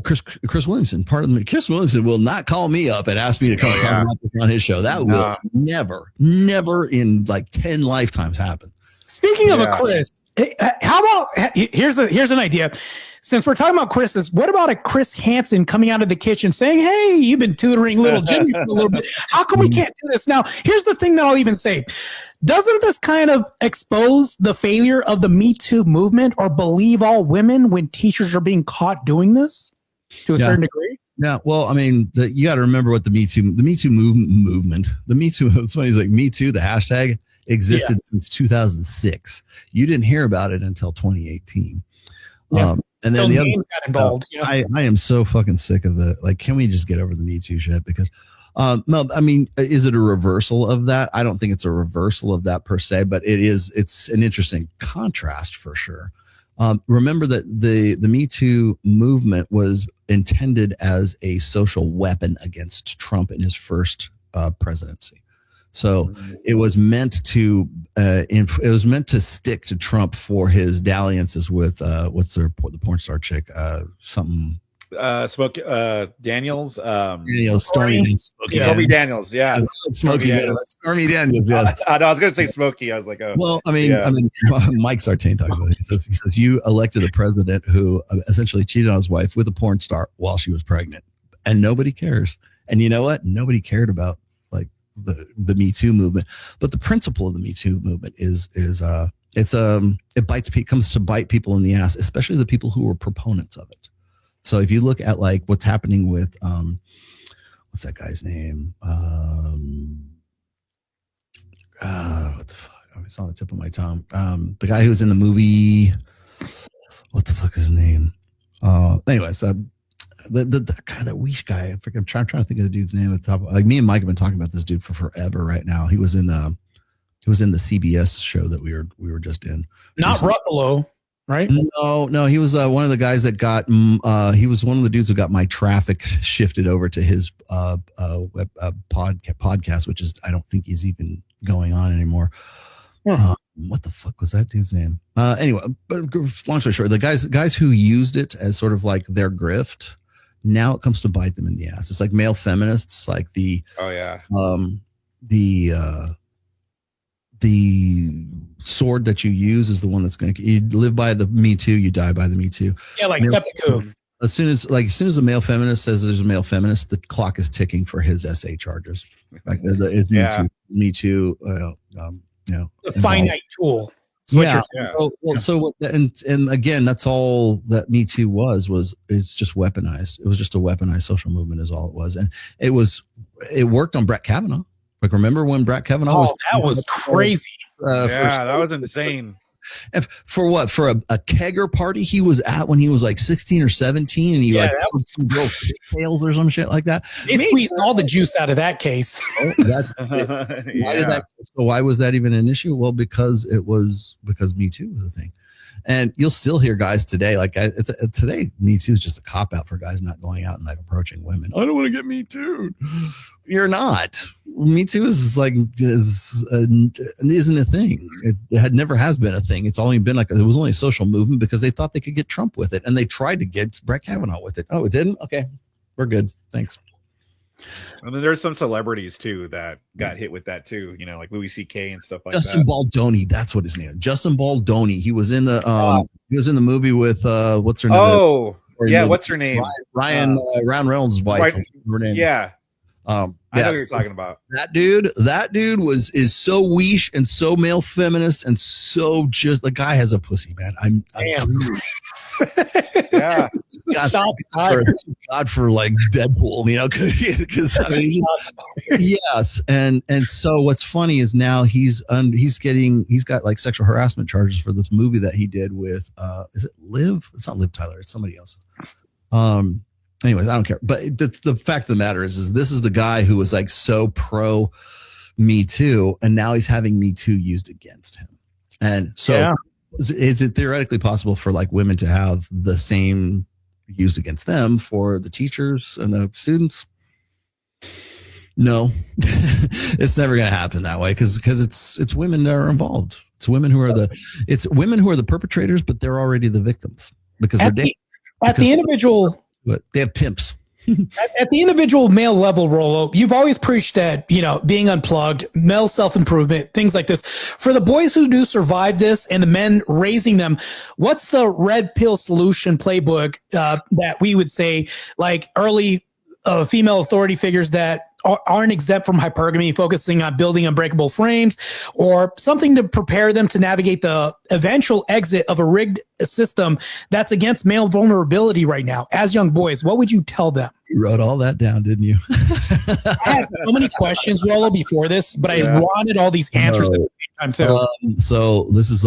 Chris Williamson, part of the. Chris Williamson will not call me up and ask me to come talk about this on his show. That will never in like 10 lifetimes happen. Speaking of a Chris, how about here's an idea. Since we're talking about Chris's, what about a Chris Hansen coming out of the kitchen saying, "Hey, you've been tutoring little Jimmy for a little bit. How come we can't do this now?" Here's the thing that I'll even say. Doesn't this kind of expose the failure of the Me Too movement or believe all women when teachers are being caught doing this to a certain degree? Yeah, well, I mean, you got to remember what the Me Too movement, the Me Too, it's funny, it's like Me Too, the hashtag existed since 2006. You didn't hear about it until 2018. And then the other got involved. I am so fucking sick of can we just get over the Me Too shit? Because no, I mean, is it a reversal of that? I don't think it's a reversal of that per se, but it's an interesting contrast for sure. Remember that the Me Too movement was intended as a social weapon against Trump in his first presidency. So it was meant to stick to Trump for his dalliances with the porn star chick, Daniels, Stormy Daniels, Stormy Daniels, yes. I was gonna say Smokey. I was like, well, I mean, Mike Sartain talks about it. He says you elected a president who essentially cheated on his wife with a porn star while she was pregnant, and nobody cares. And you know what? Nobody cared about the Me Too movement, but the principle of the Me Too movement comes to bite people in the ass, especially the people who are proponents of it. So if you look at like what's happening with what's that guy's name? What the fuck? It's on the tip of my tongue. The guy who's in the movie. What the fuck is his name? Anyways, the guy, that Weish guy. I'm trying to think of the dude's name at the top. Like me and Mike have been talking about this dude for forever. Right now, he was in the CBS show that we were just in. Not Ruffalo, right? No, he was one of the guys that got. He was one of the dudes who got my traffic shifted over to his podcast, which is I don't think he's even going on anymore. What the fuck was that dude's name? Anyway, but long story short, the guys who used it as sort of like their grift, now it comes to bite them in the ass. It's like male feminists, like the sword that you use is the one that's going to, you live by the Me Too, you die by the Me Too. Yeah, like seppuku. As soon as a male feminist says there's a male feminist, the clock is ticking for his SA charges. Like it's Me Too. A finite tool. Yeah. And again, that's all that Me Too was it's just weaponized. It was just a weaponized social movement is all it was. And it worked on Brett Kavanaugh. Like, remember when Brett Kavanaugh that was crazy. That was insane. And for what? For a kegger party he was at when he was like 16 or 17, and he that was some girl tails or some shit like that. They squeezed all the juice out of that case. Why was that even an issue? Well, because Me Too was a thing. And you'll still hear guys today, like today, Me Too is just a cop out for guys not going out and like approaching women. I don't want to get Me Too. You're not. Me Too isn't a thing. It had never has been a thing. It's only been it was only a social movement because they thought they could get Trump with it, and they tried to get Brett Kavanaugh with it. Oh, it didn't. Okay, we're good. Thanks. And then there's some celebrities too that got hit with that too, like Louis C.K. and stuff like Justin that. Baldoni, that's what his name is. Justin Baldoni. He was in the movie with what's her name? What's her name? Ryan Reynolds' wife. Her name. Yeah. I know what you're talking about. That dude is so weesh and so male feminist and so just the guy has a pussy, man. I'm yeah. God for like Deadpool, because yes, and so what's funny is now he's got like sexual harassment charges for this movie that he did with is it Liv? It's not Liv Tyler, it's somebody else. Anyways, I don't care. But the fact of the matter is this is the guy who was like so pro Me Too, and now he's having Me Too used against him. And so is it theoretically possible for like women to have the same used against them for the teachers and the students? No, it's never going to happen that way because it's women that are involved. It's women who are the perpetrators, but they're already the victims because at the individual. But they have pimps. At the individual male level, Rollo, you've always preached that, being unplugged, male self-improvement, things like this. For the boys who do survive this and the men raising them, what's the red pill solution playbook that we would say, like early female authority figures that aren't exempt from hypergamy, focusing on building unbreakable frames, or something to prepare them to navigate the eventual exit of a rigged system that's against male vulnerability right now? As young boys, what would you tell them? You wrote all that down, didn't you? I had so many questions, Rollo, before this, but I wanted all these answers at the same time too. So this is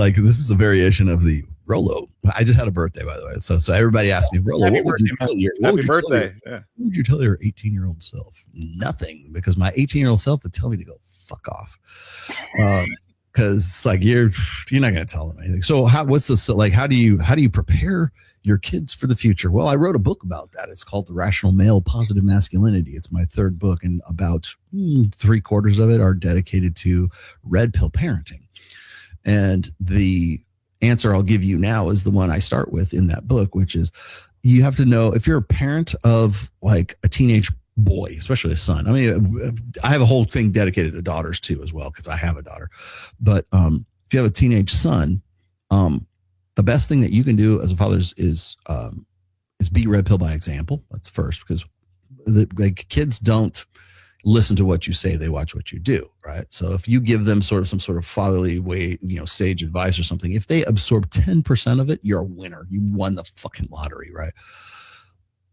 a variation of the Rollo. I just had a birthday, by the way. So everybody asked me, Rollo, Happy birthday. What would you tell your 18-year-old self? Nothing, because my 18-year-old self would tell me to go fuck off. Because like you're not going to tell them anything. So how do you prepare your kids for the future? Well, I wrote a book about that. It's called The Rational Male, Positive Masculinity. It's my third book, and about 3/4 of it are dedicated to red pill parenting. And the answer I'll give you now is the one I start with in that book, which is you have to know if you're a parent of like a teenage boy, especially a son. I mean, I have a whole thing dedicated to daughters too, as well, because I have a daughter. But if you have a teenage son, the best thing that you can do as a father is be red pill by example. That's first, because kids don't listen to what you say, they watch what you do, right? So if you give them some sort of fatherly way, sage advice or something, if they absorb 10% of it, you're a winner. You won the fucking lottery, right?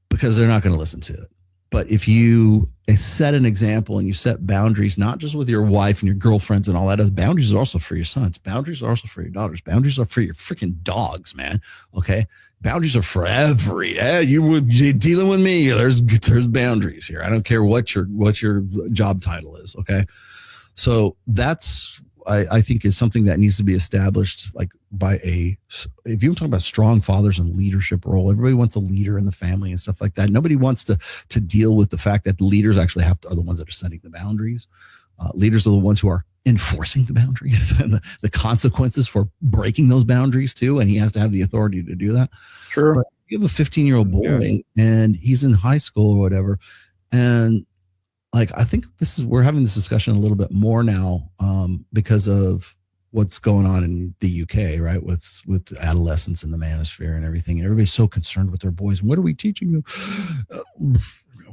Because they're not going to listen to it. But if you set an example and you set boundaries, not just with your wife and your girlfriends and all that, boundaries are also for your sons. Boundaries are also for your daughters. Boundaries are for your freaking dogs, man. Okay. Boundaries are for every. You're dealing with me. There's boundaries here. I don't care what your job title is. Okay, so that's I think is something that needs to be established, like by if you're talking about strong fathers and leadership role, everybody wants a leader in the family and stuff like that. Nobody wants to deal with the fact that the leaders actually are the ones that are setting the boundaries. Leaders are the ones who are enforcing the boundaries and the consequences for breaking those boundaries too. And he has to have the authority to do that. Sure. But you have a 15-year-old boy and he's in high school or whatever. And like, I think we're having this discussion a little bit more now because of what's going on in the UK, right? With adolescence and the manosphere and everything. And everybody's so concerned with their boys. What are we teaching them?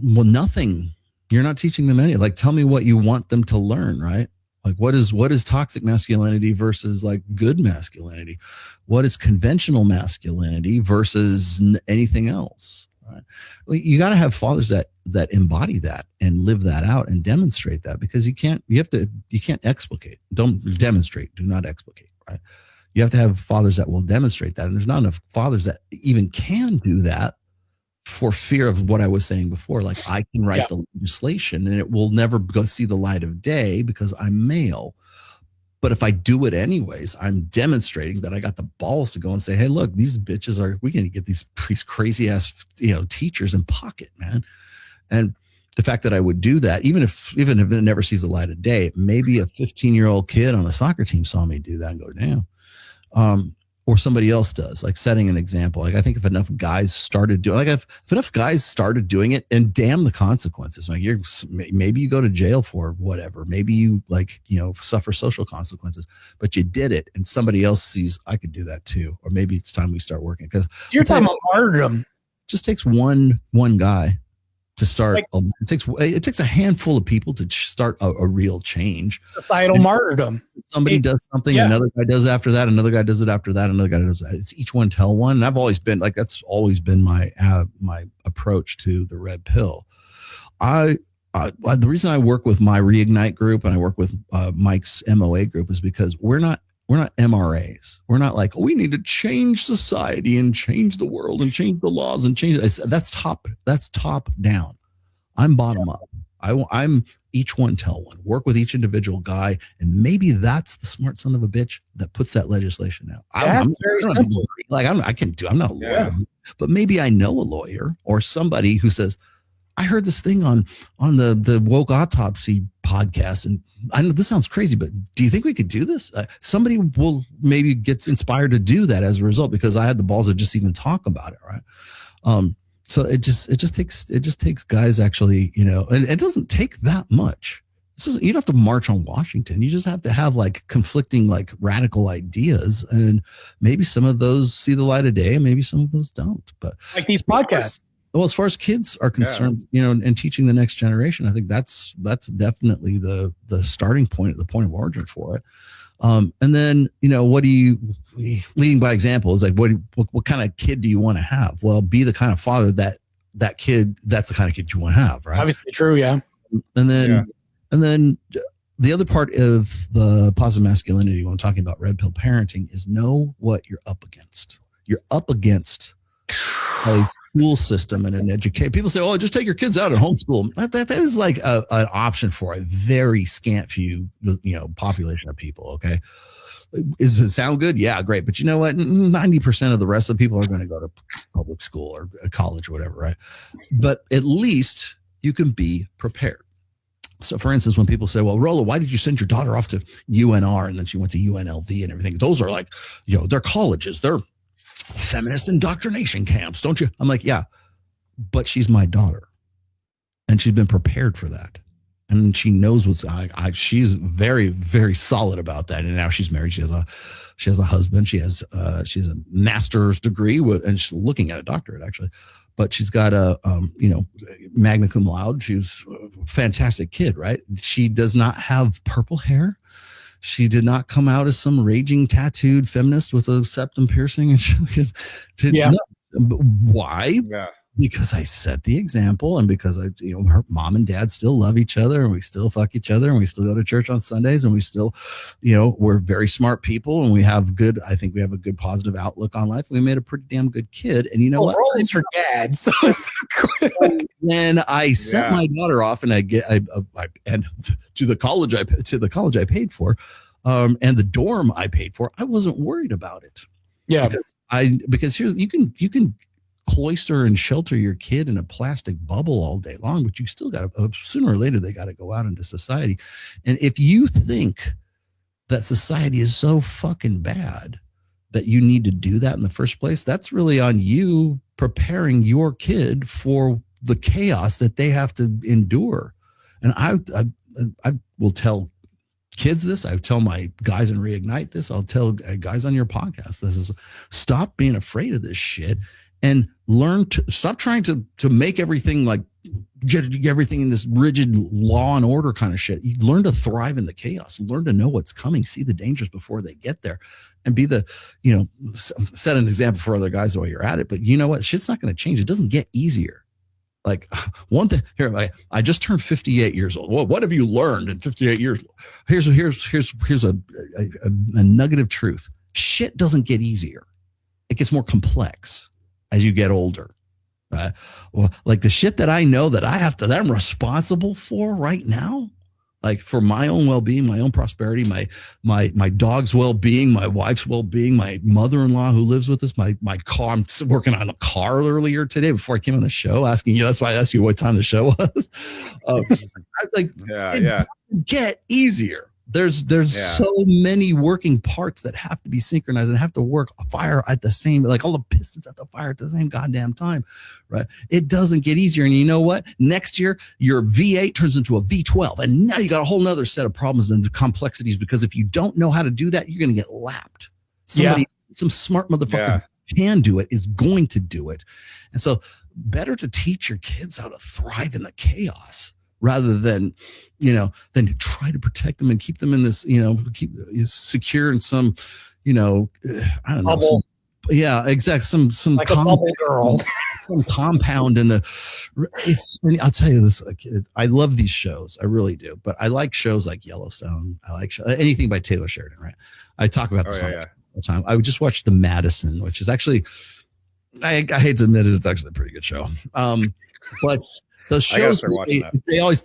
Well, nothing. You're not teaching them anything. Like, tell me what you want them to learn, right? Like, what is toxic masculinity versus like good masculinity? What is conventional masculinity versus anything else? Right? Well, you got to have fathers that embody that and live that out and demonstrate that, because you can't explicate. Don't demonstrate. Do not explicate. Right? You have to have fathers that will demonstrate that, and there's not enough fathers that even can do that, for fear of what I was saying before. Like, I can write the legislation and it will never go see the light of day because I'm male. But if I do it anyways, I'm demonstrating that I got the balls to go and say, hey, look, these bitches we're going to get these crazy ass, teachers in pocket, man. And the fact that I would do that, even if it never sees the light of day, maybe a 15-year-old kid on a soccer team saw me do that and go, damn. Or somebody else does, like setting an example. Like, I think if enough guys started doing, if enough guys started doing it, and damn the consequences, like maybe you go to jail for whatever, maybe you suffer social consequences, but you did it, and somebody else sees, I could do that too, or maybe it's time we start working. Because you're talking about martyrdom. Just takes one guy to start. It takes a handful of people to start a real change. Societal martyrdom. Somebody does something, another guy does after that, another guy does it after that, another guy does that. It's each one tell one. And I've always been like, that's always been my approach to the red pill. The reason I work with my Reignite group and I work with Mike's MOA group is because we're not MRAs. We're not like, we need to change society and change the world and change the laws and change. That's top down. I'm bottom up. I'm each one tell one. Work with each individual guy, and maybe that's the smart son of a bitch that puts that legislation out. That's very simple. I'm not a lawyer, but maybe I know a lawyer or somebody who says, I heard this thing on the woke autopsy podcast, and I know this sounds crazy, but do you think we could do this? Somebody will maybe gets inspired to do that as a result, because I had the balls to just even talk about it, right? So it just takes guys actually, and it doesn't take that much. You don't have to march on Washington. You just have to have like conflicting, like radical ideas, and maybe some of those see the light of day, and maybe some of those don't. But like these podcasts. Well, as far as kids are concerned, and teaching the next generation, I think that's definitely the starting point, the point of origin for it. And then, what do you, leading by example is like, what kind of kid do you want to have? Well, be the kind of father that's the kind of kid you want to have, right? Obviously true. Yeah. And then the other part of the positive masculinity when I'm talking about red pill parenting is know what you're up against. You're up against a school system and an education. People say, "Oh, just take your kids out and homeschool." That is like an option for a very scant few, population of people. Okay, does it sound good? Yeah, great. But you know what? 90% of the rest of the people are going to go to public school or college or whatever, right? But at least you can be prepared. So, for instance, when people say, "Well, Rolla, why did you send your daughter off to UNR and then she went to UNLV and everything?" Those are like, they're colleges, they're feminist indoctrination camps, don't you? I'm like, yeah, but she's my daughter, and she's been prepared for that, and she knows what's. She's very, very solid about that, and now she's married. She has a husband. She's a master's degree and she's looking at a doctorate actually, but she's got a magna cum laude. She's a fantastic kid, right? She does not have purple hair. She did not come out as some raging tattooed feminist with a septum piercing. And why? Yeah. because I set the example, and because her mom and dad still love each other, and we still fuck each other, and we still go to church on Sundays, and we still, we're very smart people, and I think we have a good positive outlook on life. We made a pretty damn good kid. And you know what? Rollins her dad. So when I sent my daughter off, and and to the college I paid for, and the dorm I paid for, I wasn't worried about it. Yeah, because here's you can cloister and shelter your kid in a plastic bubble all day long, but you still got to, sooner or later, they got to go out into society. And if you think that society is so fucking bad that you need to do that in the first place, that's really on you preparing your kid for the chaos that they have to endure. And I will tell kids this. I tell my guys in Reignite this. I'll tell guys on your podcast this: is stop being afraid of this shit and learn to stop trying to make everything like get everything in this rigid law and order kind of shit. You learn to thrive in the chaos, learn to know what's coming, see the dangers before they get there, and be set an example for other guys while you're at it. But you know what? Shit's not going to change. It doesn't get easier. Like one thing here, I just turned 58 years old. Well, what have you learned in 58 years? Here's a nugget of truth. Shit doesn't get easier. It gets more complex as you get older. Well, like the shit that I know that that I'm responsible for right now, like for my own well-being, my own prosperity, my dog's well-being, my wife's well-being, my mother-in-law who lives with us, my car. I'm working on a car earlier today before I came on the show, asking you. That's why I asked you what time the show was. It doesn't get easier. There's so many working parts that have to be synchronized and have to work fire at the same, like all the pistons have to fire at the same goddamn time, right? It doesn't get easier. And you know what? Next year, your V8 turns into a V12. And now you got a whole nother set of problems and complexities, because if you don't know how to do that, you're going to get lapped. Some smart motherfucker can do it, is going to do it. And so better to teach your kids how to thrive in the chaos, rather than try to protect them and keep them in this, keep secure in some, I don't know. Exactly. Some like a bubble girl, some compound in I'll tell you this, I love these shows. I really do. But I like shows like Yellowstone. I like anything by Taylor Sheridan, right? I talk about this all the time. I would just watch The Madison, which is actually, I hate to admit it, it's actually a pretty good show. But those shows,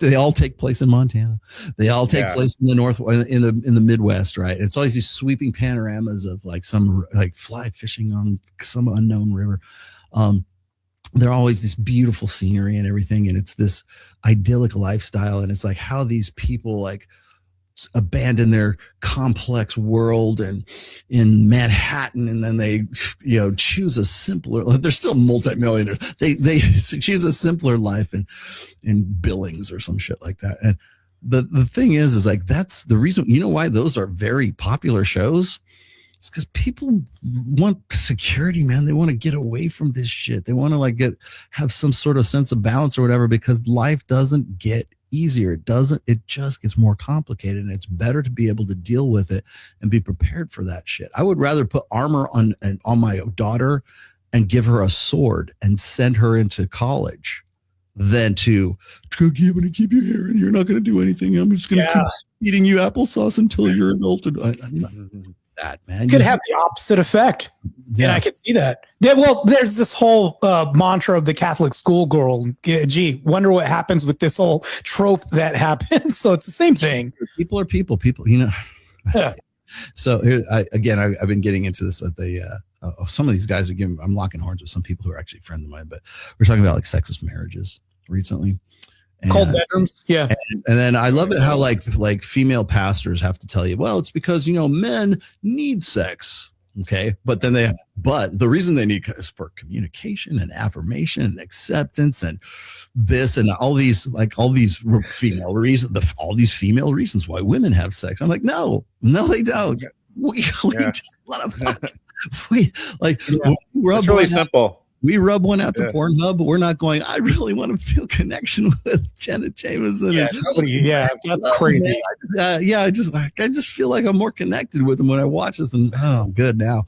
they all take place in Montana. They all take place in the north, in the Midwest, right? It's always these sweeping panoramas of some fly fishing on some unknown river. They're always this beautiful scenery and everything, and it's this idyllic lifestyle. And it's like how these people abandon their complex world and in Manhattan, and then they choose a simpler, they're still multimillionaires, they choose a simpler life in Billings or some shit like that. And the thing is like that's the reason, why those are very popular shows. It's because people want security, man. They want to get away from this shit. They want to have some sort of sense of balance or whatever, because life doesn't get easier. It just gets more complicated, and it's better to be able to deal with it and be prepared for that shit. I would rather put armor on my daughter and give her a sword and send her into college than to I'm going to keep you here and you're not going to do anything. I'm just going to keep eating you applesauce until you're adulted. That, man, could have the opposite effect. Yes. And I can see that. Yeah, well, there's this whole mantra of the Catholic schoolgirl. Gee, wonder what happens with this whole trope that happens. So it's the same thing. People are people. Yeah. So here, I've been getting into this with some of these guys are giving. I'm locking horns with some people who are actually friends of mine, but we're talking about sexist marriages recently. Cold bedrooms, yeah. And then I love it how like female pastors have to tell you, well, it's because men need sex, okay? But the reason they need is for communication and affirmation and acceptance and this and all these female reasons, all these female reasons why women have sex. I'm like, no, they don't. We just want to fuck. It's really simple. We rub one out to Pornhub, but we're not going, I really want to feel connection with Janet Jameson. That's crazy. I just feel like I'm more connected with them when I watch this, and I'm good now.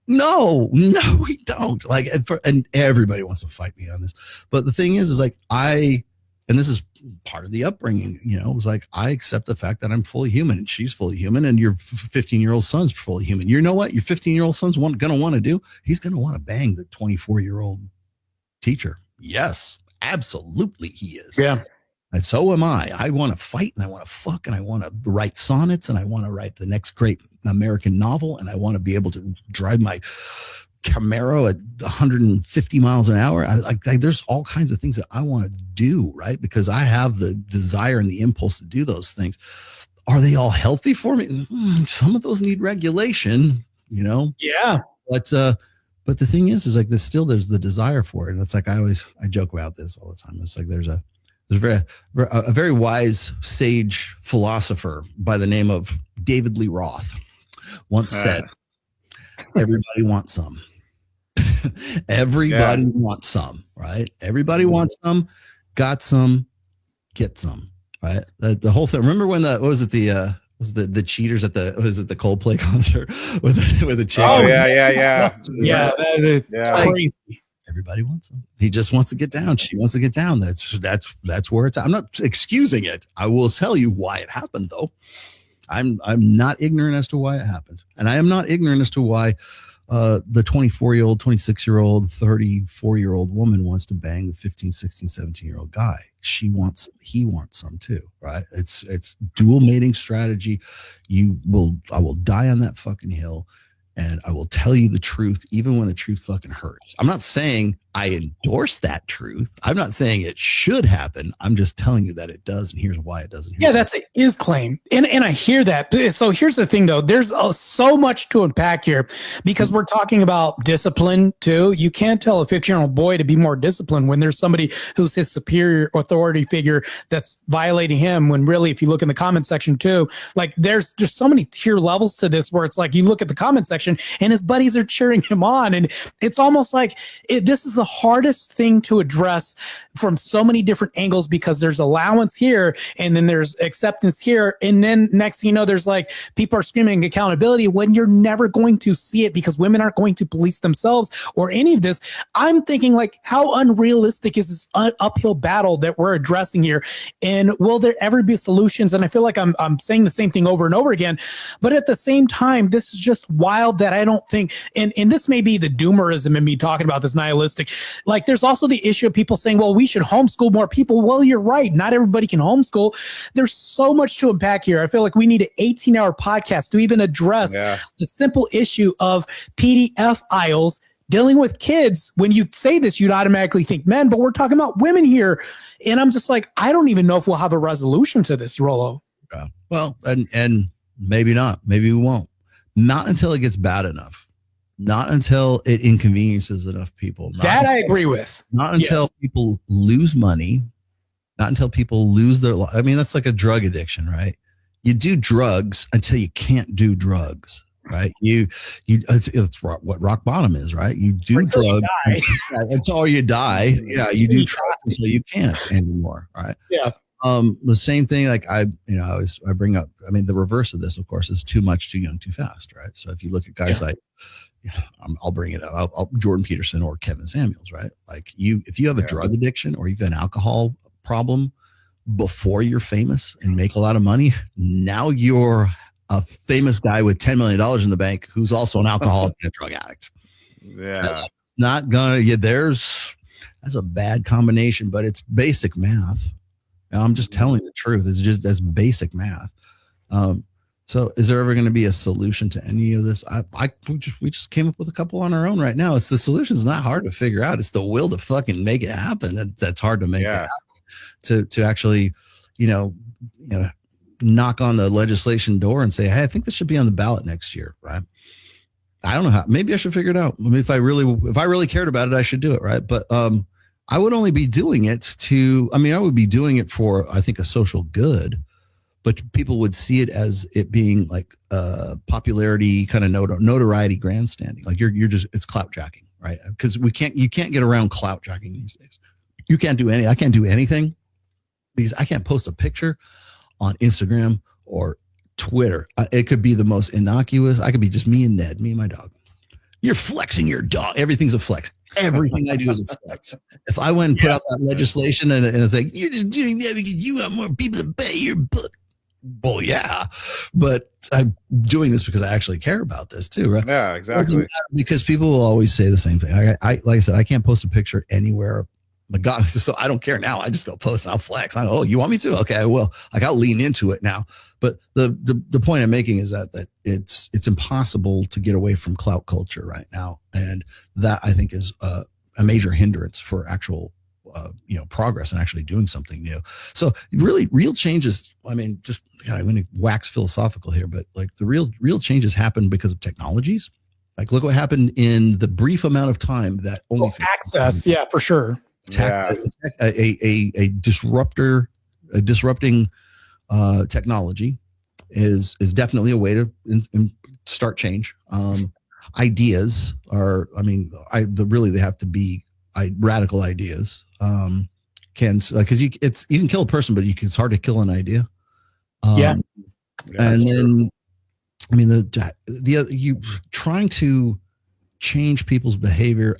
No, we don't. Like, and everybody wants to fight me on this. But the thing is like and this is part of the upbringing, it was like, I accept the fact that I'm fully human and she's fully human and your 15-year-old son's fully human. You know what your 15-year-old son's going to want to do? He's going to want to bang the 24-year-old teacher. Yes, absolutely he is. Yeah. And so am I. I want to fight and I want to fuck and I want to write sonnets and I want to write the next great American novel and I want to be able to drive my Camaro at 150 miles an hour. Like there's all kinds of things that I want to do, right? Because I have the desire and the impulse to do those things. Are they all healthy for me? Some of those need regulation, Yeah. But the thing is like there's the desire for it. And it's like I joke about this all the time. It's like there's a very wise sage philosopher by the name of David Lee Roth once said, everybody wants some. Everybody wants some, right? Everybody wants some, got some, get some, right? The whole thing. Remember when was it the cheaters at the Coldplay concert with the chick? Oh yeah. Crazy. Everybody wants them. He just wants to get down. She wants to get down. That's where it's at. I'm not excusing it. I will tell you why it happened though. I'm not ignorant as to why it happened. And I am not ignorant as to why the 24-year-old, 26-year-old, 34-year-old woman wants to bang the 15, 16, 17-year-old guy. He wants some too, right? It's dual mating strategy. I will die on that fucking hill. And I will tell you the truth, even when the truth fucking hurts. I'm not saying I endorse that truth. I'm not saying it should happen. I'm just telling you that it does, and here's why it doesn't. Yeah, that's his claim, and I hear that. So here's the thing, though. There's so much to unpack here because we're talking about discipline too. You can't tell a 15-year-old boy to be more disciplined when there's somebody who's his superior authority figure that's violating him. When really, if you look in the comment section too, like there's just so many tier levels to this where it's like you look at the comment section and his buddies are cheering him on. And it's almost like this is the hardest thing to address from so many different angles because there's allowance here and then there's acceptance here. And then next thing you know, there's like people are screaming accountability when you're never going to see it because women aren't going to police themselves or any of this. I'm thinking like, how unrealistic is this uphill battle that we're addressing here? And will there ever be solutions? And I feel like I'm saying the same thing over and over again, but at the same time, this is just wild that I don't think, and this may be the doomerism in me talking about this nihilistic, like there's also the issue of people saying, well, we should homeschool more people. Well, you're right. Not everybody can homeschool. There's so much to unpack here. I feel like we need an 18-hour podcast to even address the simple issue of PDF aisles dealing with kids. When you say this, you'd automatically think men, but we're talking about women here. And I'm just like, I don't even know if we'll have a resolution to this, Rollo. Well, and maybe not. Maybe we won't. Not until it gets bad enough. Not until it inconveniences enough people. That I agree with. Not until people lose money. Not until people lose their life. I mean, that's like a drug addiction, right? You do drugs until you can't do drugs, right? It's what rock bottom is, right? You do drugs until you die. Yeah, you do drugs until you can't anymore, right? Yeah. The same thing, like I bring up, I mean, the reverse of this, of course, is too much, too young, too fast, right? So if you look at guys like, I'll bring it up, Jordan Peterson or Kevin Samuels, right? Like if you have a drug addiction or you've got an alcohol problem before you're famous and make a lot of money, now you're a famous guy with $10 million in the bank who's also an alcoholic and a drug addict. Yeah. That's a bad combination, but it's basic math. And I'm just telling the truth. That's basic math. So is there ever going to be a solution to any of this? We just came up with a couple on our own right now. The solution's not hard to figure out. It's the will to fucking make it happen. That's hard to make it happen. To actually, knock on the legislation door and say, hey, I think this should be on the ballot next year, right? I don't know how. Maybe I should figure it out. I mean, if I really cared about it, I should do it, right? But I would only be doing it I would be doing it for, I think, a social good, but people would see it as it being like popularity, kind of notoriety grandstanding. Like it's clout jacking, right? Because you can't get around clout jacking these days. I can't do anything. I can't post a picture on Instagram or Twitter. It could be the most innocuous. I could be just me and Ned, me and my dog. You're flexing your dog. Everything's a flex. Everything I do is a flex. If I went and put out that legislation and it's like, you're just doing that because you want more people to pay your book. Well, yeah, but I'm doing this because I actually care about this too, right? Yeah, exactly. Because people will always say the same thing. I like I said, I can't post a picture anywhere. My God, so I don't care now. I just go post and I'll flex. Oh, you want me to? Okay, I will. Like I'll lean into it now. But the point I'm making is that it's impossible to get away from clout culture right now, and that I think is a major hindrance for actual progress and actually doing something new. So really real changes, I mean, just God, I'm going to wax philosophical here, but like the real changes happen because of technologies. Like look what happened in the brief amount of time that only access. Yeah, for sure. A disrupting technology is definitely a way to start change. Ideas are, I mean, they have to be radical ideas. Because you can kill a person, but it's hard to kill an idea. And then, I mean, you trying to change people's behavior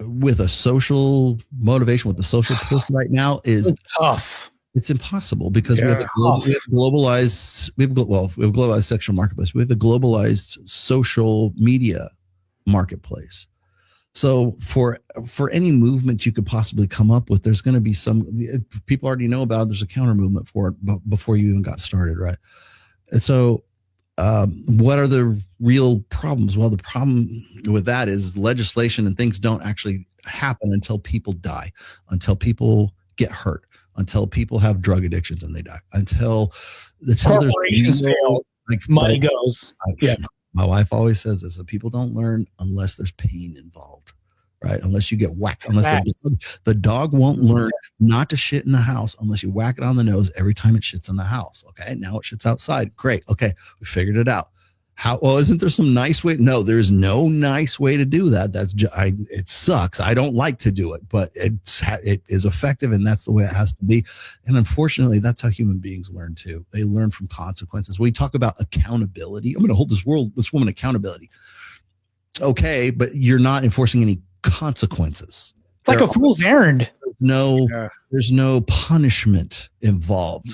with a social motivation, with the social push right now is tough. It's impossible because we have globalized sexual marketplace. We have the globalized social media marketplace. So for any movement you could possibly come up with, there's going to be some people already know about it. There's a counter movement for it before you even got started, right? And so what are the real problems? Well, the problem with that is legislation and things don't actually happen until people die, until people get hurt, until people have drug addictions and they die, until corporations fail, money goes. Yeah. My wife always says this, that people don't learn unless there's pain involved, right? Unless you get whacked, unless the dog won't learn not to shit in the house unless you whack it on the nose every time it shits in the house. Okay. Now it shits outside. Great. Okay. We figured it out. Isn't there some nice way? No, there's no nice way to do that. It sucks. I don't like to do it, but it is effective, and that's the way it has to be. And unfortunately, that's how human beings learn too. They learn from consequences. We talk about accountability. I'm going to hold this woman accountability. Okay, but you're not enforcing any consequences. It's like a fool's errand. There's no punishment involved.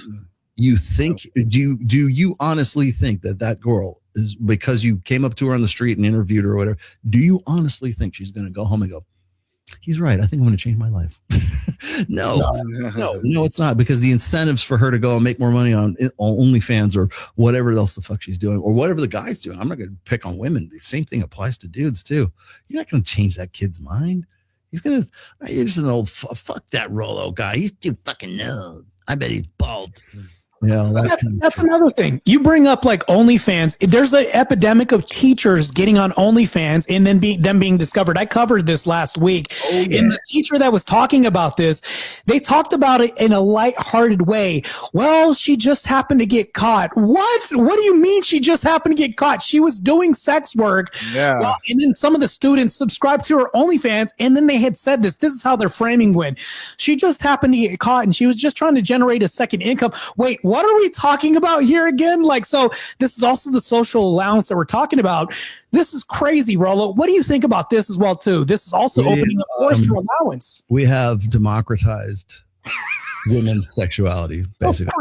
You think, do you honestly think that girl is, because you came up to her on the street and interviewed her or whatever, do you honestly think she's going to go home and go, he's right, I think I'm going to change my life? No, it's not, because the incentives for her to go and make more money on OnlyFans or whatever else the fuck she's doing, or whatever the guy's doing. I'm not going to pick on women. The same thing applies to dudes too. You're not going to change that kid's mind. You're just an old fuck that Rolo guy. He's too fucking old. I bet he's bald. Yeah, that's another thing. You bring up like OnlyFans. There's an epidemic of teachers getting on OnlyFans and then them being discovered. I covered this last week. And the teacher that was talking about this, they talked about it in a lighthearted way. Well, she just happened to get caught. What do you mean she just happened to get caught? She was doing sex work. Yeah. Well, and then some of the students subscribed to her OnlyFans, and then they had said this. This is how their framing went. She just happened to get caught, and she was just trying to generate a second income. Wait, what are we talking about here again? Like, so this is also the social allowance that we're talking about. This is crazy, Rollo. What do you think about this as well, too? This is also opening up doors for allowance. We have democratized women's sexuality, basically.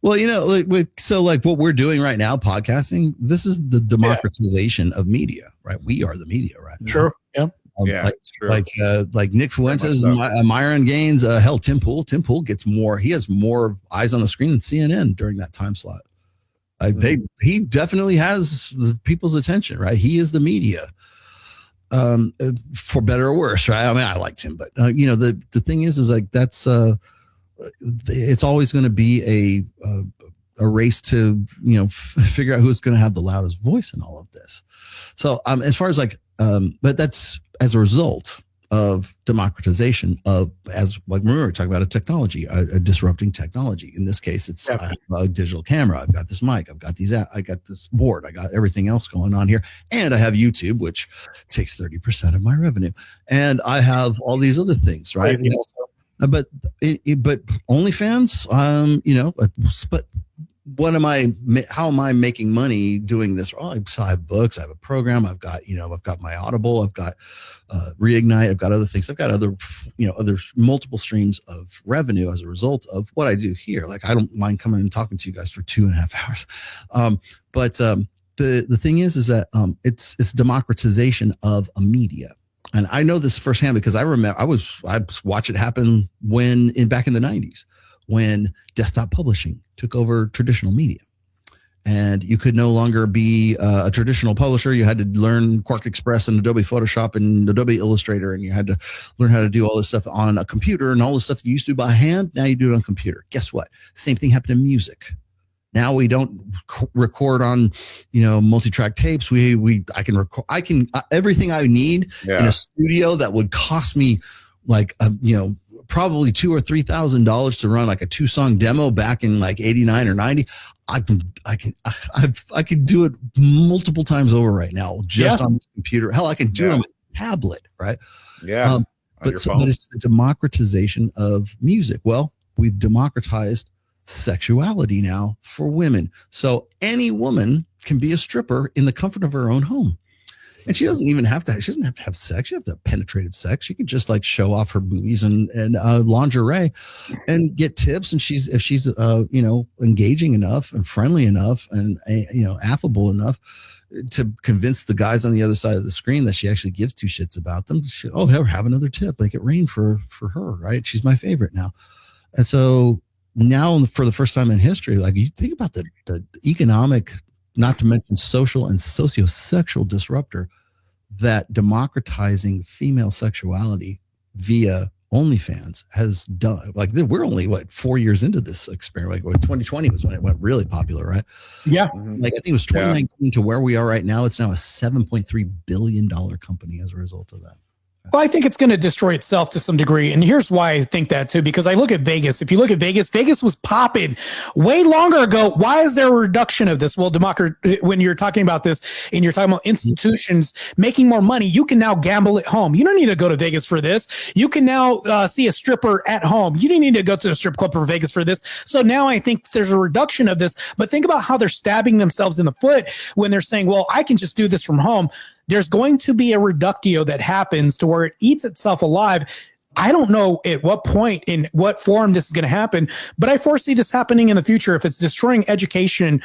Well, you know, like what we're doing right now, podcasting, this is the democratization of media, right? We are the media right now. Sure. Yeah. Like Nick Fuentes, Myron Gaines, hell, Tim Pool gets more. He has more eyes on the screen than CNN during that time slot. He definitely has the people's attention, right? He is the media, for better or worse, right? I mean, I liked him, but the thing is like that's it's always going to be a race to figure out who's going to have the loudest voice in all of this. So as far as but that's as a result of democratization of, remember we talking about a technology, a disrupting technology. In this case, it's I have a digital camera. I've got this mic. I've got I got this board. I got everything else going on here, and I have YouTube, which takes 30% of my revenue, and I have all these other things, right? But OnlyFans, but how am I making money doing this? Oh, I have books, I have a program, I've got my Audible, I've got Reignite, I've got other things, I've got other multiple streams of revenue as a result of what I do here. Like, I don't mind coming and talking to you guys for 2.5 hours. But the thing is that it's democratization of a media. And I know this firsthand because I remember I watched it happen back in the 90s, when desktop publishing took over traditional media, and you could no longer be a traditional publisher. You had to learn Quark Express and Adobe Photoshop and Adobe Illustrator, and you had to learn how to do all this stuff on a computer, and all the stuff you used to do by hand, now you do it on computer. Guess what? Same thing happened in music. Now we don't record on, multi-track tapes. I can record. Everything I need in a studio that would cost me like probably $2,000 or $3,000 to run like a 2-song demo back in like 89 or 90. I can do it multiple times over right now just on this computer. Hell, I can do it on my tablet, right? Yeah. But it's the democratization of music. Well, we've democratized sexuality now for women. So any woman can be a stripper in the comfort of her own home. And she doesn't have to have sex. She doesn't have to have penetrative sex. She can just like show off her boobies and lingerie and get tips. And if she's engaging enough and friendly enough and affable enough to convince the guys on the other side of the screen that she actually gives two shits about them, have another tip, make it rain for her, right? She's my favorite now. And so now, for the first time in history, like, you think about the economic, not to mention social and socio-sexual disruptor that democratizing female sexuality via OnlyFans has done. Like, we're only 4 years into this experiment. Like, 2020 was when it went really popular, right? Yeah. Like, I think it was 2019 to where we are right now. It's now a $7.3 billion company as a result of that. Well, I think it's going to destroy itself to some degree. And here's why I think that, too, because I look at Vegas. If you look at Vegas was popping way longer ago. Why is there a reduction of this? Well, when you're talking about this and you're talking about institutions making more money, you can now gamble at home. You don't need to go to Vegas for this. You can now see a stripper at home. You don't need to go to a strip club for Vegas for this. So now I think there's a reduction of this. But think about how they're stabbing themselves in the foot when they're saying, well, I can just do this from home. There's going to be a reductio that happens to where it eats itself alive. I don't know at what point, in what form this is going to happen, but I foresee this happening in the future if it's destroying education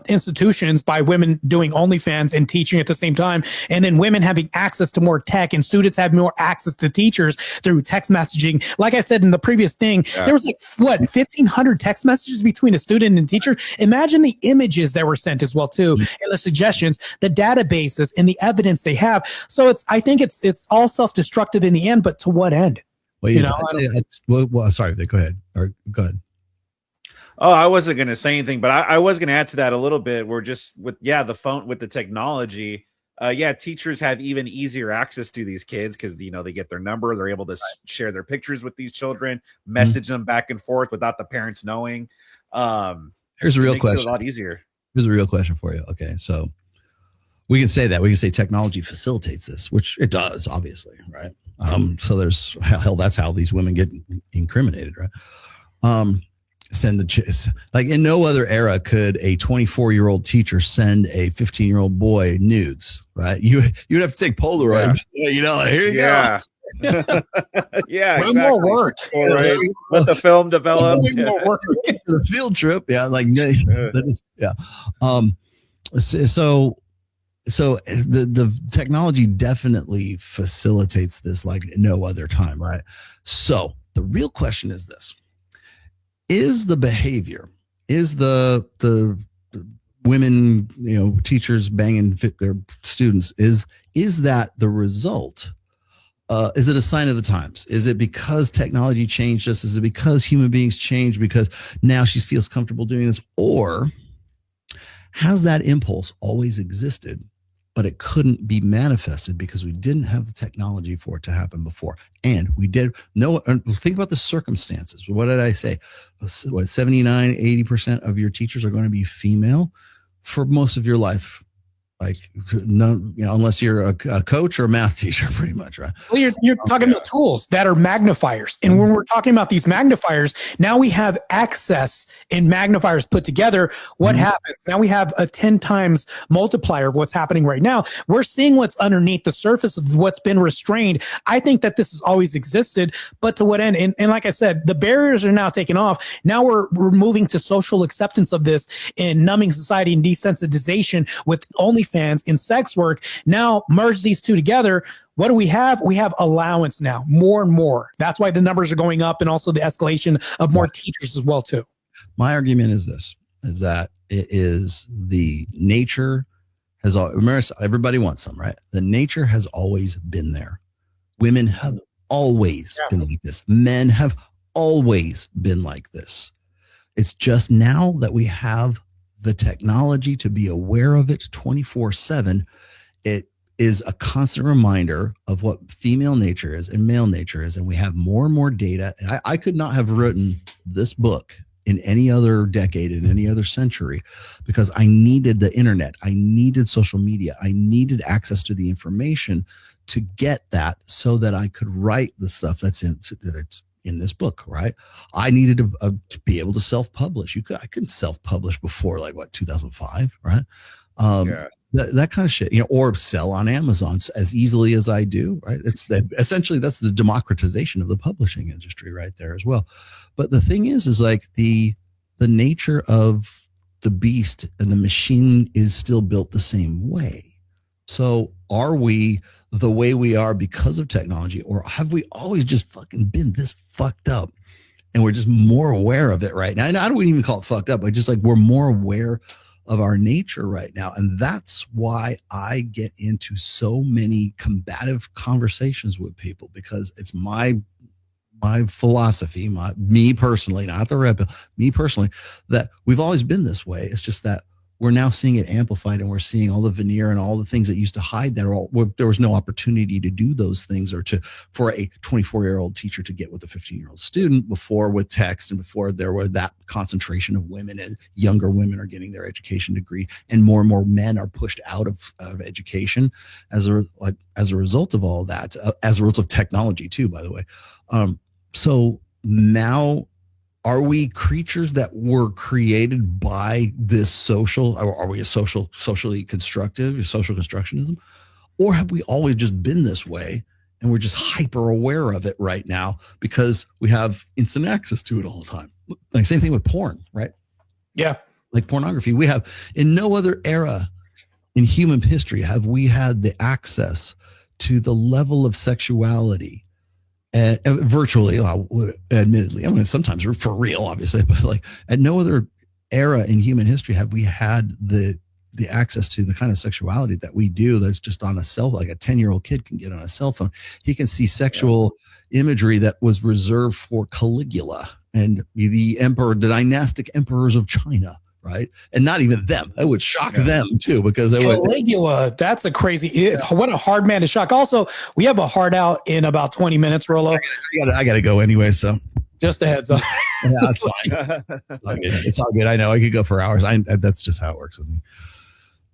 institutions by women doing OnlyFans and teaching at the same time, and then women having access to more tech and students have more access to teachers through text messaging. Like I said in the previous thing, there was 1,500 text messages between a student and teacher. Imagine the images that were sent as well too, and the suggestions, the databases, and the evidence they have. So I think it's all self-destructive in the end, but to what end? Well, sorry, go ahead. Or go ahead. Oh, I wasn't going to say anything, but I was going to add to that a little bit. We're just with the phone, with the technology. Teachers have even easier access to these kids because they get their number. They're able to share their pictures with these children, message them back and forth without the parents knowing. Here's a real question. A lot easier. Here's a real question for you. Okay, so we can say that. We can say technology facilitates this, which it does, obviously, right? So there's that's how these women get incriminated, right? Like, in no other era could a 24-year-old teacher send a 15-year-old boy nudes, right? You'd have to take Polaroids, here you go. Yeah, exactly. More work. Right. Let the film develop. More work. It's a field trip. Yeah, like So the technology definitely facilitates this like no other time, right? So the real question is this: is the behavior, is the women, teachers banging their students, is that the result? Is it a sign of the times? Is it because technology changed us? Is it because human beings changed because now she feels comfortable doing this? Or has that impulse always existed, but it couldn't be manifested because we didn't have the technology for it to happen before? And we did think about the circumstances. What did I say? 79, 80% of your teachers are going to be female for most of your life. Like, no, unless you're a coach or a math teacher, pretty much, right? Well, you're talking about tools that are magnifiers. And when we're talking about these magnifiers, now we have access and magnifiers put together. What happens? Now we have a 10 times multiplier of what's happening right now. We're seeing what's underneath the surface of what's been restrained. I think that this has always existed, but to what end? And like I said, the barriers are now taken off. Now we're moving to social acceptance of this and numbing society and desensitization with OnlyFans and sex work. Now merge these two together. What do we have? We have allowance now, more and more. That's why the numbers are going up, and also the escalation of more teachers as well too. My argument is this: is that it is the nature has everybody wants some, right? The nature has always been there. Women have always been like this. Men have always been like this. It's just now that we have the technology to be aware of it 24/7. It is a constant reminder of what female nature is and male nature is. And we have more and more data. And I could not have written this book in any other decade, in any other century, because I needed the internet. I needed social media. I needed access to the information to get that so that I could write the stuff that's in this book, right? I needed to be able to self-publish. I couldn't self-publish before, like, 2005, right? That kind of shit, or sell on Amazon as easily as I do, right? Essentially that's the democratization of the publishing industry right there as well. But the thing is like the nature of the beast and the machine is still built the same way. So are we the way we are because of technology, or have we always just fucking been this fucked up and we're just more aware of it right now? And I don't even call it fucked up, but just like we're more aware of our nature right now. And that's why I get into so many combative conversations with people, because it's my philosophy, me personally, not the rebel, me personally, that we've always been this way. It's just that we're now seeing it amplified, and we're seeing all the veneer and all the things that used to hide that there was no opportunity to do those things, or for a 24-year-old teacher to get with a 15-year-old student before with text, and before there were that concentration of women, and younger women are getting their education degree, and more men are pushed out of education as a result of all that, as a result of technology too, by the way. So now, are we creatures that were created by this social, or are we socially constructive, social constructionism? Or have we always just been this way and we're just hyper aware of it right now because we have instant access to it all the time? Like, same thing with porn, right? Yeah. Like pornography. We have, in no other era in human history have we had the access to the level of sexuality. Virtually, admittedly, I mean, sometimes for real, obviously, but like at no other era in human history have we had the access to the kind of sexuality that we do. That's just on a cell, like a 10-year-old kid can get on a cell phone. He can see sexual imagery that was reserved for Caligula and the dynastic emperors of China. Right. And not even them. That would shock them too, because they would. Caligula, that's a crazy, what a hard man to shock. Also, we have a hard out in about 20 minutes, Rollo. I gotta go anyway. So just a heads up. Yeah, that's fine. It's all good. I know I could go for hours. That's just how it works with me.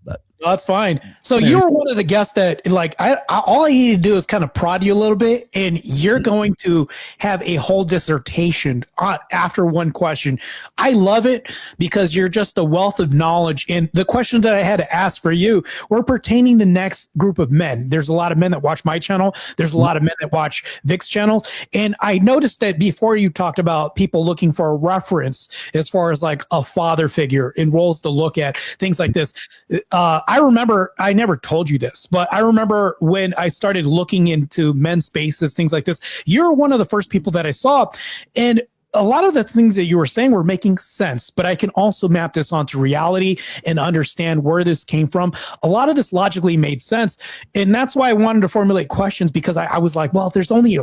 But no, that's fine. So you were one of the guests that, like, all I need to do is kind of prod you a little bit, and you're going to have a whole dissertation after one question. I love it because you're just a wealth of knowledge. And the questions that I had to ask for you were pertaining to the next group of men. There's a lot of men that watch my channel. There's a lot of men that watch Vic's channel. And I noticed that before you talked about people looking for a reference as far as like a father figure and roles to look at, things like this. I remember, I never told you this, but I remember when I started looking into men's spaces, things like this, you're one of the first people that I saw. And a lot of the things that you were saying were making sense, but I can also map this onto reality and understand where this came from. A lot of this logically made sense. And that's why I wanted to formulate questions, because I was like, well, there's only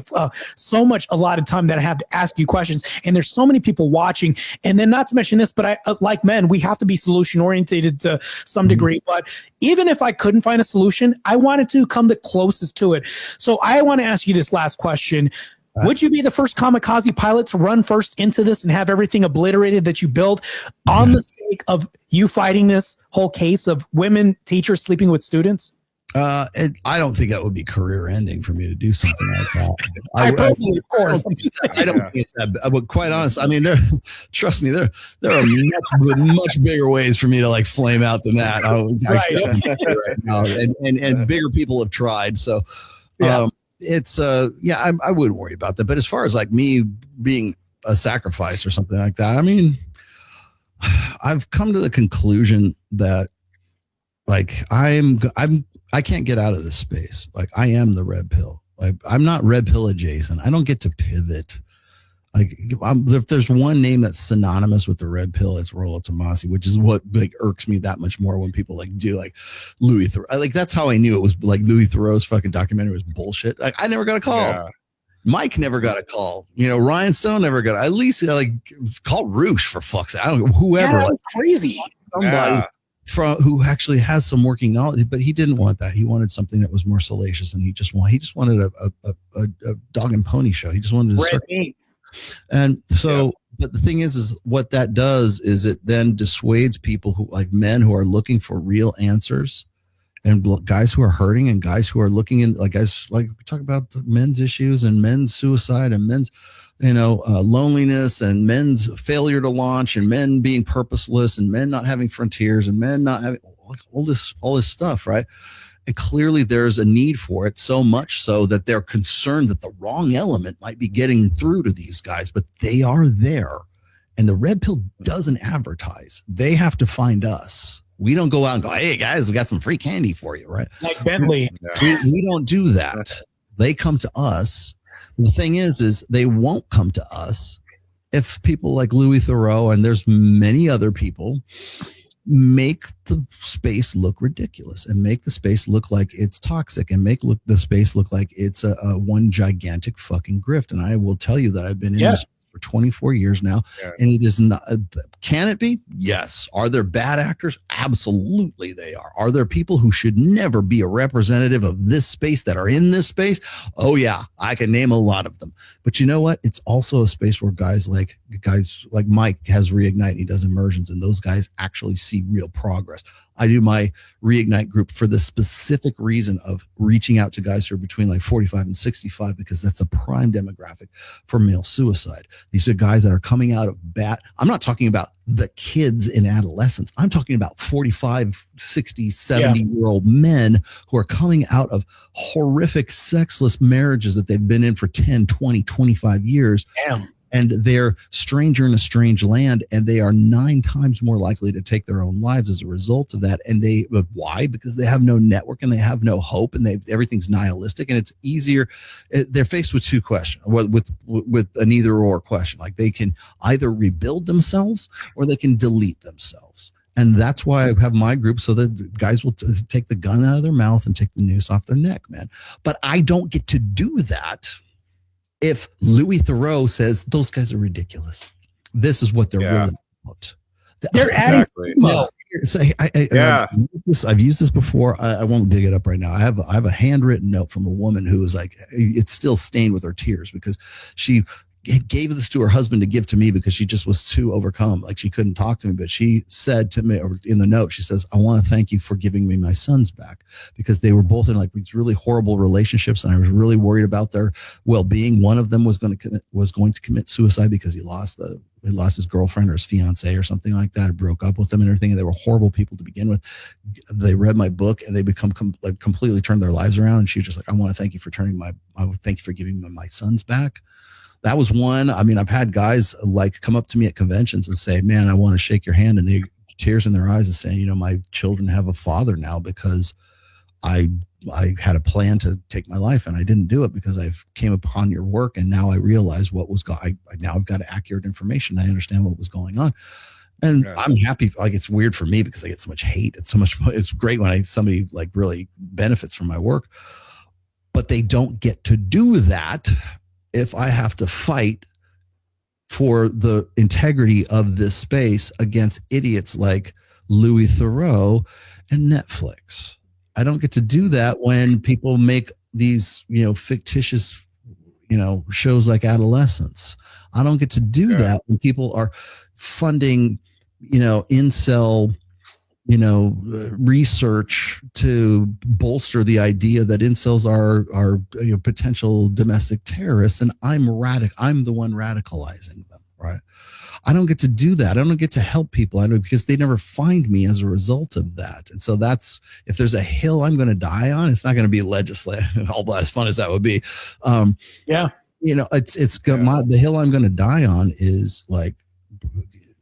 so much allotted time that I have to ask you questions. And there's so many people watching. And then not to mention this, but like men, we have to be solution oriented to some degree. But even if I couldn't find a solution, I wanted to come the closest to it. So I want to ask you this last question. Would you be the first kamikaze pilot to run first into this and have everything obliterated that you built on the sake of you fighting this whole case of women teachers sleeping with students? I don't think that would be career ending for me to do something like that. Hyperbole, of course. I don't think it's that. But quite honest, I mean, trust me, there are much bigger ways for me to like flame out than that. Right now, and bigger people have tried. So, it's I wouldn't worry about that. But as far as like me being a sacrifice or something like that, I mean, I've come to the conclusion that like I can't get out of this space. Like I am the red pill. Like I'm not red pill adjacent. I don't get to pivot. Like if there's one name that's synonymous with the red pill, it's Rollo Tomasi, which is what like irks me that much more when people like do like Louis Theroux. Like that's how I knew it was like Louis Theroux's fucking documentary was bullshit. Like I never got a call. Yeah. Mike never got a call. You know, Ryan Stone never got. At least like call Roosh for fuck's sake. I don't know whoever. Yeah, that was crazy. Somebody. Who actually has some working knowledge, but he didn't want that. He wanted something that was more salacious, and he just wanted a dog and pony show. He just wanted to and so. But the thing is what that does is it then dissuades people who like men who are looking for real answers, and guys who are hurting, and guys who are looking in like guys like we talk about the men's issues and men's suicide and men's loneliness and men's failure to launch and men being purposeless and men not having frontiers and men not having all this stuff, right? And clearly there's a need for it, so much so that they're concerned that the wrong element might be getting through to these guys, but they are there. And the red pill doesn't advertise. They have to find us. We don't go out and go, hey guys, we got some free candy for you, right? Like Bentley. We don't do that. They come to us. The thing is they won't come to us if people like Louis Theroux and there's many other people make the space look ridiculous and make the space look like it's toxic and make the space look like it's a one gigantic fucking grift. And I will tell you that I've been in this for 24 years now, and it is not. Can it be? Yes. Are there bad actors? Absolutely, they are. Are there people who should never be a representative of this space that are in this space? Oh yeah, I can name a lot of them. But you know what? It's also a space where guys like Mike has Reignite. He does immersions, and those guys actually see real progress. I do my Reignite group for the specific reason of reaching out to guys who are between like 45 and 65, because that's a prime demographic for male suicide. These are guys that are coming out of I'm not talking about the kids in adolescence. I'm talking about 45, 60, 70-year-old men who are coming out of horrific sexless marriages that they've been in for 10, 20, 25 years. Damn. And they're stranger in a strange land, and they are 9 times more likely to take their own lives as a result of that. And why? Because they have no network and they have no hope, and everything's nihilistic, and it's easier. They're faced with 2 questions, with an either or question. Like they can either rebuild themselves or they can delete themselves. And that's why I have my group, so that guys will take the gun out of their mouth and take the noose off their neck, man. But I don't get to do that if Louis Theroux says those guys are ridiculous. This is what they're really about. They're adding no. I've used this before. I won't dig it up right now. I have a handwritten note from a woman who was like, it's still stained with her tears because she gave this to her husband to give to me because she just was too overcome. Like she couldn't talk to me, but she said to me in the note, she says, I want to thank you for giving me my sons back, because they were both in like these really horrible relationships. And I was really worried about their well-being. One of them was going to commit suicide because he lost his girlfriend or his fiance or something like that. It broke up with them and everything. And they were horrible people to begin with. They read my book and they become completely turned their lives around. And she was just like, I want to thank you for thank you for giving me my sons back. That was one. I mean, I've had guys like come up to me at conventions and say, man, I want to shake your hand. And they tears in their eyes and saying, my children have a father now because I had a plan to take my life and I didn't do it because I came upon your work. And now I realize what was now I've got accurate information. I understand what was going on. And I'm happy. Like, it's weird for me because I get so much hate. It's great when somebody like really benefits from my work, but they don't get to do that if I have to fight for the integrity of this space against idiots like Louis Theroux and Netflix. I don't get to do that when people make these, fictitious, shows like Adolescence. I don't get to do that when people are funding, incel, research to bolster the idea that incels are potential domestic terrorists, and I'm the one radicalizing them, right? I don't get to do that. I don't get to help people. Because they never find me as a result of that. And so that's, if there's a hill I'm going to die on, it's not going to be legislative, although as fun as that would be. The hill I'm going to die on is like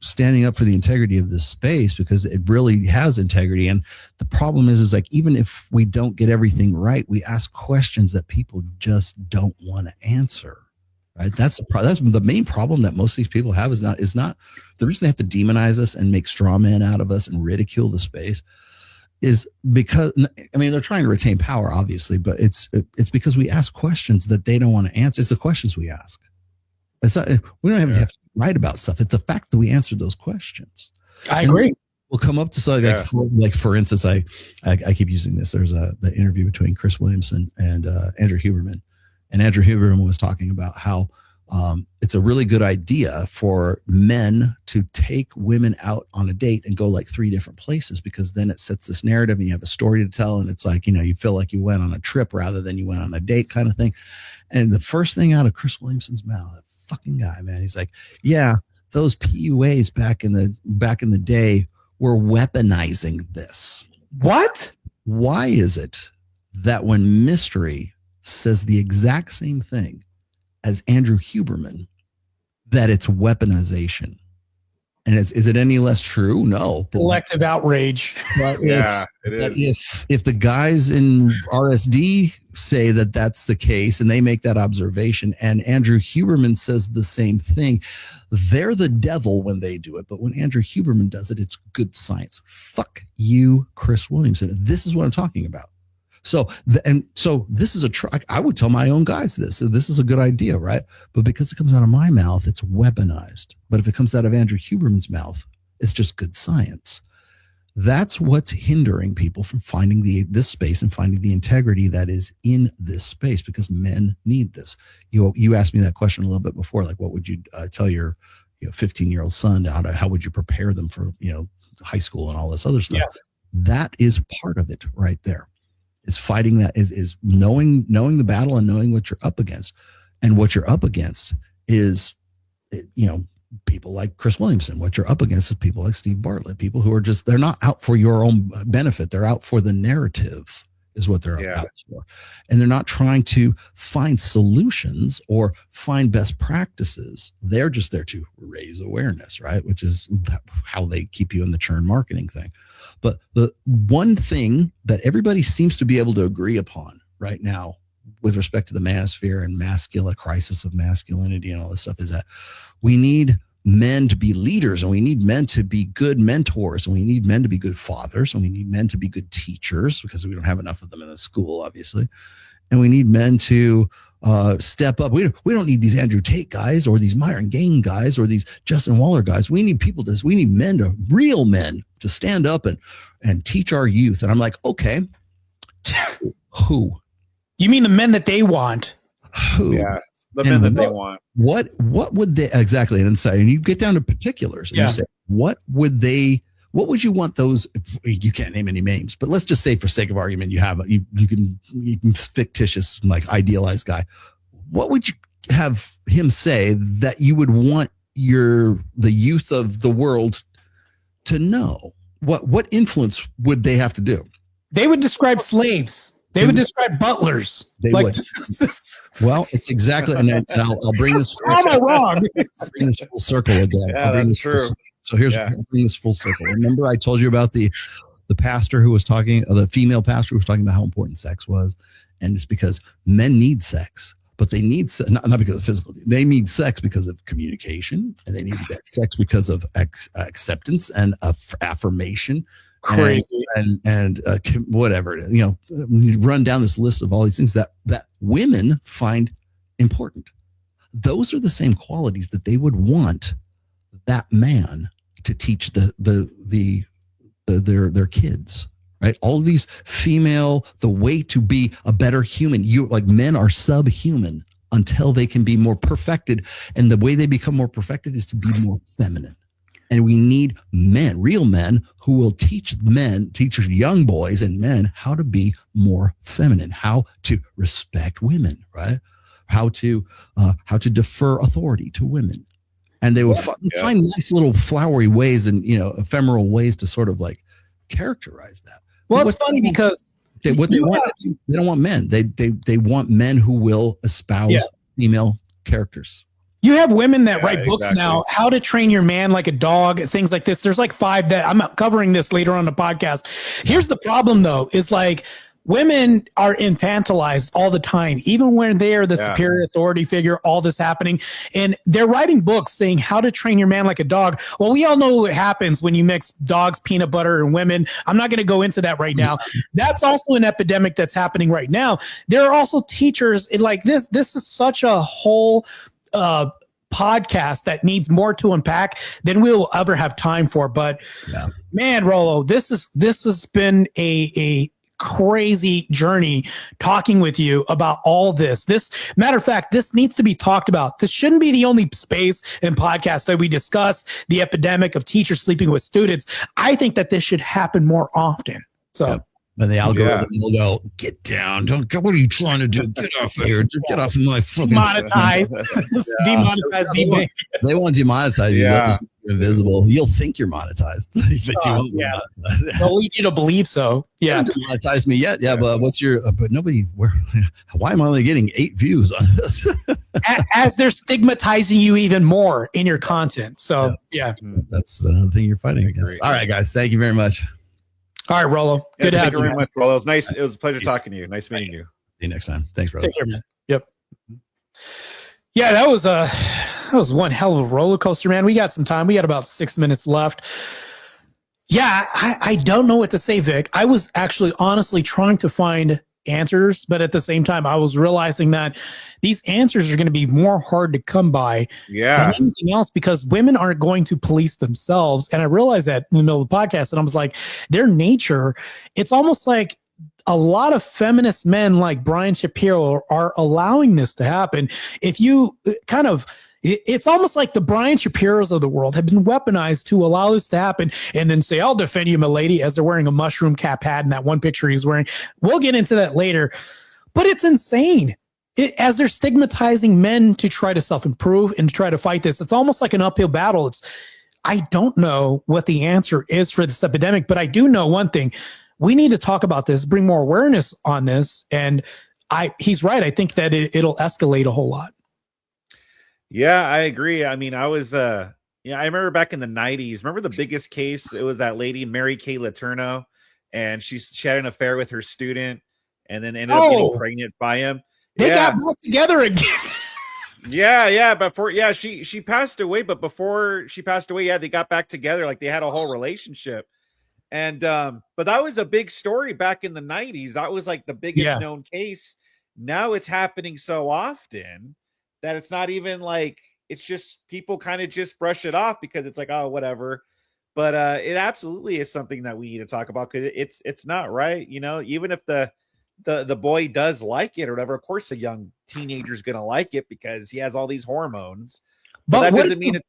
standing up for the integrity of this space, because it really has integrity. And the problem is like, even if we don't get everything right, we ask questions that people just don't want to answer. Right. That's the main problem that most of these people have is not the reason they have to demonize us and make straw men out of us and ridicule the space is because, they're trying to retain power, obviously, but it's because we ask questions that they don't want to answer. It's the questions we ask. It's not, we don't have to write about stuff. It's the fact that we answered those questions. I agree. We'll come up to something like for instance, I keep using this. There's the interview between Chris Williamson and Andrew Huberman. And Andrew Huberman was talking about how it's a really good idea for men to take women out on a date and go like 3 different places, because then it sets this narrative and you have a story to tell. And it's like, you feel like you went on a trip rather than you went on a date kind of thing. And the first thing out of Chris Williamson's mouth, that fucking guy, man, he's like, yeah, those PUAs back in the day were weaponizing this. What? Why is it that when Mystery says the exact same thing as Andrew Huberman, that it's weaponization? And is it any less true? No. Collective outrage. But it is. If the guys in RSD say that that's the case and they make that observation, and Andrew Huberman says the same thing, they're the devil when they do it. But when Andrew Huberman does it, it's good science. Fuck you, Chris Williamson. This is what I'm talking about. So this is I would tell my own guys this. So this is a good idea, right? But because it comes out of my mouth, it's weaponized. But if it comes out of Andrew Huberman's mouth, it's just good science. That's what's hindering people from finding this space and finding the integrity that is in this space, because men need this. You asked me that question a little bit before, like what would you tell your 15-year-old son? How would you prepare them for high school and all this other stuff? Yeah. That is part of it right there. Is fighting that is knowing the battle and knowing what you're up against. And what you're up against is, people like Chris Williamson. What you're up against is people like Steve Bartlett, people who are they're not out for your own benefit. They're out for the narrative is what they're out for. And they're not trying to find solutions or find best practices. They're just there to raise awareness, right? Which is how they keep you in the churn marketing thing. But the one thing that everybody seems to be able to agree upon right now with respect to the manosphere and crisis of masculinity and all this stuff is that we need men to be leaders, and we need men to be good mentors, and we need men to be good fathers, and we need men to be good teachers, because we don't have enough of them in the school, obviously. And we need men to step up. We don't need these Andrew Tate guys or these Myron Gain guys or these Justin Waller guys. We need real men to stand up and teach our youth. And I'm like, okay, who? You mean the men that they want? Who? Yeah, the men that they want. What would they exactly? And you get down to particulars. And you say, what would you want those? You can't name any names, but let's just say, for sake of argument, you can fictitious, like, idealized guy. What would you have him say that you would want the youth of the world to know? What influence would they have to do? They would describe slaves. They would describe butlers. They would. Well, it's exactly, and I'll bring this. How am I wrong? I'll bring this full circle again. Yeah, that's true. So here's I'll bring this full circle. Remember, I told you about the pastor who was talking, the female pastor who was talking about how important sex was, and it's because men need sex, but they need not because of physical. They need sex because of communication, and they need sex because of acceptance and affirmation. Crazy and whatever, run down this list of all these things that women find important. Those are the same qualities that they would want that man to teach their kids, right? All of these the way to be a better human. Men are subhuman. until they can be more perfected. And the way they become more perfected is to be more feminine. And we need men, real men, who will teach young boys and men how to be more feminine, how to respect women, right? How to defer authority to women. And they will find nice little flowery ways and, ephemeral ways to sort of like characterize that. Well, it's funny because they don't want men. They want men who will espouse female characters. You have women that write books now, How to Train Your Man Like a Dog, things like this. There's like 5 that I'm covering this later on the podcast. Here's the problem, though, is like women are infantilized all the time, even when they're the superior authority figure, all this happening. And they're writing books saying how to train your man like a dog. Well, we all know what happens when you mix dogs, peanut butter, and women. I'm not going to go into that right now. That's also an epidemic that's happening right now. There are also teachers like this. This is such a whole podcast that needs more to unpack than we'll ever have time for. But man, Rollo, this has been a crazy journey talking with you about all this. This matter of fact, this needs to be talked about. This shouldn't be the only space and podcast that we discuss the epidemic of teachers sleeping with students. I think that this should happen more often. So And the algorithm will go, get down. What are you trying to do? Get off of here. Get off of my fucking demonetize. Demonetize. They won't demonetize you. They'll just be invisible. You'll think you're monetized. But you won't be monetized. They'll lead you to believe so. Yeah. You haven't demonetized me yet. Yeah, but what's your but nobody why am I only getting 8 views on this? As they're stigmatizing you even more in your content. So that's another thing you're fighting against. All right, guys. Thank you very much. All right, Rollo. Good to have you. Thank you very much, Rollo. It was nice. It was a pleasure talking to you. Nice meeting you. See you next time. Thanks, brother. Take care, man. Yep. Yeah, that was one hell of a roller coaster, man. We got some time. We got about 6 minutes left. Yeah, I don't know what to say, Vic. I was actually honestly trying to find answers, but at the same time, I was realizing that these answers are going to be more hard to come by than anything else because women aren't going to police themselves. And I realized that in the middle of the podcast, and I was like, their nature, it's almost like a lot of feminist men like Brian Shapiro are allowing this to happen. If you kind of, it's almost like the Brian Shapiros of the world have been weaponized to allow this to happen and then say, I'll defend you, my lady, as they're wearing a mushroom cap hat in that one picture he's wearing. We'll get into that later. But it's insane. As they're stigmatizing men to try to self-improve and to try to fight this, it's almost like an uphill battle. I don't know what the answer is for this epidemic, but I do know one thing. We need to talk about this, bring more awareness on this. And he's right. I think that it'll escalate a whole lot. Yeah, I agree. I mean, I remember back in the 90s. Remember the biggest case? It was that lady, Mary Kay Letourneau, and she had an affair with her student and then ended up getting pregnant by him. They got back together again. She passed away, but before she passed away, they got back together. Like they had a whole relationship. And but that was a big story back in the 90s. That was like the biggest known case. Now it's happening so often that it's not even like, it's just people kind of just brush it off because it's like, oh, whatever. But it absolutely is something that we need to talk about because it's not right. Even if the boy does like it or whatever, of course a young teenager's gonna like it because he has all these hormones. But that doesn't mean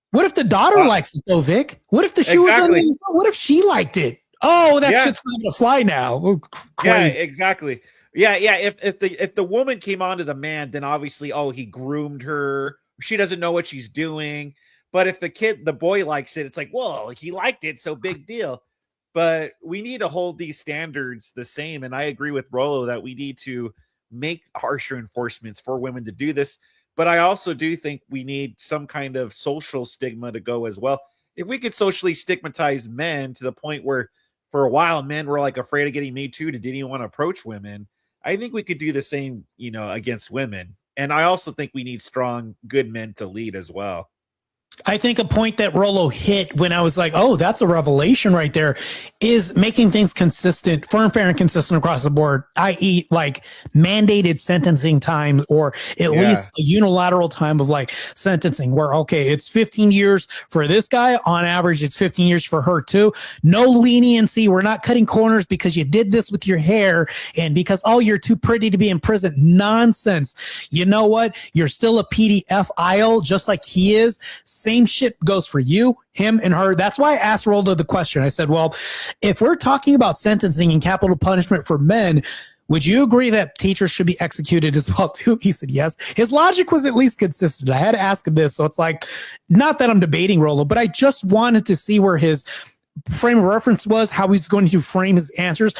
what if the daughter likes it though, Vic? What if the shoe was what if she liked it? Oh, that shit's not gonna fly now. Crazy. Yeah, exactly. Yeah. If the woman came on to the man, then obviously, he groomed her. She doesn't know what she's doing. But if the boy likes it, it's like, well, he liked it, so big deal. But we need to hold these standards the same. And I agree with Rollo that we need to make harsher enforcements for women to do this. But I also do think we need some kind of social stigma to go as well. If we could socially stigmatize men to the point where for a while men were like afraid of getting Me Too and didn't even want to approach women, I think we could do the same, against women. And I also think we need strong, good men to lead as well. I think a point that Rollo hit when I was like, oh, that's a revelation right there, is making things consistent, firm, fair, and consistent across the board, i.e. like mandated sentencing time, or at least a unilateral time of like sentencing where, okay, it's 15 years for this guy. On average, it's 15 years for her too. No leniency. We're not cutting corners because you did this with your hair and because, oh, you're too pretty to be in prison. Nonsense. You know what? You're still a PDF aisle, just like he is. Same shit goes for you, him, and her. That's why I asked Roldo the question. I said, well, if we're talking about sentencing and capital punishment for men, would you agree that teachers should be executed as well too? He said yes. His logic was at least consistent. I had to ask him this. So it's like, not that I'm debating Roldo, but I just wanted to see where his frame of reference was, how he's going to frame his answers.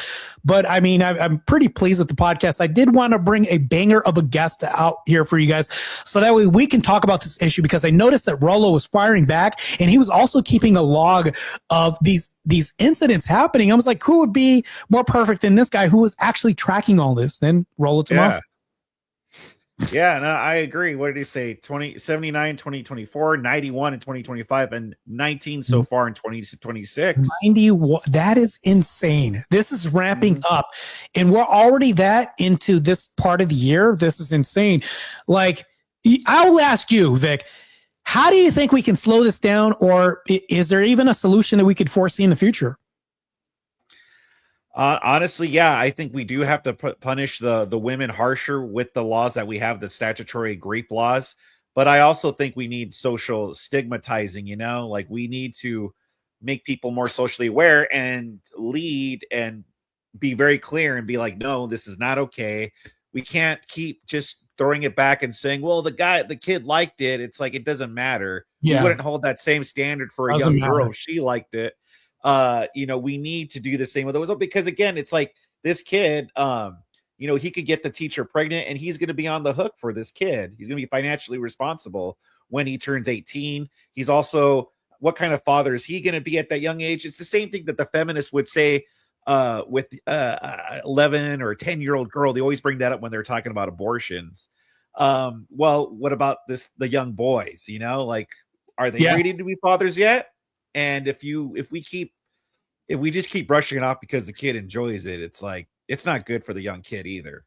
But I mean, I'm pretty pleased with the podcast. I did want to bring a banger of a guest out here for you guys, so that way we can talk about this issue, because I noticed that Rollo was firing back and he was also keeping a log of these incidents happening. I was like, who would be more perfect than this guy who was actually tracking all this? Then Rollo Tomas. Yeah, no, I agree. What did he say? 79, 2024, 91 in 2025, and 19 so far in 2026. 91. That is insane. This is ramping up, and we're already that into this part of the year. This is insane. Like, I'll ask you, Vic, how do you think we can slow this down, or is there even a solution that we could foresee in the future? Honestly, yeah, I think we do have to punish the women harsher with the laws that we have, the statutory grape laws. But I also think we need social stigmatizing, you know, like we need to make people more socially aware and lead and be very clear and be like, no, this is not okay. We can't keep just throwing it back and saying, well, the kid liked it. It's like, it doesn't matter. Yeah. We wouldn't hold that same standard for a young girl if she liked it. You know, we need to do the same with those, because again, it's like this kid, you know, he could get the teacher pregnant and he's going to be on the hook for this kid. He's going to be financially responsible when he turns 18. He's also, what kind of father is he going to be at that young age? It's the same thing that the feminists would say with 11 or 10-year-old girl. They always bring that up when they're talking about abortions. Well, what about the young boys, you know, like, are they ready to be fathers yet? And if we just keep brushing it off because the kid enjoys it, it's like, it's not good for the young kid either.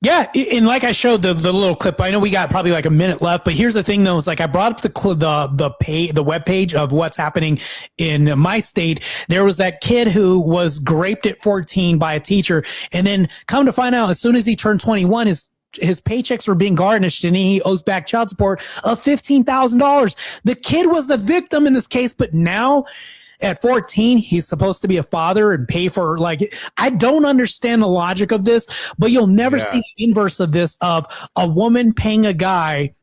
Yeah, and like I showed the little clip, I know we got probably like a minute left, but here's the thing though, is like I brought up the web page of what's happening in my state. There was that kid who was raped at 14 by a teacher, and then come to find out, as soon as he turned 21, his paychecks were being garnished and he owes back child support of $15,000. The kid was the victim in this case, but now at 14, he's supposed to be a father and pay for, like, I don't understand the logic of this, but you'll never see the inverse of this, of a woman paying a guy.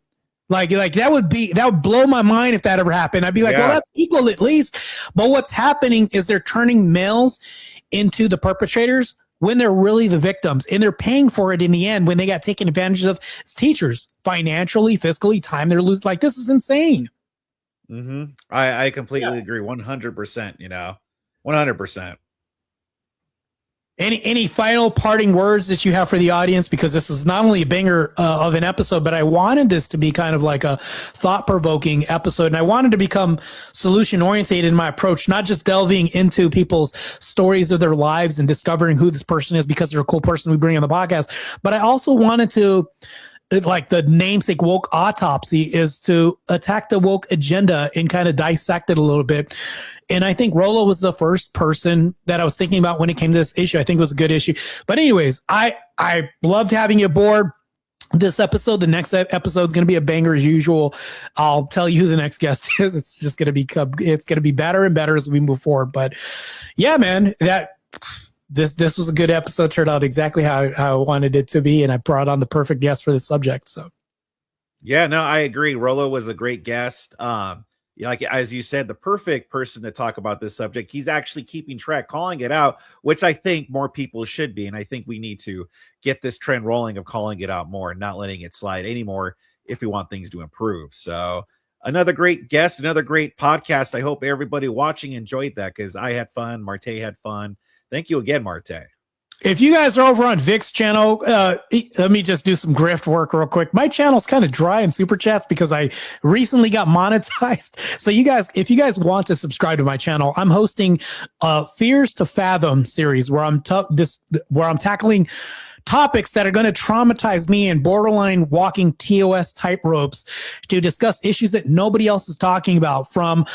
Like that would blow my mind if that ever happened. I'd be like, well, that's equal at least. But what's happening is they're turning males into the perpetrators when they're really the victims, and they're paying for it in the end when they got taken advantage of as teachers, financially, fiscally, time they're losing. Like, this is insane. I completely agree. 100%, you know, 100%. Any final parting words that you have for the audience? Because this is not only a banger of an episode, but I wanted this to be kind of like a thought-provoking episode, and I wanted to become solution-oriented in my approach, not just delving into people's stories of their lives and discovering who this person is because they're a cool person we bring on the podcast, but I also wanted to, like the namesake woke autopsy, is to attack the woke agenda and kind of dissect it a little bit. And I think Rollo was the first person that I was thinking about when it came to this issue. I think it was a good issue. But anyways, I loved having you aboard this episode. The next episode is going to be a banger as usual. I'll tell you who the next guest is. It's just going to be better and better as we move forward. But yeah, man, this was a good episode. Turned out exactly how I wanted it to be, and I brought on the perfect guest for the subject. So yeah, no, I agree. Rollo was a great guest. Like, as you said, the perfect person to talk about this subject. He's actually keeping track, calling it out, which I think more people should be. And I think we need to get this trend rolling of calling it out more and not letting it slide anymore if we want things to improve. So another great guest, another great podcast. I hope everybody watching enjoyed that, because I had fun. Marte had fun. Thank you again, Marte. If you guys are over on Vic's channel, let me just do some grift work real quick. My channel's kind of dry in super chats because I recently got monetized. So you guys, if you guys want to subscribe to my channel, I'm hosting a Fears to Fathom series where I'm tackling topics that are going to traumatize me and borderline walking TOS tightropes to discuss issues that nobody else is talking about, from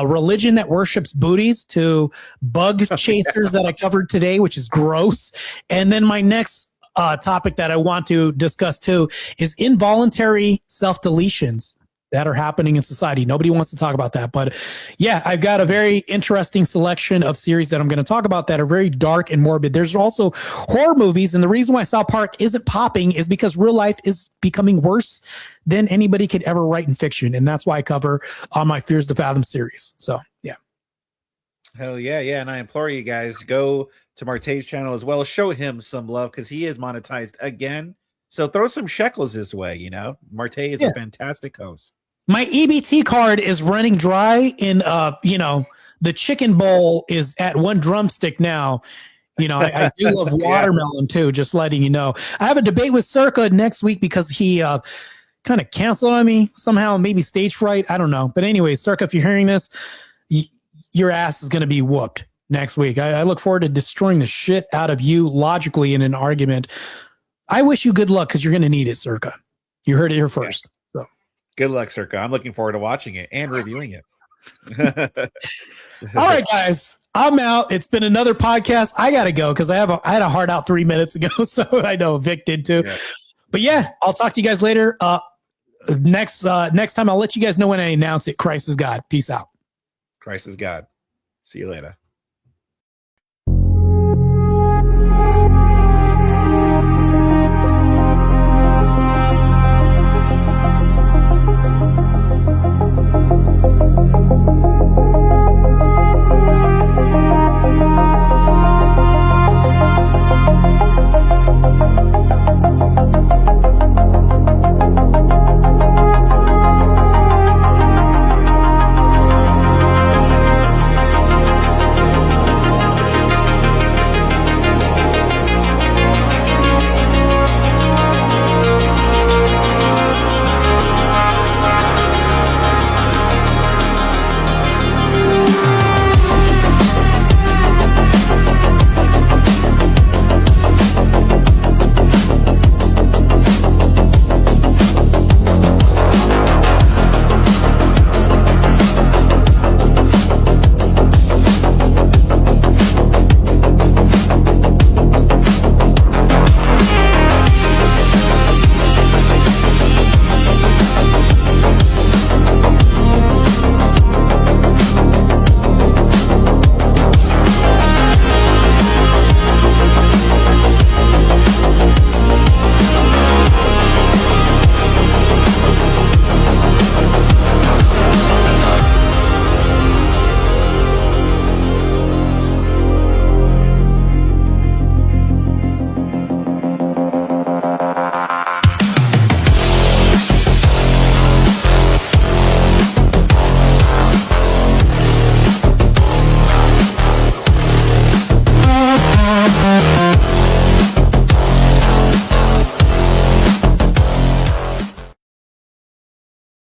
religion that worships booties to bug chasers that I covered today, which is gross. And then my next topic that I want to discuss too is involuntary self-deletions that are happening in society. Nobody wants to talk about that. But yeah, I've got a very interesting selection of series that I'm going to talk about that are very dark and morbid. There's also horror movies. And the reason why South Park isn't popping is because real life is becoming worse than anybody could ever write in fiction. And that's why I cover on my Fears to Fathom series. So yeah. Hell yeah. Yeah. And I implore you guys, go to Marte's channel as well. Show him some love because he is monetized again. So throw some shekels his way. You know, Marte is a fantastic host. My EBT card is running dry, and the chicken bowl is at one drumstick now. I do love watermelon too, just letting you know. I have a debate with Circa next week because he kind of canceled on me somehow, maybe stage fright. I don't know. But anyway, Circa, if you're hearing this, your ass is going to be whooped next week. I look forward to destroying the shit out of you logically in an argument. I wish you good luck because you're going to need it, Circa. You heard it here first. So. Good luck, Circa. I'm looking forward to watching it and reviewing it. All right, guys, I'm out. It's been another podcast. I got to go because I had a hard out 3 minutes ago. So I know Vic did too. Yeah. But yeah, I'll talk to you guys later. Next time, I'll let you guys know when I announce it. Christ is God. Peace out. Christ is God. See you later.